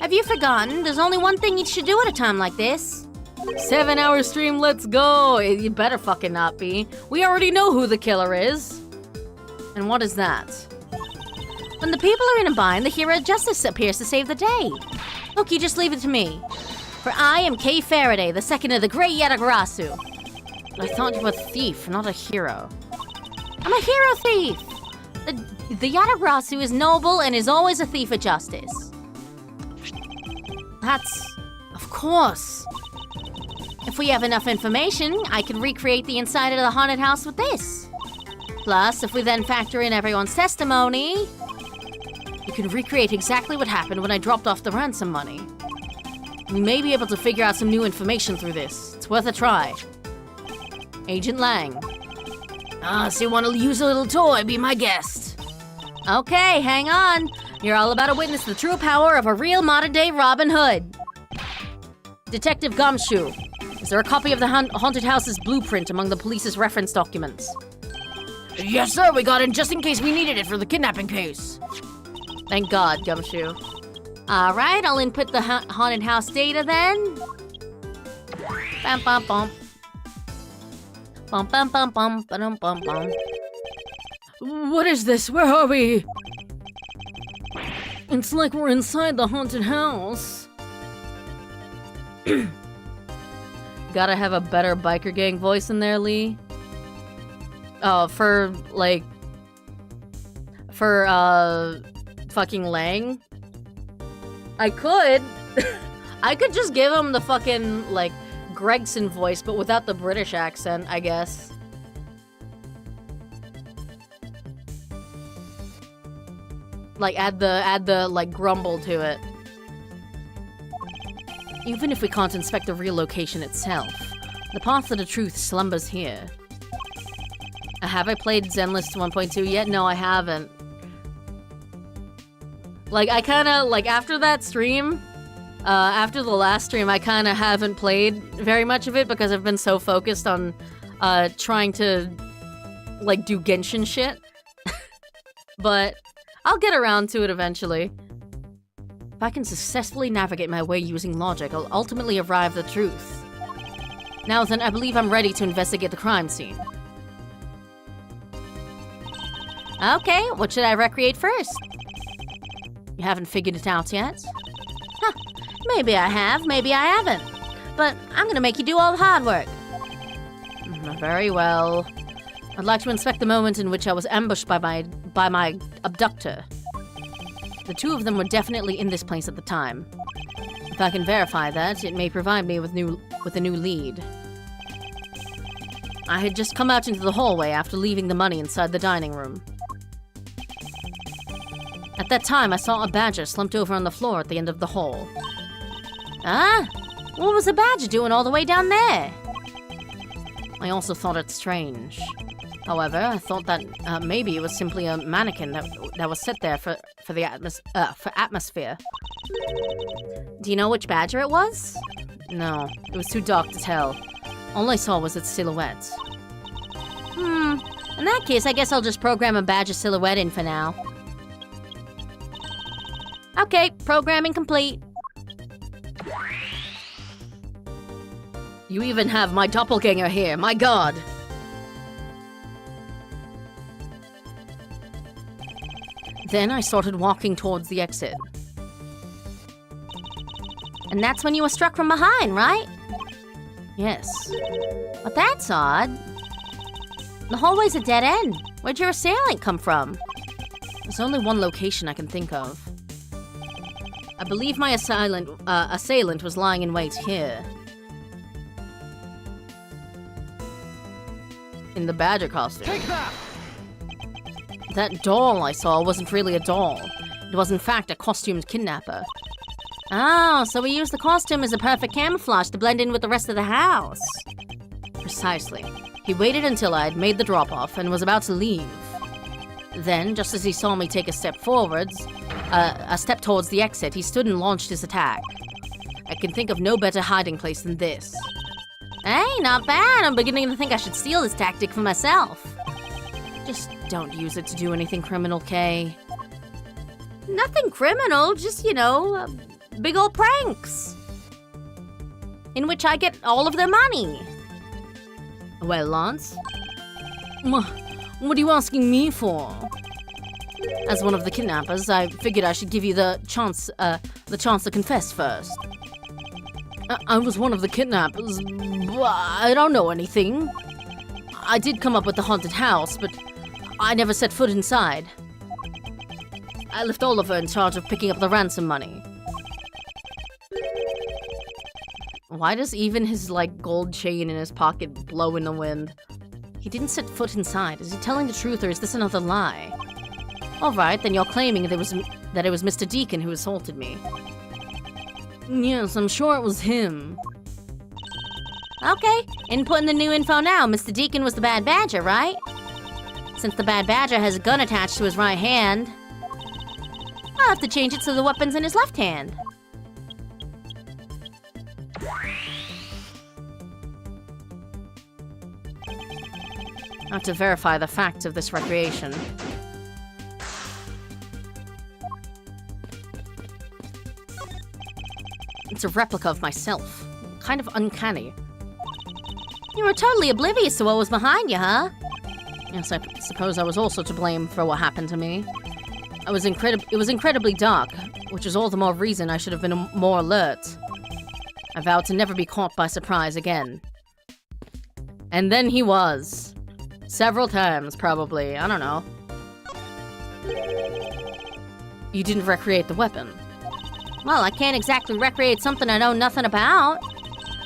Have you forgotten? There's only one thing you should do at a time like this. 7-hour stream, let's go. You better fucking not be. We already know who the killer is. And what is that? When the people are in a bind, the hero of justice appears to save the day. Look, you just leave it to me. For I am Kay Faraday, the second of the great Yatagarasu. But I thought you were a thief, not a hero. I'm a hero thief. The Yatagarasu is noble and is always a thief of justice. That's... of course. If we have enough information, I can recreate the inside of the haunted house with this. Plus, if we then factor in everyone's testimony, you can recreate exactly what happened when I dropped off the ransom money. We may be able to figure out some new information through this. It's worth a try. Agent Lang. So you want to use a little toy? Be my guest. Okay, hang on. You're all about to witness the true power of a real modern-day Robin Hood. Detective Gumshoe, is there a copy of the haunted house's blueprint among the police's reference documents? Yes, sir. We got it just in case we needed it for the kidnapping case. Thank God, Gumshoe. All right, I'll input the haunted house data then. Bam, bam, bam. Bum, bum, bum, bum, bum, bum, bum. What is this? Where are we? It's like we're inside the haunted house. Gotta have a better biker gang voice in there, Lee. For fucking Lang. I could. I could just give him the fucking, like, Gregson voice, but without the British accent, I guess. Like, add the, like, grumble to it. Even if we can't inspect the real location itself, the path to the truth slumbers here. Have I played Zenlist 1.2 yet? No, I haven't. Like, I kinda, like, after that stream, after the last stream, I kinda haven't played very much of it because I've been so focused on, trying to, like, do Genshin shit. But I'll get around to it eventually. If I can successfully navigate my way using logic, I'll ultimately arrive at the truth. Now then, I believe I'm ready to investigate the crime scene. Okay, what should I recreate first? You haven't figured it out yet? Huh, maybe I have, maybe I haven't. But I'm gonna make you do all the hard work. Very well. I'd like to inspect the moment in which I was ambushed by my abductor. The two of them were definitely in this place at the time. If I can verify that, it may provide me with a new lead. I had just come out into the hallway after leaving the money inside the dining room. At that time, I saw a badger slumped over on the floor at the end of the hall. Ah, What was the badger doing all the way down there? I also thought it strange. However, I thought that maybe it was simply a mannequin that was set there for atmosphere. Do you know which badger it was? No, it was too dark to tell. All I saw was its silhouette. In that case, I guess I'll just program a badger silhouette in for now. Okay, programming complete. You even have my doppelganger here, my god! Then I started walking towards the exit. And that's when you were struck from behind, right? Yes. But that's odd. The hallway's a dead end. Where'd your assailant come from? There's only one location I can think of. I believe my assailant was lying in wait here. In the badger costume. Take that! That doll I saw wasn't really a doll. It was in fact a costumed kidnapper. Oh, so we used the costume as a perfect camouflage to blend in with the rest of the house. Precisely. He waited until I had made the drop-off and was about to leave. Then, just as he saw me take a step towards the exit, he stood and launched his attack. I can think of no better hiding place than this. Hey, not bad. I'm beginning to think I should steal this tactic for myself. Just don't use it to do anything criminal, Kay. Nothing criminal, just, big old pranks. In which I get all of their money. Well, Lance? What are you asking me for? As one of the kidnappers, I figured I should give you the chance to confess first. I was one of the kidnappers, but I don't know anything. I did come up with the haunted house, but I never set foot inside. I left Oliver in charge of picking up the ransom money. Why does even his, gold chain in his pocket blow in the wind? He didn't set foot inside. Is he telling the truth, or is this another lie? Alright, then you're claiming that it was Mr. Deacon who assaulted me. Yes, I'm sure it was him. Okay, inputting the new info now. Mr. Deacon was the bad badger, right? Since the bad badger has a gun attached to his right hand, I'll have to change it so the weapon's in his left hand. I have to verify the facts of this recreation. It's a replica of myself. Kind of uncanny. You were totally oblivious to what was behind you, huh? Yes, I suppose I was also to blame for what happened to me. It was incredibly dark, which is all the more reason I should have been more alert. I vowed to never be caught by surprise again. And then he was. Several times, probably. I don't know. You didn't recreate the weapon. Well, I can't exactly recreate something I know nothing about.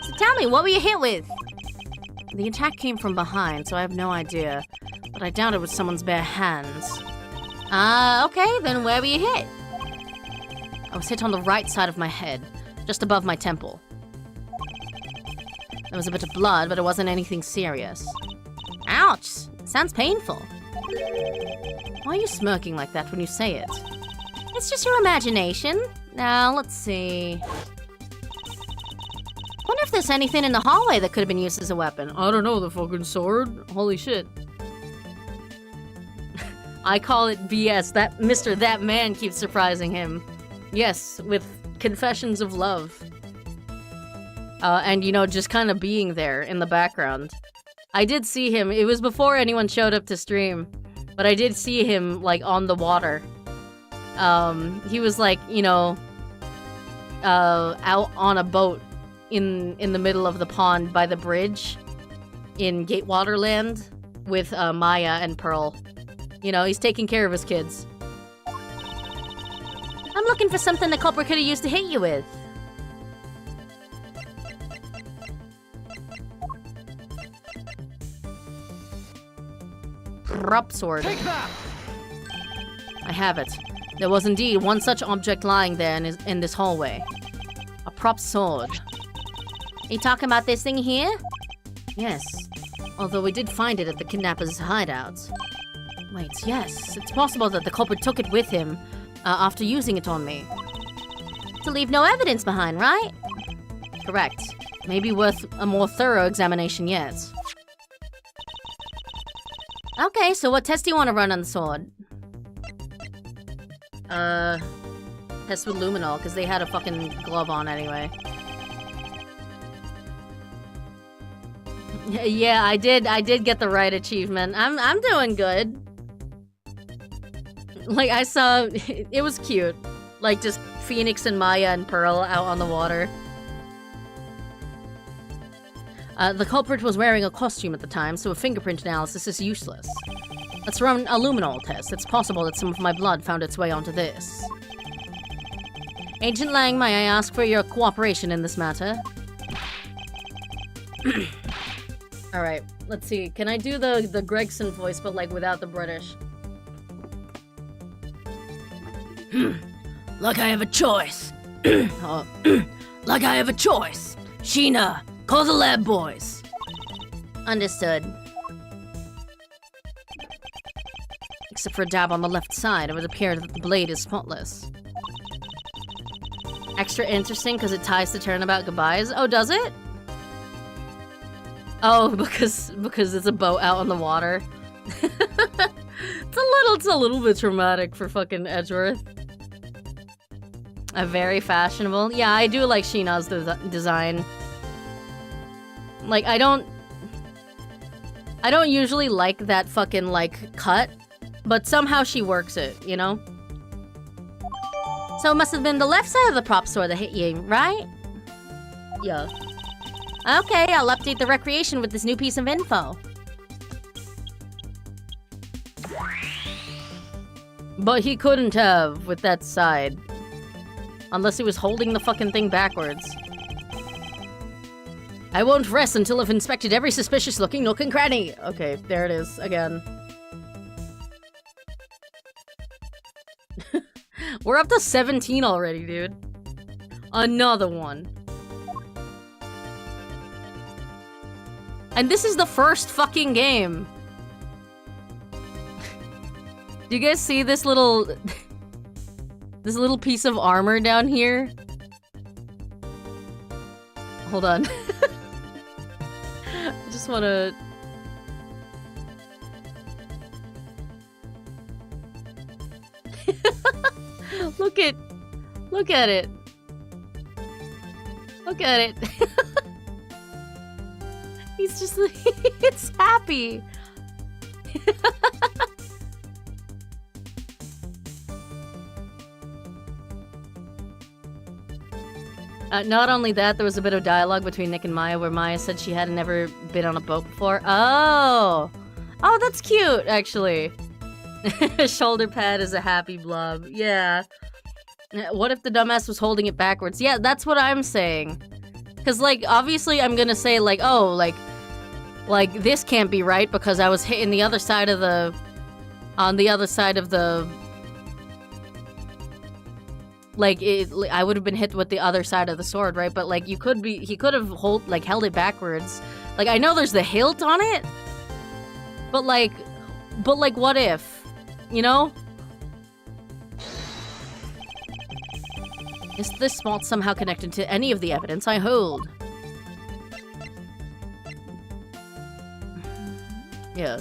So tell me, what were you hit with? The attack came from behind, so I have no idea. But I doubt it was someone's bare hands. Okay, then where were you hit? I was hit on the right side of my head, just above my temple. There was a bit of blood, but it wasn't anything serious. Ouch! Sounds painful. Why are you smirking like that when you say it? It's just your imagination. Now, let's see. Wonder if there's anything in the hallway that could have been used as a weapon. I don't know, the fucking sword. Holy shit. I call it BS. That man keeps surprising him. Yes, with confessions of love. And, just kind of being there in the background. I did see him. It was before anyone showed up to stream. But I did see him, on the water. He was, out on a boat in the middle of the pond by the bridge in Gatewaterland with Maya and Pearl. He's taking care of his kids. I'm looking for something the culprit could have used to hit you with. Prop sword. Take that! I have it. There was indeed one such object lying there in this hallway. A prop sword. you talking about this thing here? Yes. Although we did find it at the kidnapper's hideout. Wait, yes. It's possible that the culprit took it with him after using it on me. To leave no evidence behind, right? Correct. Maybe worth a more thorough examination yet. Okay, so what test do you want to run on the sword? Test with luminol, because they had a fucking glove on anyway. Yeah, I did get the right achievement. I'm doing good. Like, I saw... It was cute. Like, just Phoenix and Maya and Pearl out on the water. The culprit was wearing a costume at the time, so a fingerprint analysis is useless. Let's run a luminol test. It's possible that some of my blood found its way onto this. Agent Lang, may I ask for your cooperation in this matter? Alright, let's see. Can I do the Gregson voice, but like without the British? Like I have a choice. Oh. Like I have a choice. Sheena, call the lab boys. Understood. Except for a dab on the left side, it would appear that the blade is spotless. Extra interesting because it ties to turnabout goodbyes. Oh, does it? Oh, because it's a boat out on the water. It's a little bit traumatic for fucking Edgeworth. Very fashionable. Yeah, I do like Sheena's design. Like, I don't usually like that fucking, like, cut, but somehow she works it, you know? So it must have been the left side of the prop store that hit you, right? Yeah. Okay, I'll update the recreation with this new piece of info. But he couldn't have with that side. Unless he was holding the fucking thing backwards. I won't rest until I've inspected every suspicious-looking nook and cranny. Okay, there it is, again. We're up to 17 already, dude. Another one. And this is the first fucking game. Do you guys see this little... this little piece of armor down here? Hold on. I just wanna... Look at it. Look at it. He's just, it's happy. Not only that, there was a bit of dialogue between Nick and Maya where Maya said she had never been on a boat before. Oh, that's cute, actually. Shoulder pad is a happy blob. Yeah. What if the dumbass was holding it backwards? Yeah, that's what I'm saying. Because, like, obviously I'm gonna say, like, oh, like, this can't be right because I was hitting the other side of the... on the other side of the... Like, I would have been hit with the other side of the sword, right? But, like, he could have held it backwards. Like, I know there's the hilt on it, but, like, what if? You know? Is this spot somehow connected to any of the evidence I hold? Yeah.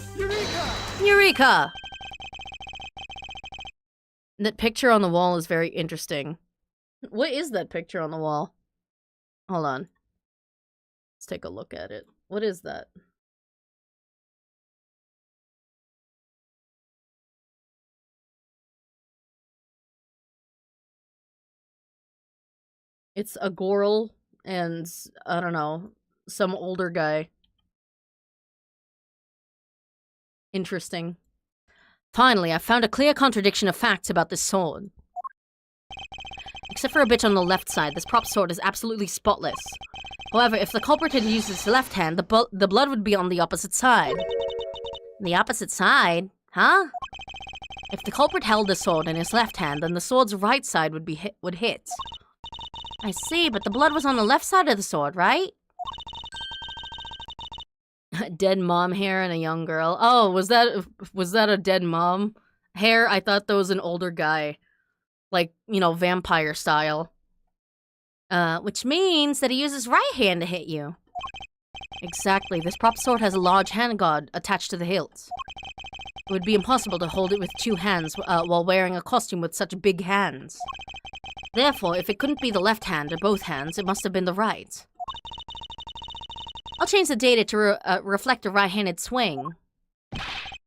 Eureka! That picture on the wall is very interesting. What is that picture on the wall? Hold on. Let's take a look at it. What is that? It's a girl and, I don't know, some older guy. Interesting. Finally, I found a clear contradiction of facts about this sword. Except for a bit on the left side, this prop sword is absolutely spotless. However, if the culprit had used his left hand, the blood would be on the opposite side. The opposite side? Huh? If the culprit held the sword in his left hand, then the sword's right side would hit. I see, but the blood was on the left side of the sword, right? Dead mom hair and a young girl. Oh, was that a dead mom hair? I thought that was an older guy. Like, vampire style. Which means that he uses right hand to hit you. Exactly. This prop sword has a large handguard attached to the hilt. It would be impossible to hold it with two hands while wearing a costume with such big hands. Therefore, if it couldn't be the left hand or both hands, it must have been the right. I'll change the data to reflect a right-handed swing.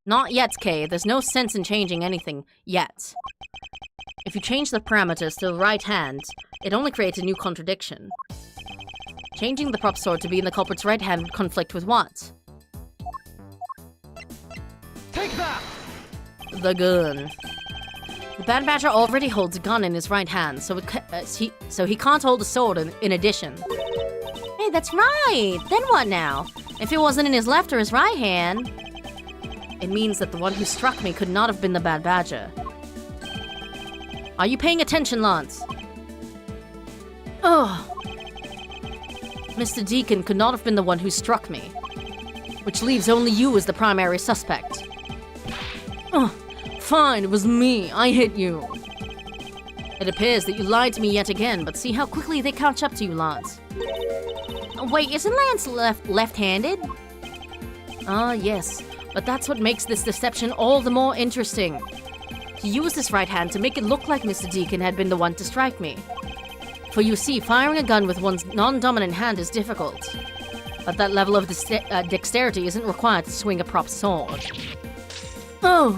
Not yet, Kay. There's no sense in changing anything yet. If you change the parameters to the right hand, it only creates a new contradiction. Changing the prop sword to be in the culprit's right hand would conflict with what? Take that! The gun. The Bad Badger already holds a gun in his right hand, so he can't hold a sword in addition. Hey, that's right! Then what now? If it wasn't in his left or his right hand... It means that the one who struck me could not have been the Bad Badger. Are you paying attention, Lance? Oh. Mr. Deacon could not have been the one who struck me, which leaves only you as the primary suspect. Oh, fine, it was me. I hit you. It appears that you lied to me yet again, but see how quickly they catch up to you, Lance. Wait, isn't Lance left-handed? Ah, yes, but that's what makes this deception all the more interesting. He used his right hand to make it look like Mr. Deacon had been the one to strike me. For you see, firing a gun with one's non-dominant hand is difficult. But that level of dexterity isn't required to swing a prop sword. Oh!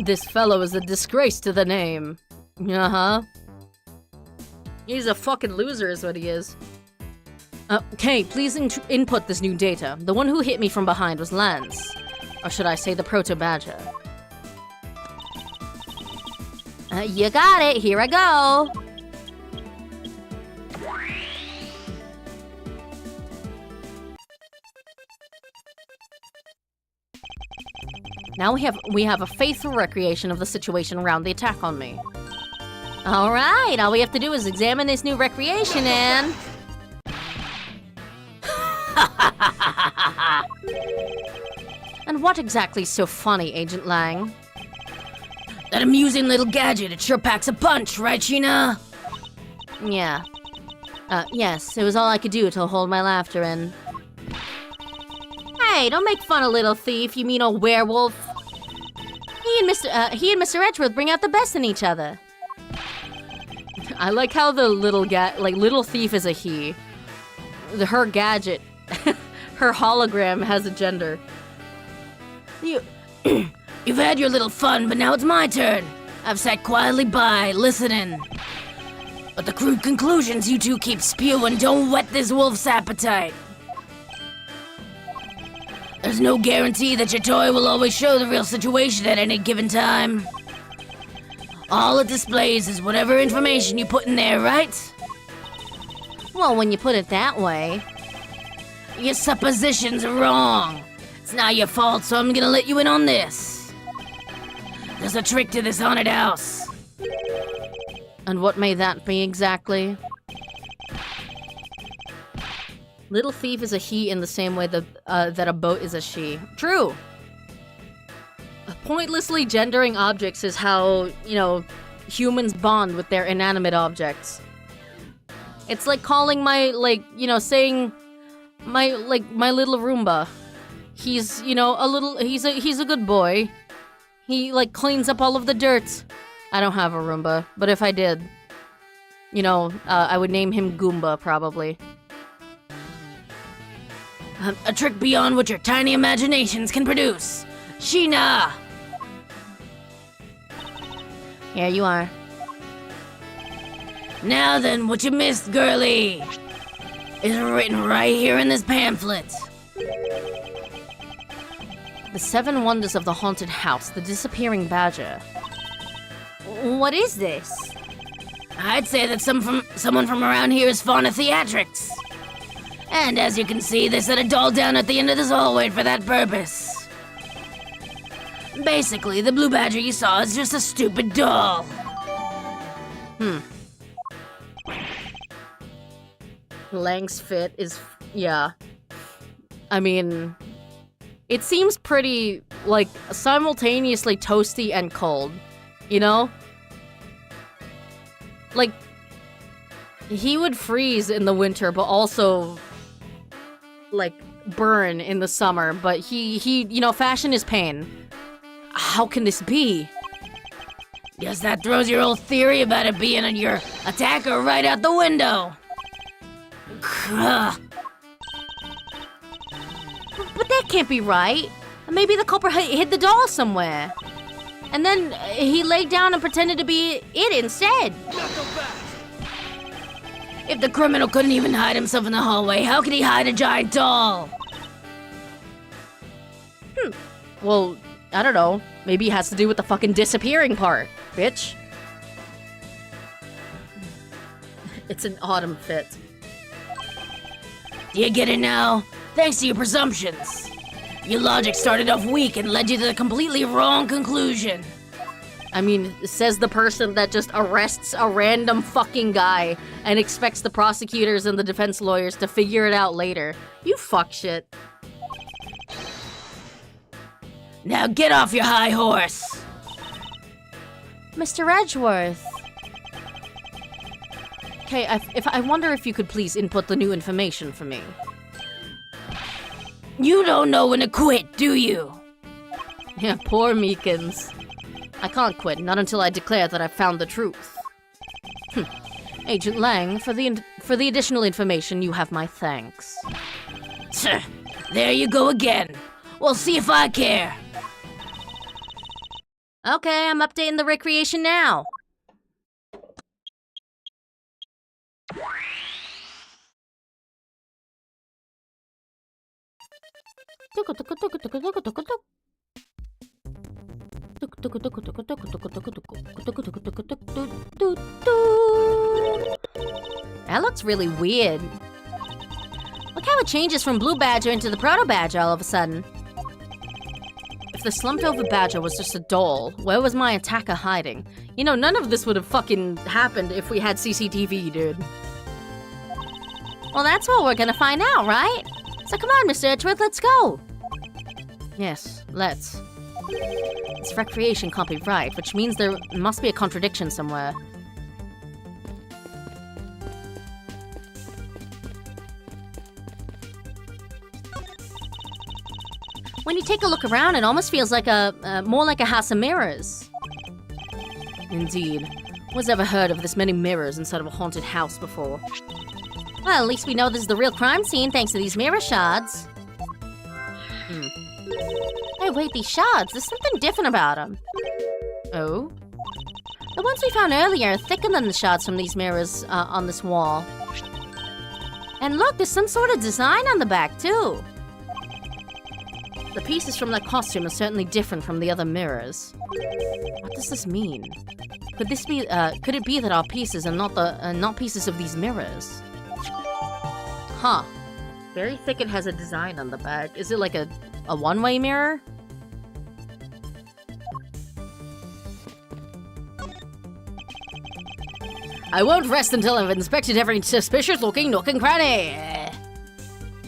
This fellow is a disgrace to the name. Uh-huh. He's a fucking loser is what he is. Kay, please input this new data. The one who hit me from behind was Lance. Or should I say the Proto-Badger? You got it. Here I go. Now we have a faithful recreation of the situation around the attack on me. All right. All we have to do is examine this new recreation and... And what exactly is so funny, Agent Lang? That amusing little gadget, it sure packs a punch, right, Sheena? Yeah. Yes, it was all I could do to hold my laughter in. Hey, don't make fun of little thief, you mean old werewolf. He and Mr. Edgeworth bring out the best in each other. I like how the little thief is a he. Her gadget, her hologram has a gender. You've had your little fun, but now it's my turn. I've sat quietly by, listening. But the crude conclusions you two keep spewing don't whet this wolf's appetite. There's no guarantee that your toy will always show the real situation at any given time. All it displays is whatever information you put in there, right? Well, when you put it that way... Your suppositions are wrong. It's not your fault, so I'm gonna let you in on this. There's a trick to this haunted house. And what may that be exactly? Little thief is a he in the same way that a boat is a she. True. Pointlessly gendering objects is how, humans bond with their inanimate objects. It's like calling saying my little Roomba. He's, he's a good boy. He, cleans up all of the dirt. I don't have a Roomba, but if I did, I would name him Goomba, probably. A trick beyond what your tiny imaginations can produce. Sheena! Here you are. Now then, what you missed, girlie, is written right here in this pamphlet. The 7 Wonders of the Haunted House, the Disappearing Badger. What is this? I'd say that someone from around here is fond of theatrics. And as you can see, they set a doll down at the end of this hallway for that purpose. Basically, the blue badger you saw is just a stupid doll. Lang's fit is... yeah. I mean... it seems pretty, like, simultaneously toasty and cold. You know? Like... he would freeze in the winter, but also... like, burn in the summer. But he, you know, fashion is pain. How can this be? Guess that throws your whole theory about it being on your attacker right out the window. But that can't be right. Maybe the culprit hid the doll somewhere. And then he laid down and pretended to be it instead. If the criminal couldn't even hide himself in the hallway, how could he hide a giant doll? Well, I don't know. Maybe it has to do with the fucking disappearing part, bitch. It's an autumn fit. Do you get it now? Thanks to your presumptions. Your logic started off weak and led you to the completely wrong conclusion. I mean, says the person that just arrests a random fucking guy and expects the prosecutors and the defense lawyers to figure it out later. You fuck shit. Now get off your high horse. Mr. Edgeworth. Okay, I wonder if you could please input the new information for me. You don't know when to quit, do you? Yeah, poor Meekins. I can't quit, not until I declare that I've found the truth. Agent Lang, for the additional information, you have my thanks. There you go again. We'll see if I care. Okay, I'm updating the recreation now. That looks really weird. Look how it changes from Blue Badger into the Proto Badger all of a sudden. If the slumped over badger was just a doll, where was my attacker hiding? You know, none of this would have fucking happened if we had CCTV, dude. Well, that's what we're gonna find out, right? So come on, Mr. Edgeworth, let's go. Yes, let's. This recreation can't be right, which means there must be a contradiction somewhere. When you take a look around, it almost feels like more like a house of mirrors. Indeed. Was ever heard of this many mirrors inside of a haunted house before? Well, at least we know this is the real crime scene thanks to these mirror shards. Hey, wait, these shards, there's something different about them. Oh? The ones we found earlier are thicker than the shards from these mirrors on this wall. And look, there's some sort of design on the back, too. The pieces from that costume are certainly different from the other mirrors. What does this mean? Could this be, could it be that our pieces are not pieces of these mirrors? Huh. Very thick and has a design on the back. Is it like a one-way mirror? I won't rest until I've inspected every suspicious-looking nook and cranny.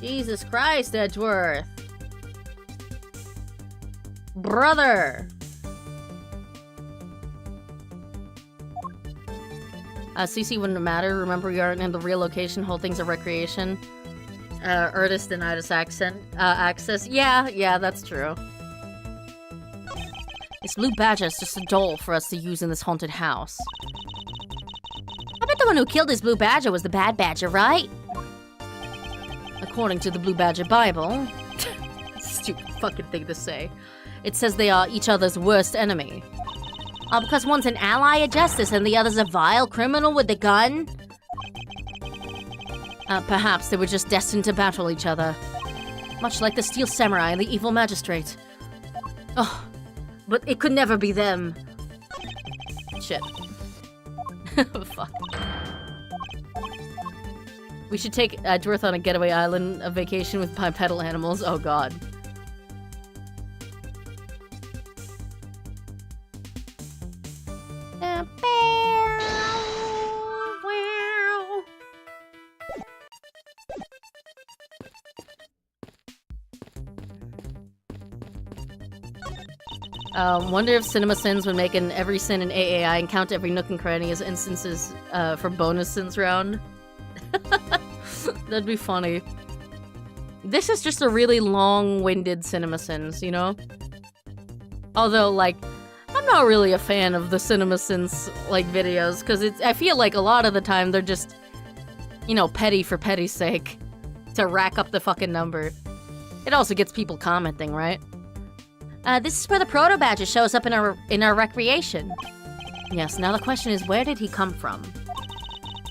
Jesus Christ, Edgeworth. Brother! CC wouldn't matter. Remember, we aren't in the real location. Whole thing's a recreation. Ernest denied us access. Yeah, that's true. This blue badger is just a doll for us to use in this haunted house. I bet the one who killed this blue badger was the bad badger, right? According to the Blue Badger Bible. Stupid fucking thing to say. It says they are each other's worst enemy. Because one's an ally of justice and the other's a vile criminal with a gun? Perhaps they were just destined to battle each other. Much like the Steel Samurai and the Evil Magistrate. Oh, but it could never be them. Shit. Fuck. We should take Edgeworth on a getaway island, a vacation with bipedal animals. Oh god. Wonder if CinemaSins would make an every sin in AAI and count every nook and cranny as instances for bonus sins round. That'd be funny. This is just a really long-winded CinemaSins, you know? Although, like, I'm not really a fan of the CinemaSins, like, videos, because I feel like a lot of the time they're just, you know, petty for petty's sake. To rack up the fucking number. It also gets people commenting, right? This is where the Proto Badger shows up in our recreation. Yes, now the question is, where did he come from?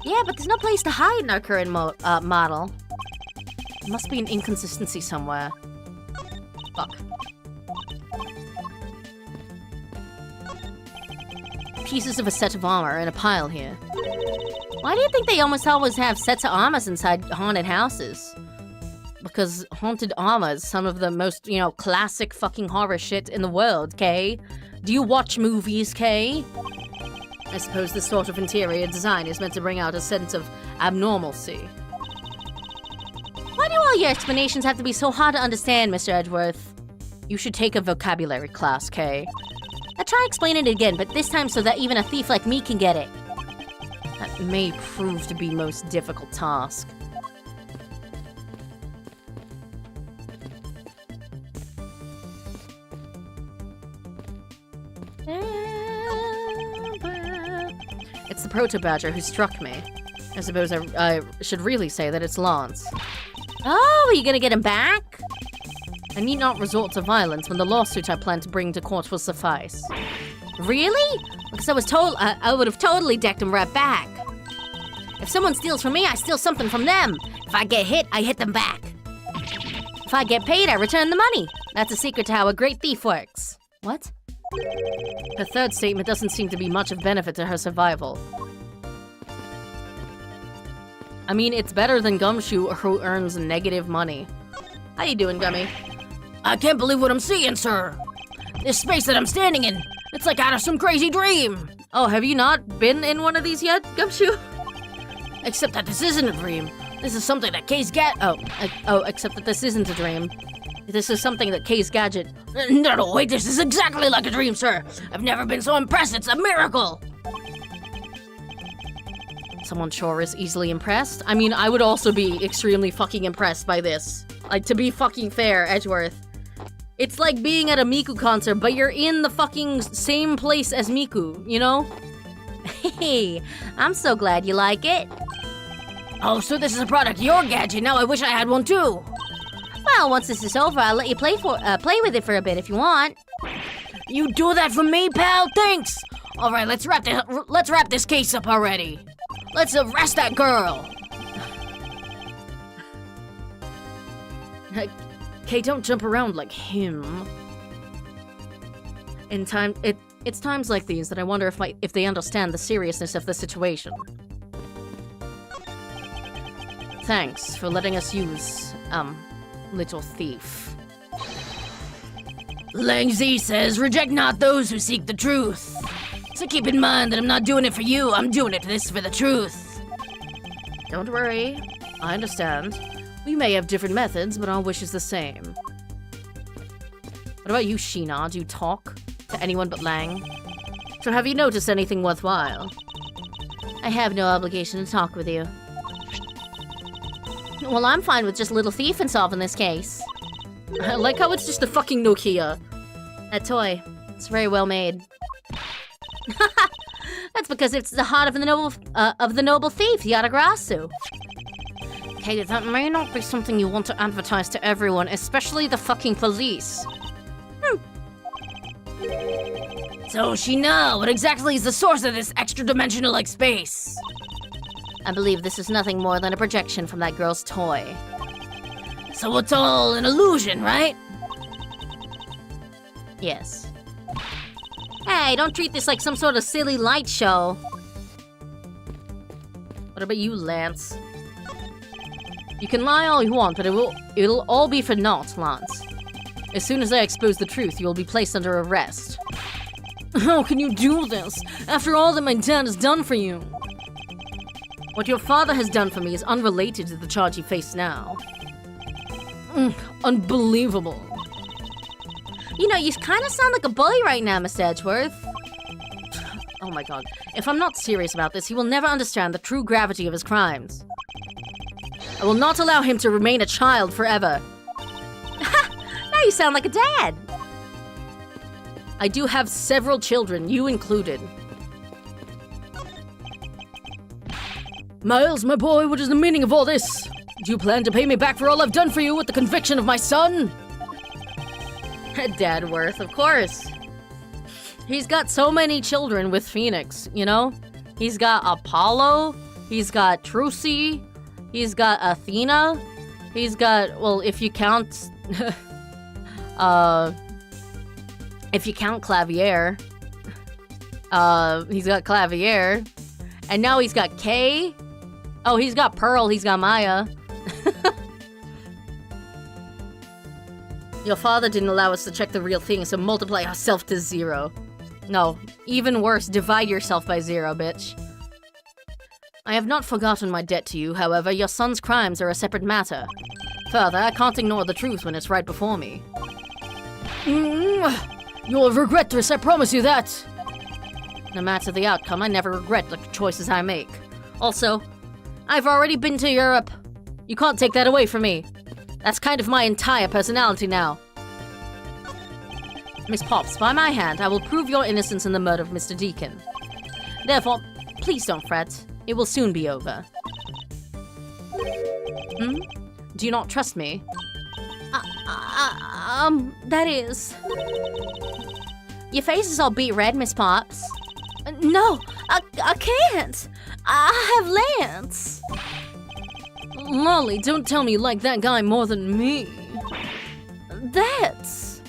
Yeah, but there's no place to hide in our current model. There must be an inconsistency somewhere. Fuck. Pieces of a set of armor in a pile here. Why do you think they almost always have sets of armors inside haunted houses? Because haunted armor is some of the most, you know, classic fucking horror shit in the world, Kay? Do you watch movies, Kay? I suppose this sort of interior design is meant to bring out a sense of abnormalcy. Why do all your explanations have to be so hard to understand, Mr. Edgeworth? You should take a vocabulary class, Kay. I'll try explaining it again, but this time so that even a thief like me can get it. That may prove to be most difficult task. It's the Proto Badger who struck me. I suppose I should really say that it's Lance. Oh, are you gonna get him back? I need not resort to violence when the lawsuit I plan to bring to court will suffice. Really? Because I was told I would have totally decked him right back. If someone steals from me, I steal something from them. If I get hit, I hit them back. If I get paid, I return the money. That's a secret to how a great thief works. What? Her third statement doesn't seem to be much of benefit to her survival. I mean, it's better than Gumshoe, who earns negative money. How you doing, Gummy? I can't believe what I'm seeing, sir. This space that I'm standing in, it's like out of some crazy dream. Oh, have you not been in one of these yet, Gumshoe? Except that this isn't a dream. This is something that Kay's except that this isn't a dream. This is something that Kay's gadget... No, wait, this is exactly like a dream, sir. I've never been so impressed, it's a miracle. Someone sure is easily impressed. I mean, I would also be extremely fucking impressed by this. Like, to be fucking fair, Edgeworth. It's like being at a Miku concert, but you're in the fucking same place as Miku, you know? Hey, I'm so glad you like it. Oh, so this is a product of your gadget. Now I wish I had one too. Well, once this is over, I'll let you play with it for a bit if you want. You do that for me, pal? Thanks. All right, let's wrap this case up already. Let's arrest that girl. Kay, don't jump around like him. It's times like these that I wonder if they understand the seriousness of the situation. Thanks for letting us use, little thief. Lang Z says, reject not those who seek the truth. So keep in mind that I'm not doing it for you, I'm doing it for the truth. Don't worry, I understand. We may have different methods, but our wish is the same. What about you, Sheena? Do you talk to anyone but Lang? So have you noticed anything worthwhile? I have no obligation to talk with you. Well, I'm fine with just Little Thief and solving this case. I like how it's just a fucking Nokia. That toy. It's very well made. That's because it's the heart of the noble thief, Yadagrasu. Okay, that may not be something you want to advertise to everyone, especially the fucking police. So, Sheena, what exactly is the source of this extra-dimensional-like space? I believe this is nothing more than a projection from that girl's toy. So it's all an illusion, right? Yes. Hey, don't treat this like some sort of silly light show. What about you, Lance? You can lie all you want, but it'll all be for naught, Lance. As soon as I expose the truth, you'll be placed under arrest. How can you do this, after all that my dad has done for you? What your father has done for me is unrelated to the charge you face now. Unbelievable. You know, you kind of sound like a bully right now, Mr. Edgeworth. Oh my god. If I'm not serious about this, he will never understand the true gravity of his crimes. I will not allow him to remain a child forever. Now you sound like a dad. I do have several children, you included. Miles, my boy, what is the meaning of all this? Do you plan to pay me back for all I've done for you with the conviction of my son? Dadworth, of course. He's got so many children with Phoenix, you know? He's got Apollo, he's got Trucy, he's got Athena, he's got, well, if you count, Clavier, he's got Clavier, and now he's got Kay. Oh, he's got Pearl, he's got Maya. Your father didn't allow us to check the real thing, so multiply ourselves to 0. No, even worse, divide yourself by 0, bitch. I have not forgotten my debt to you, however, your son's crimes are a separate matter. Further, I can't ignore the truth when it's right before me. You'll regret this, I promise you that. No matter the outcome, I never regret the choices I make. Also, I've already been to Europe. You can't take that away from me. That's kind of my entire personality now. Miss Pops, by my hand, I will prove your innocence in the murder of Mr. Deacon. Therefore, please don't fret. It will soon be over. Do you not trust me? That is... Your face is all beet red, Miss Pops. No, I can't. I have Lance. Molly, don't tell me you like that guy more than me. That's...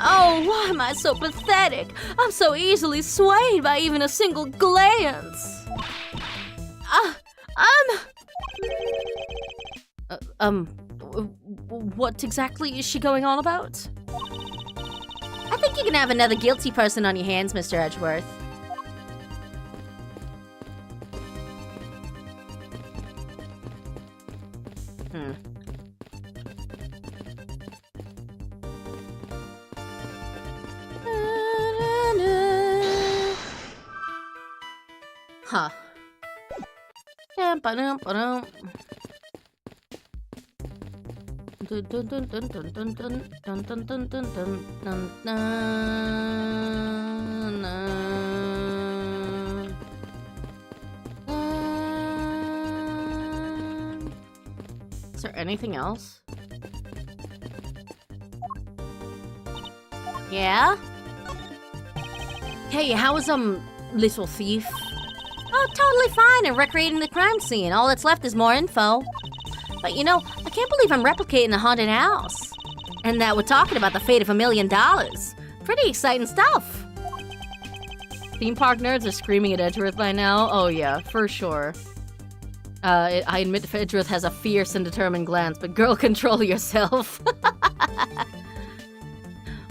Oh, why am I so pathetic? I'm so easily swayed by even a single glance. What exactly is she going on about? I think you can have another guilty person on your hands, Mr. Edgeworth. Huh. Is there anything else? Yeah? Hey, how is little thief? Oh, totally fine and recreating the crime scene. All that's left is more info. But you know, I can't believe I'm replicating a haunted house. And that we're talking about the fate of $1 million. Pretty exciting stuff. Theme park nerds are screaming at Edgeworth by now. Oh yeah, for sure. I admit Edgeworth has a fierce and determined glance, but girl, control yourself.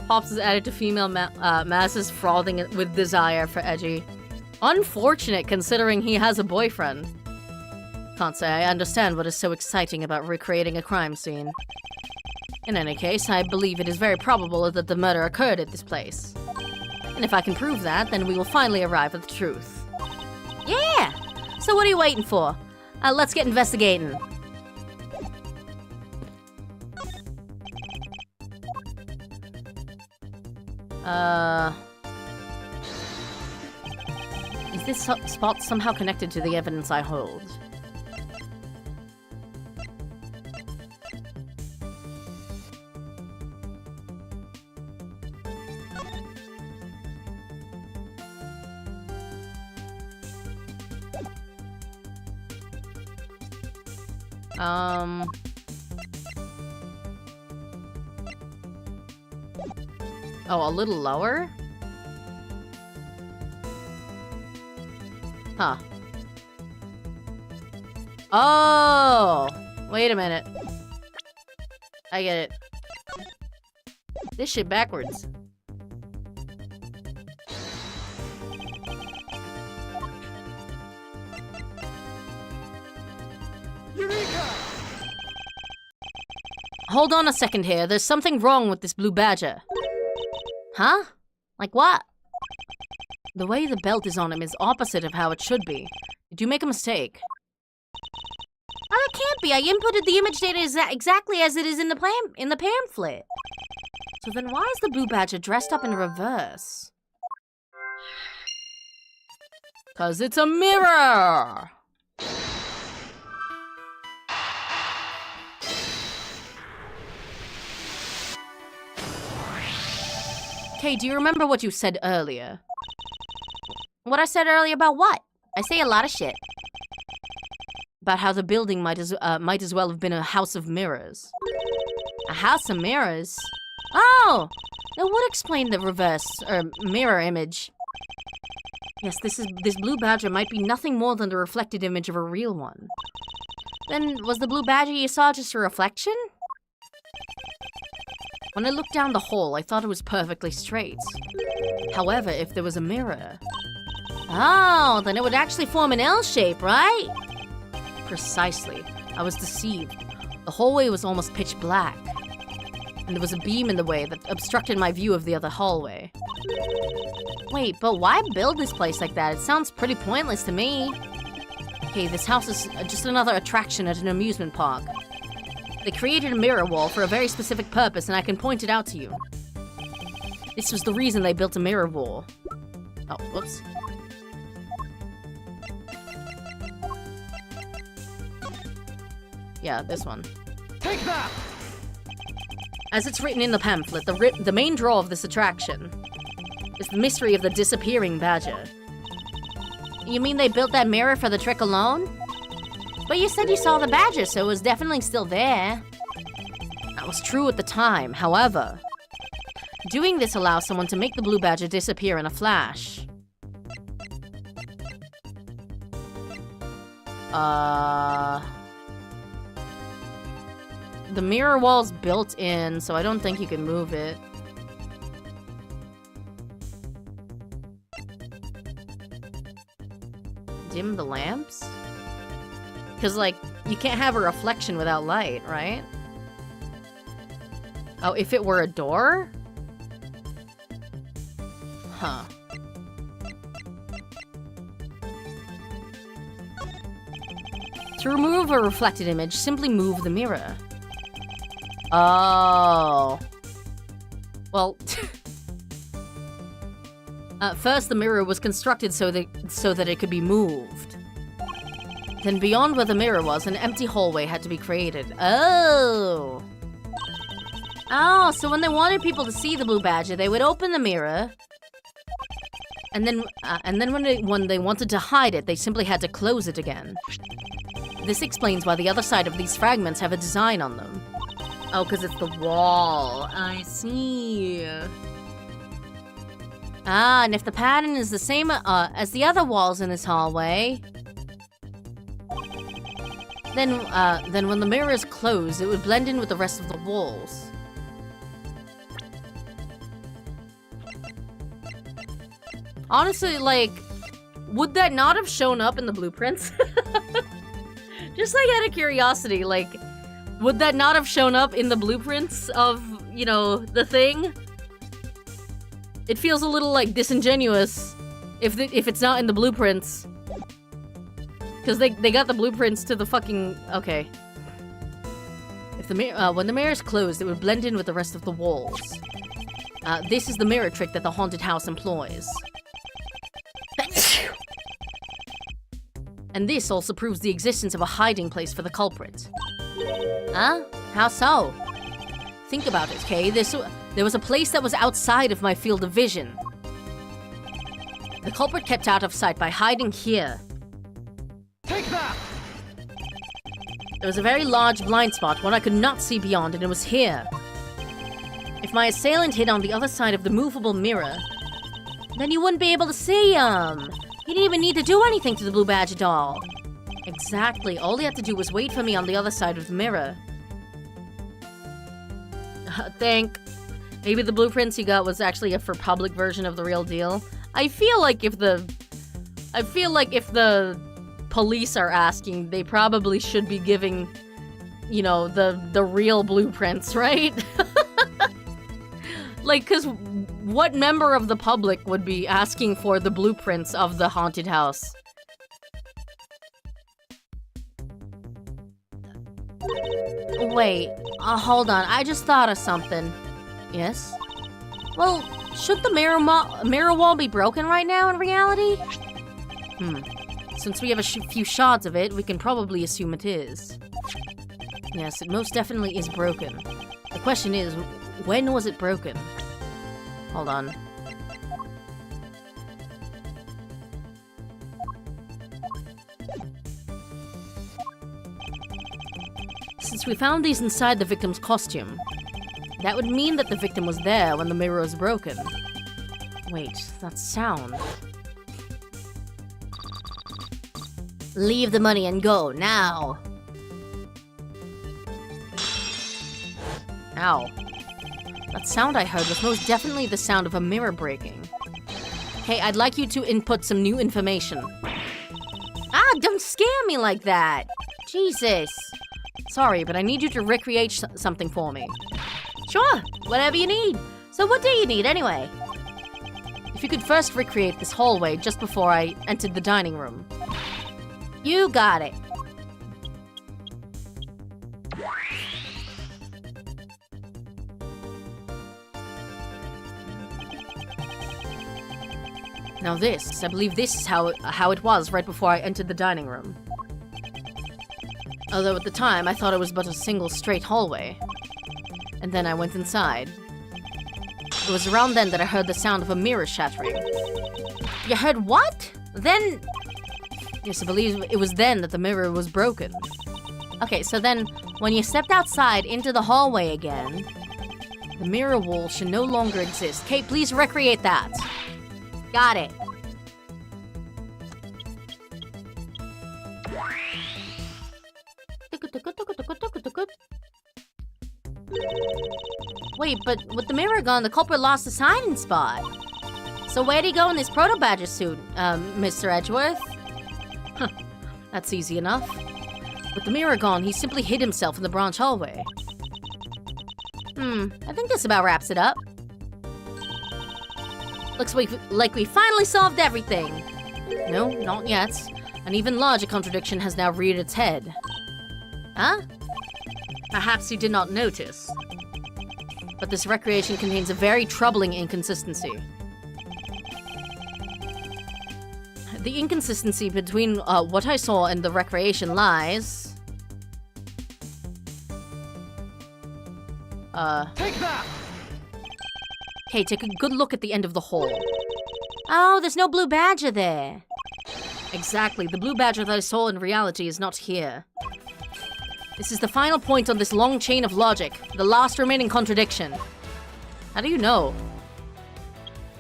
Pops is added to female masses frothing with desire for Edgy. Unfortunate considering he has a boyfriend. Can't say I understand what is so exciting about recreating a crime scene. In any case, I believe it is very probable that the murder occurred at this place. And if I can prove that, then we will finally arrive at the truth. Yeah! So what are you waiting for? Let's get investigating. Is this spot somehow connected to the evidence I hold? Oh, a little lower? Huh. Oh! Wait a minute. I get it. This shit backwards. Hold on a second here. There's something wrong with this blue badger. Huh? Like what? The way the belt is on him is opposite of how it should be. Did you make a mistake? Oh, that can't be. I inputted the image data exactly as it is in the pamphlet. So then why is the blue badger dressed up in reverse? 'Cause it's a mirror! Okay, do you remember what you said earlier? What I said earlier about what? I say a lot of shit. About how the building might as well have been a house of mirrors. A house of mirrors? Oh! That would explain the reverse, mirror image. Yes, this blue badger might be nothing more than the reflected image of a real one. Then, was the blue badger you saw just a reflection? When I looked down the hole, I thought it was perfectly straight. However, if there was a mirror... Oh, then it would actually form an L shape, right? Precisely. I was deceived. The hallway was almost pitch black. And there was a beam in the way that obstructed my view of the other hallway. Wait, but why build this place like that? It sounds pretty pointless to me. Okay, this house is just another attraction at an amusement park. They created a mirror wall for a very specific purpose, and I can point it out to you. This was the reason they built a mirror wall. Oh, whoops. Yeah, this one. Take that! As it's written in the pamphlet, the main draw of this attraction is the mystery of the disappearing badger. You mean they built that mirror for the trick alone? But you said you saw the badger, so it was definitely still there. That was true at the time, however. Doing this allows someone to make the blue badger disappear in a flash. The mirror wall's built in, so I don't think you can move it. Dim the lamps? Because, like, you can't have a reflection without light, right? Oh, if it were a door? Huh. To remove a reflected image, simply move the mirror. Oh. Well, first the mirror was constructed so that it could be moved. Then beyond where the mirror was, an empty hallway had to be created. Oh. Oh, so when they wanted people to see the blue badger, they would open the mirror. And then when they wanted to hide it, they simply had to close it again. This explains why the other side of these fragments have a design on them. Oh, because it's the wall. I see. Ah, and if the pattern is the same as the other walls in this hallway, then when the mirror is closed, it would blend in with the rest of the walls. Honestly, like, would that not have shown up in the blueprints? Just like out of curiosity, like, would that not have shown up in the blueprints of, you know, the thing? It feels a little, like, disingenuous if it's not in the blueprints. Because they got the blueprints to the fucking... Okay. If the when the mirror is closed, it would blend in with the rest of the walls. This is the mirror trick that the haunted house employs. And this also proves the existence of a hiding place for the culprit. Huh? How so? Think about it, okay? There was a place that was outside of my field of vision. The culprit kept out of sight by hiding here. Take that! There was a very large blind spot, one I could not see beyond, and it was here. If my assailant hid on the other side of the movable mirror, then you wouldn't be able to see him. He didn't even need to do anything to the blue badger doll. Exactly. All he had to do was wait for me on the other side of the mirror. Maybe the blueprints you got was actually a for public version of the real deal. I feel like if the police are asking, they probably should be giving you know, the real blueprints, right? Like, because what member of the public would be asking for the blueprints of the haunted house? Wait, hold on. I just thought of something. Yes? Well, should the mirror wall be broken right now in reality? Since we have a few shards of it, we can probably assume it is. Yes, it most definitely is broken. The question is, when was it broken? Hold on. Since we found these inside the victim's costume, that would mean that the victim was there when the mirror was broken. Wait, that sound. Leave the money and go, now! Ow. That sound I heard was most definitely the sound of a mirror breaking. Hey, I'd like you to input some new information. Ah, don't scare me like that! Jesus! Sorry, but I need you to recreate something for me. Sure, whatever you need. So what do you need anyway? If you could first recreate this hallway just before I entered the dining room. You got it. Now this, I believe this is how it was right before I entered the dining room. Although at the time, I thought it was but a single straight hallway. And then I went inside. It was around then that I heard the sound of a mirror shattering. You heard what? Then... Yes, I believe it was then that the mirror was broken. Okay, so then, when you stepped outside into the hallway again, the mirror wall should no longer exist. Kate, please recreate that. Got it. Wait, but with the mirror gone, the culprit lost his hiding spot. So where'd he go in this proto-badger suit, Mr. Edgeworth? Huh, that's easy enough. With the mirror gone, he simply hid himself in the branch hallway. I think this about wraps it up. Looks like we finally solved everything. No, not yet. An even larger contradiction has now reared its head. Huh? Perhaps you did not notice. But this recreation contains a very troubling inconsistency. The inconsistency between what I saw and the recreation lies... Take that! Okay, take a good look at the end of the hall. Oh, there's no blue badger there. Exactly, the blue badger that I saw in reality is not here. This is the final point on this long chain of logic, the last remaining contradiction. How do you know?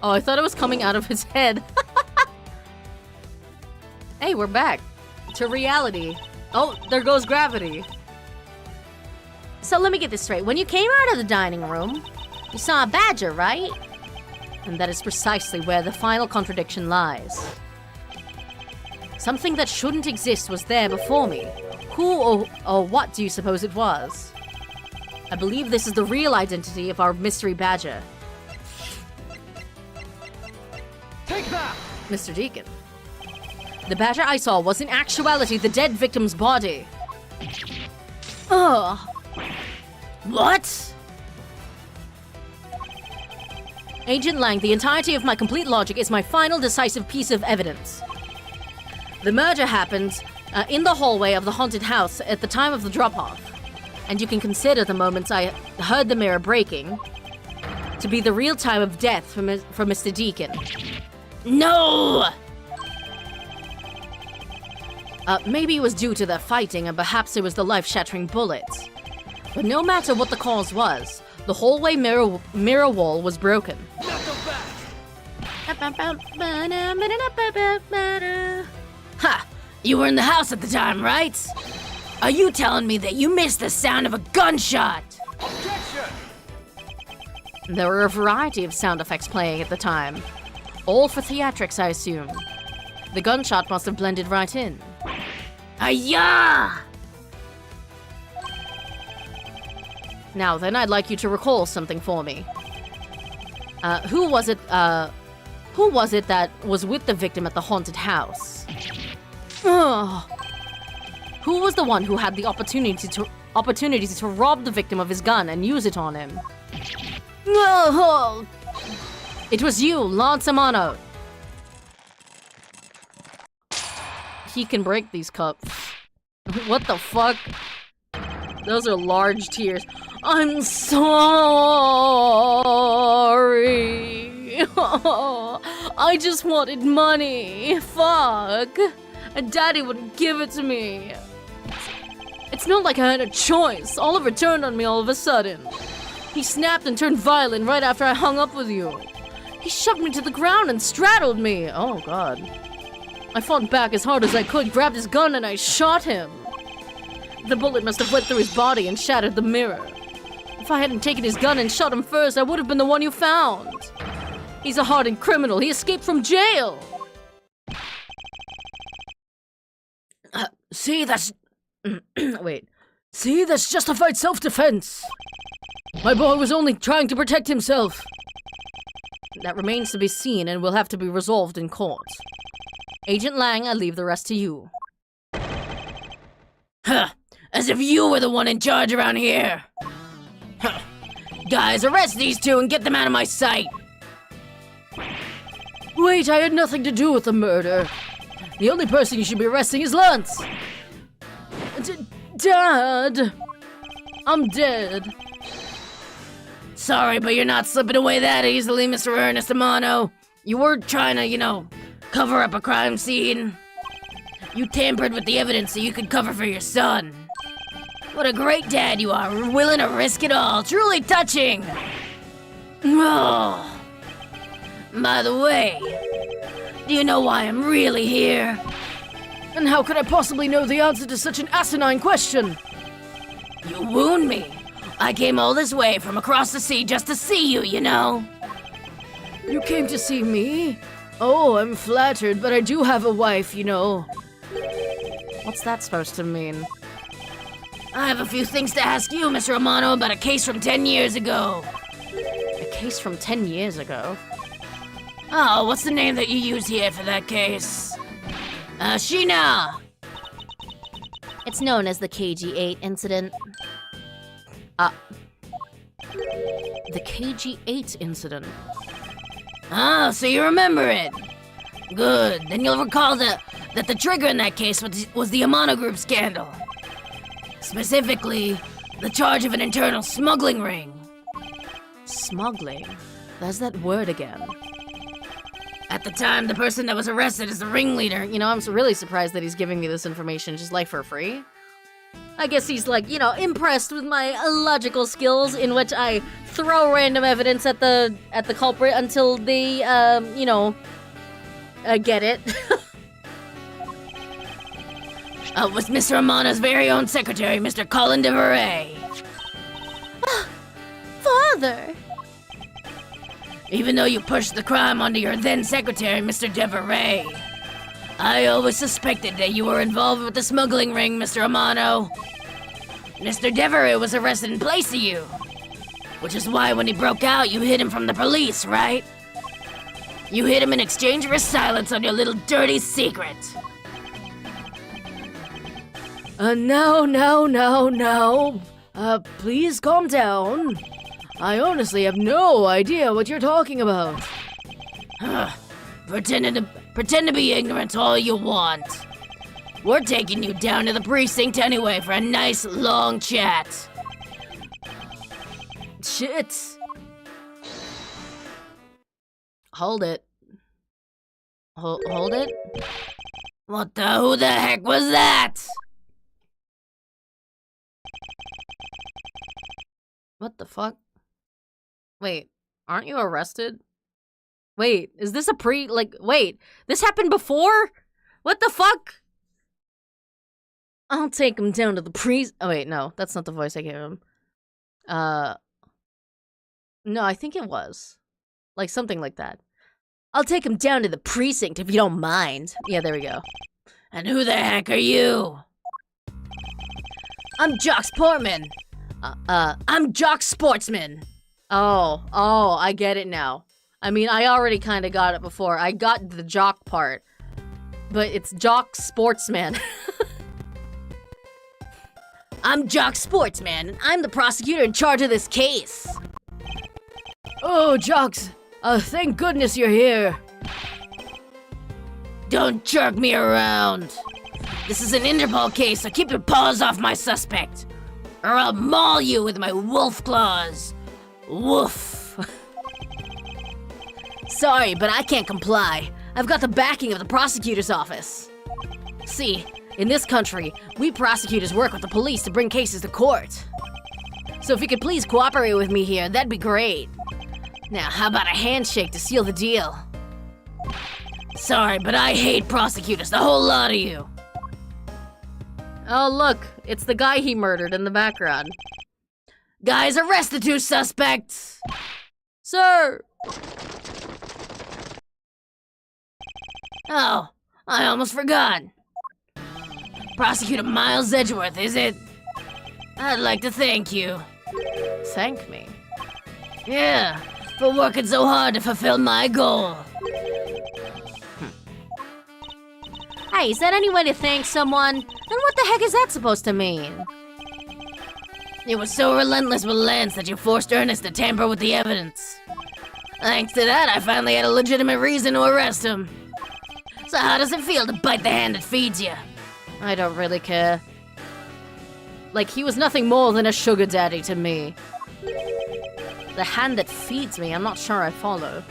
Oh, I thought it was coming out of his head. Hey, we're back. To reality. Oh, there goes gravity. So let me get this straight. When you came out of the dining room, you saw a badger, right? And that is precisely where the final contradiction lies. Something that shouldn't exist was there before me. Who or what do you suppose it was? I believe this is the real identity of our mystery badger. Take that! Mr. Deacon. The badger I saw was in actuality the dead victim's body. Ugh. What? Agent Lang, the entirety of my complete logic is my final decisive piece of evidence. The murder happened in the hallway of the haunted house at the time of the drop-off. And you can consider the moments I heard the mirror breaking to be the real time of death for Mr. Deacon. No! Maybe it was due to the fighting, and perhaps it was the life-shattering bullets. But no matter what the cause was, the hallway mirror wall was broken. Ha! You were in the house at the time, right? Are you telling me that you missed the sound of a gunshot? Objection! There were a variety of sound effects playing at the time. All for theatrics, I assume. The gunshot must have blended right in. Ayah! Now then, I'd like you to recall something for me. Who was it that was with the victim at the haunted house? Ugh. Who was the one who had the opportunity to rob the victim of his gun and use it on him? Ugh. It was you, Lance Amano. He can break these cups. What the fuck? Those are large tears. I'm sorry. I just wanted money. Fuck. And Daddy wouldn't give it to me. It's not like I had a choice. Oliver turned on me all of a sudden. He snapped and turned violent right after I hung up with you. He shoved me to the ground and straddled me. Oh, God. I fought back as hard as I could, grabbed his gun, and I shot him. The bullet must have went through his body and shattered the mirror. If I hadn't taken his gun and shot him first, I would have been the one you found. He's a hardened criminal. He escaped from jail. See, that's... Wait. See, that's justified self-defense. My boy was only trying to protect himself. That remains to be seen and will have to be resolved in court. Agent Lang, I leave the rest to you. Huh. As if you were the one in charge around here. Huh. Guys, arrest these two and get them out of my sight. Wait, I had nothing to do with the murder. The only person you should be arresting is Lance. Dad! I'm dead. Sorry, but you're not slipping away that easily, Mr. Ernest Amano. You were trying to, cover up a crime scene. You tampered with the evidence so you could cover for your son. What a great dad you are, willing to risk it all. Truly touching. Oh. By the way, do you know why I'm really here? And how could I possibly know the answer to such an asinine question? You wound me. I came all this way from across the sea just to see you, you know. You came to see me? Oh, I'm flattered, but I do have a wife, you know. What's that supposed to mean? I have a few things to ask you, Mr. Amano, about a case from 10 years ago. A case from 10 years ago? Oh, what's the name that you use here for that case? Sheena! It's known as the KG-8 incident. The KG-8 incident. Oh, so you remember it. Good, then you'll recall that the trigger in that case was the Amano Group scandal. Specifically, the charge of an internal smuggling ring. Smuggling? There's that word again. At the time, the person that was arrested is the ringleader. You know, I'm really surprised that he's giving me this information just like for free. I guess he's like, impressed with my logical skills in which I throw random evidence at the culprit until they, get it. Was Mr. Amano's very own secretary, Mr. Colin DeVere. Father! Even though you pushed the crime onto your then secretary, Mr. DeVere, I always suspected that you were involved with the smuggling ring, Mr. Amano. Mr. DeVere was arrested in place of you, which is why when he broke out, you hid him from the police, right? You hid him in exchange for his silence on your little dirty secret. No. Please calm down. I honestly have no idea what you're talking about. Pretend to be ignorant all you want. We're taking you down to the precinct anyway for a nice long chat. Shit. Hold it. Hold it? Who the heck was that? What the fuck? Wait, aren't you arrested? Wait, is this wait, this happened before? What the fuck? I'll take him down to the oh wait, no, that's not the voice I gave him. No, I think it was. Like, something like that. I'll take him down to the precinct if you don't mind. Yeah, there we go. And who the heck are you? I'm Jox Portman. I'm Jock Sportsman. Oh, I get it now. I mean, I already kind of got it before. I got the jock part. But it's Jock Sportsman. I'm Jock Sportsman, and I'm the prosecutor in charge of this case. Oh, Jocks. Thank goodness you're here. Don't jerk me around. This is an Interpol case, so keep your paws off my suspect, or I'll maul you with my wolf claws. Woof. Sorry, but I can't comply. I've got the backing of the prosecutor's office. See, in this country, we prosecutors work with the police to bring cases to court. So if you could please cooperate with me here, that'd be great. Now, how about a handshake to seal the deal? Sorry, but I hate prosecutors, the whole lot of you. Oh, look, it's the guy he murdered in the background. Guys, arrest the two suspects! Sir! Oh, I almost forgot. Prosecutor Miles Edgeworth, is it? I'd like to thank you. Thank me. Yeah, for working so hard to fulfill my goal. Hey, is that any way to thank someone? Then what the heck is that supposed to mean? You were so relentless with Lance that you forced Ernest to tamper with the evidence. Thanks to that, I finally had a legitimate reason to arrest him. So how does it feel to bite the hand that feeds you? I don't really care. Like, he was nothing more than a sugar daddy to me. The hand that feeds me, I'm not sure I follow.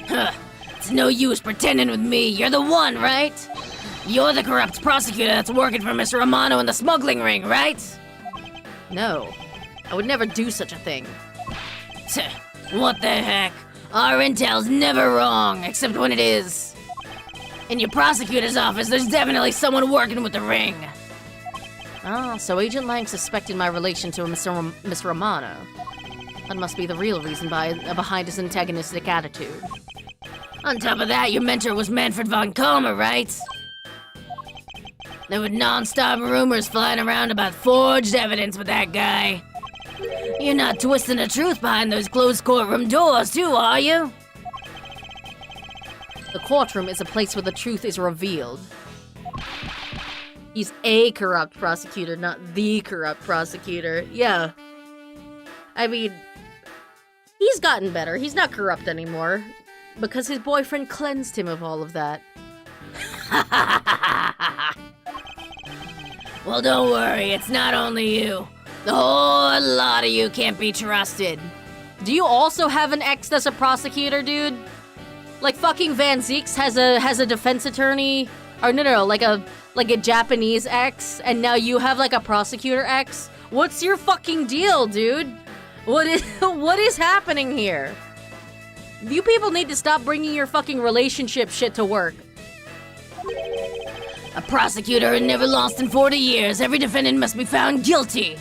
Huh, it's no use pretending with me, you're the one, right? You're the corrupt prosecutor that's working for Mr. Romano in the smuggling ring, right? No, I would never do such a thing. Tch, what the heck? Our intel's never wrong, except when it is. In your prosecutor's office, there's definitely someone working with the ring. Ah, so Agent Lang suspected my relation to Mr. Romano. That must be the real reason behind his antagonistic attitude. On top of that, your mentor was Manfred von Kalmer, right? There were non-stop rumors flying around about forged evidence with that guy. You're not twisting the truth behind those closed courtroom doors, too, are you? The courtroom is a place where the truth is revealed. He's a corrupt prosecutor, not the corrupt prosecutor. Yeah. I mean, he's gotten better. He's not corrupt anymore. Because his boyfriend cleansed him of all of that. Well, don't worry, it's not only you. The whole lot of you can't be trusted. Do you also have an ex that's a prosecutor, dude? Like fucking Van Zeeks has a defense attorney, or no, like a Japanese ex, and now you have like a prosecutor ex? What's your fucking deal, dude? What is happening here? You people need to stop bringing your fucking relationship shit to work. A prosecutor had never lost in 40 years. Every defendant must be found guilty.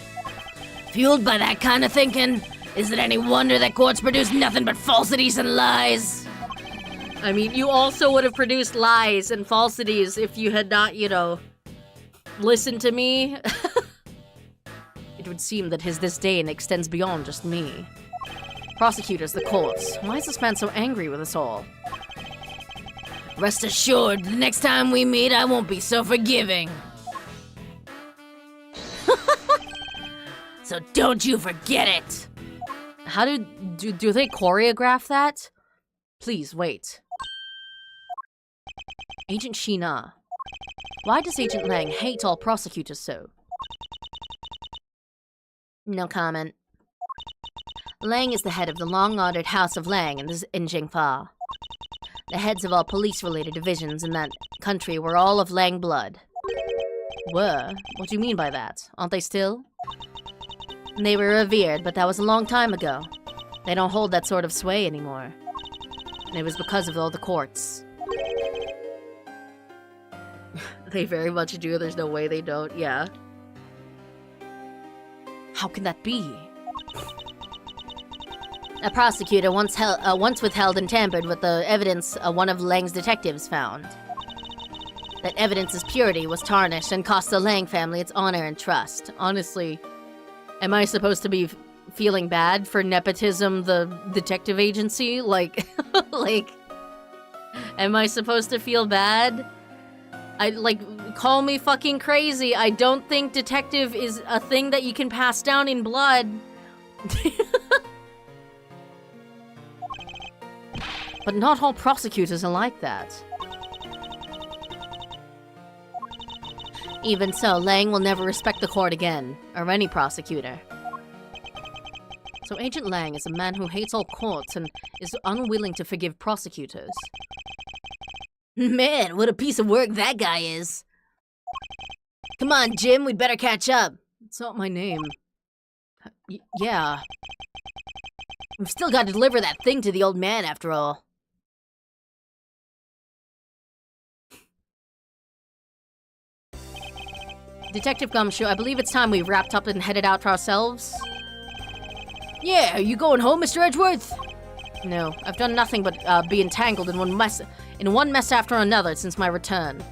Fueled by that kind of thinking, is it any wonder that courts produce nothing but falsities and lies? I mean, you also would have produced lies and falsities if you had not, listened to me. It would seem that his disdain extends beyond just me. Prosecutors, the courts. Why is this man so angry with us all? Rest assured, the next time we meet, I won't be so forgiving. So don't you forget it. How do they choreograph that? Please, wait. Agent Sheena. Why does Agent Lang hate all prosecutors so? No comment. Lang is the head of the long-honored House of Lang in Jingfa. The heads of all police-related divisions in that country were all of Lang blood. Were? What do you mean by that? Aren't they still? They were revered, but that was a long time ago. They don't hold that sort of sway anymore. And it was because of all the courts. They very much do, there's no way they don't, yeah. How can that be? A prosecutor once withheld and tampered with the evidence one of Lang's detectives found. That evidence's purity was tarnished and cost the Lang family its honor and trust. Honestly, Am I supposed to be feeling bad for nepotism, the detective agency? Like, like, am I supposed to feel bad? Call me fucking crazy. I don't think detective is a thing that you can pass down in blood. But not all prosecutors are like that. Even so, Lang will never respect the court again, or any prosecutor. So Agent Lang is a man who hates all courts and is unwilling to forgive prosecutors. Man, what a piece of work that guy is. Come on, Jim, we'd better catch up. It's not my name. Yeah. We've still got to deliver that thing to the old man, after all. Detective Gumshoe, I believe it's time we wrapped up and headed out for ourselves. Yeah, are you going home, Mr. Edgeworth? No, I've done nothing but be entangled in one mess after another since my return.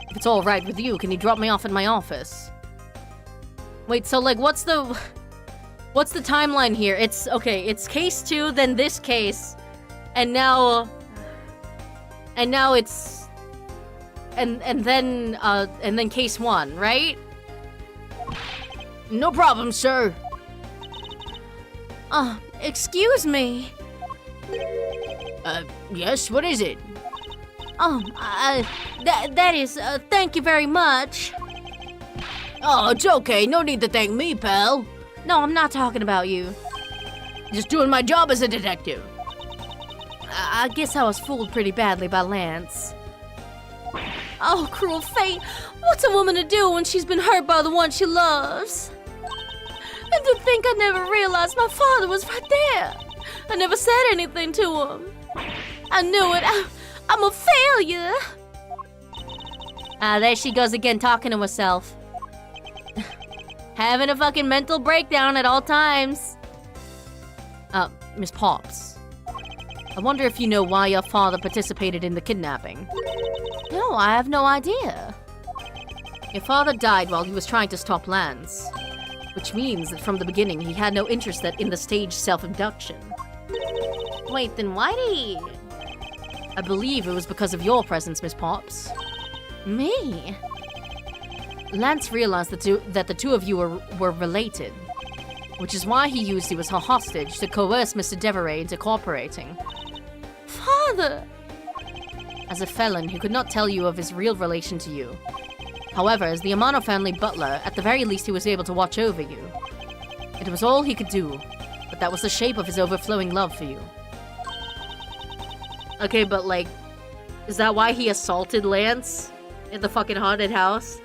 If it's all right with you, can you drop me off at my office? Wait, so like, what's the timeline here? It's case 2, then this case, and now it's. And then case 1, right? No problem, sir. Excuse me. Yes, what is it? That is, thank you very much. Oh, it's okay. No need to thank me, pal. No, I'm not talking about you. Just doing my job as a detective. I guess I was fooled pretty badly by Lance. Oh, cruel fate. What's a woman to do when she's been hurt by the one she loves? And to think I never realized my father was right there. I never said anything to him. I knew it. I'm a failure. There she goes again, talking to herself. Having a fucking mental breakdown at all times. Miss Pops. I wonder if you know why your father participated in the kidnapping. No, I have no idea. Your father died while he was trying to stop Lance, which means that from the beginning he had no interest in the staged self-abduction. Wait, then why did he... I believe it was because of your presence, Miss Pops. Me? Lance realized that the two of you were related, which is why he used you as a hostage to coerce Mr. Deveray into cooperating. Father! As a felon, he could not tell you of his real relation to you. However, as the Amano family butler, at the very least he was able to watch over you. It was all he could do, but that was the shape of his overflowing love for you. Okay, but like, is that why he assaulted Lance in the fucking haunted house?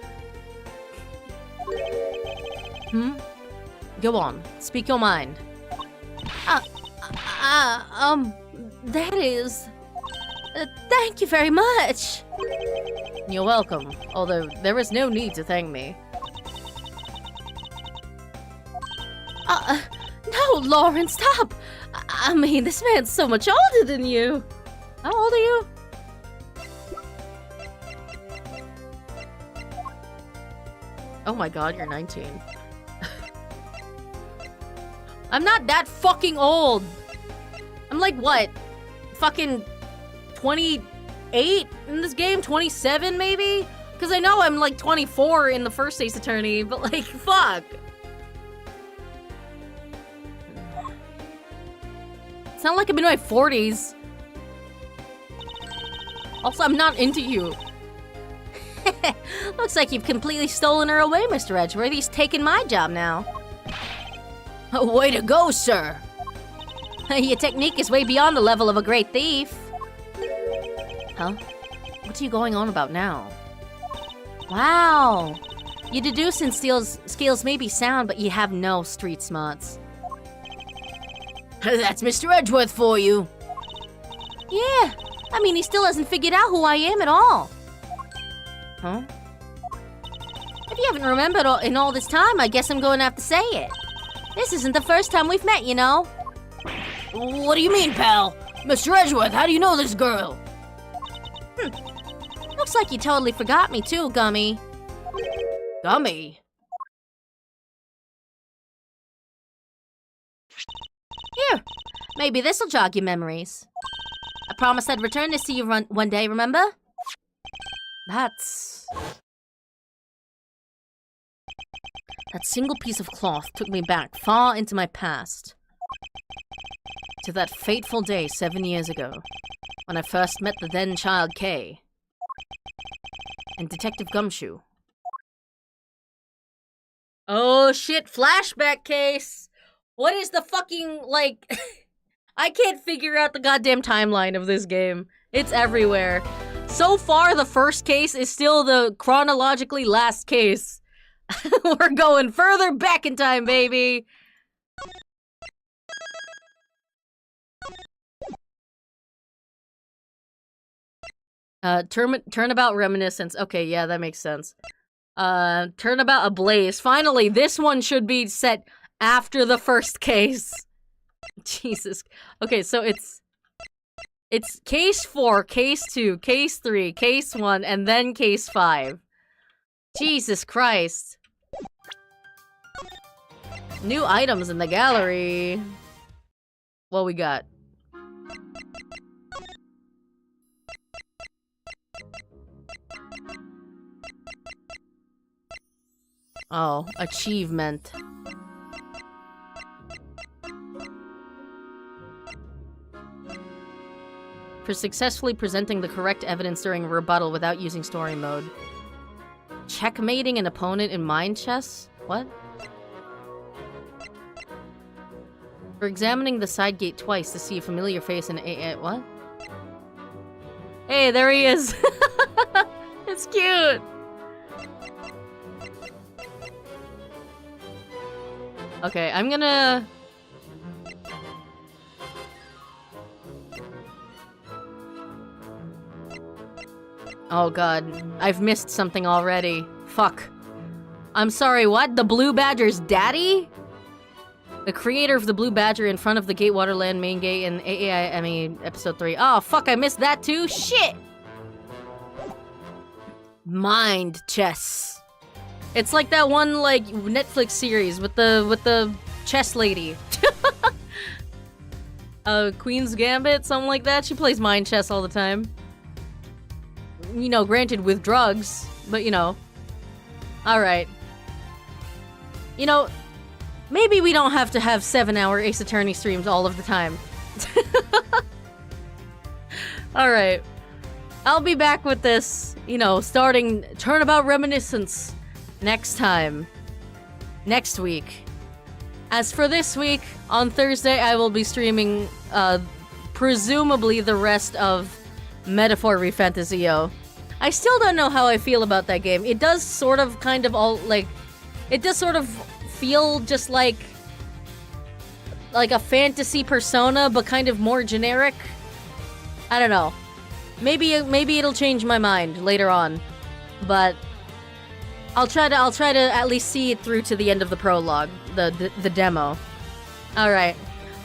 Go on, speak your mind. That is... thank you very much! You're welcome, although there is no need to thank me. No, Lauren, stop! I mean, this man's so much older than you! How old are you? Oh my god, you're 19. I'm not that fucking old! I'm like, what? Fucking 28 in this game? 27 maybe? Because I know I'm like 24 in the first Ace Attorney, but like, fuck. It's not like I'm in my 40s. Also, I'm not into you. Looks like you've completely stolen her away, Mr. Edgeworth. He's taken my job now. Way to go, sir. Your technique is way beyond the level of a great thief. Huh? What are you going on about now? Wow. Your deducing skills may be sound, but you have no street smarts. That's Mr. Edgeworth for you. Yeah. I mean, he still hasn't figured out who I am at all. Huh? If you haven't remembered in all this time, I guess I'm going to have to say it. This isn't the first time we've met, you know. What do you mean, pal? Mr. Edgeworth, how do you know this girl? Looks like you totally forgot me too, Gummy. Gummy? Here, maybe this'll jog your memories. I promised I'd return to see you one day, remember? That single piece of cloth took me back far into my past. To that fateful day 7 years ago, when I first met the then child Kay. And Detective Gumshoe. Oh shit, flashback case! What is the fucking, like... I can't figure out the goddamn timeline of this game. It's everywhere. So far, the first case is still the chronologically last case. We're going further back in time, baby! Turnabout reminiscence. Okay, yeah, that makes sense. Turnabout ablaze. Finally, this one should be set after the first case. Jesus. Okay, so it's case 4, case 2, case 3, case 1, and then case 5. Jesus Christ. New items in the gallery. What we got? Oh, achievement. For successfully presenting the correct evidence during a rebuttal without using story mode. Checkmating an opponent in mind chess? What? For examining the side gate twice to see a familiar face in what? Hey, there he is! It's cute! Okay, I'm gonna... Oh god, I've missed something already. Fuck. I'm sorry, what? The Blue Badger's daddy? The creator of the Blue Badger in front of the Gatewaterland main gate in AAIME episode 3. Oh, fuck, I missed that too? Shit! Mind chess. It's like that one, like, Netflix series with the chess lady. Queen's Gambit, something like that. She plays mind chess all the time. You know, granted with drugs, but you know. Alright. You know, maybe we don't have to have 7-hour Ace Attorney streams all of the time. Alright. I'll be back with this, you know, starting Turnabout Reminiscence next time. Next week. As for this week, on Thursday I will be streaming, presumably the rest of Metaphor ReFantasio. I still don't know how I feel about that game. It does sort of kind of all, like... It does sort of feel just like a fantasy Persona, but kind of more generic. I don't know. Maybe it'll change my mind later on. But I'll try to at least see it through to the end of the prologue, the demo. Alright.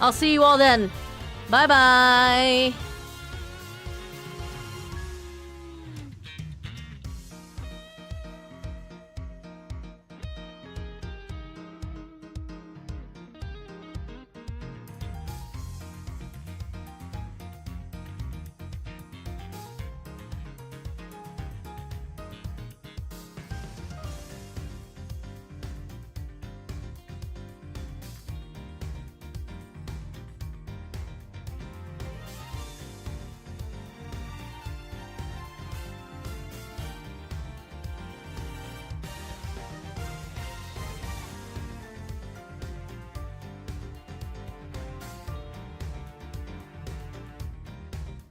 I'll see you all then. Bye-bye!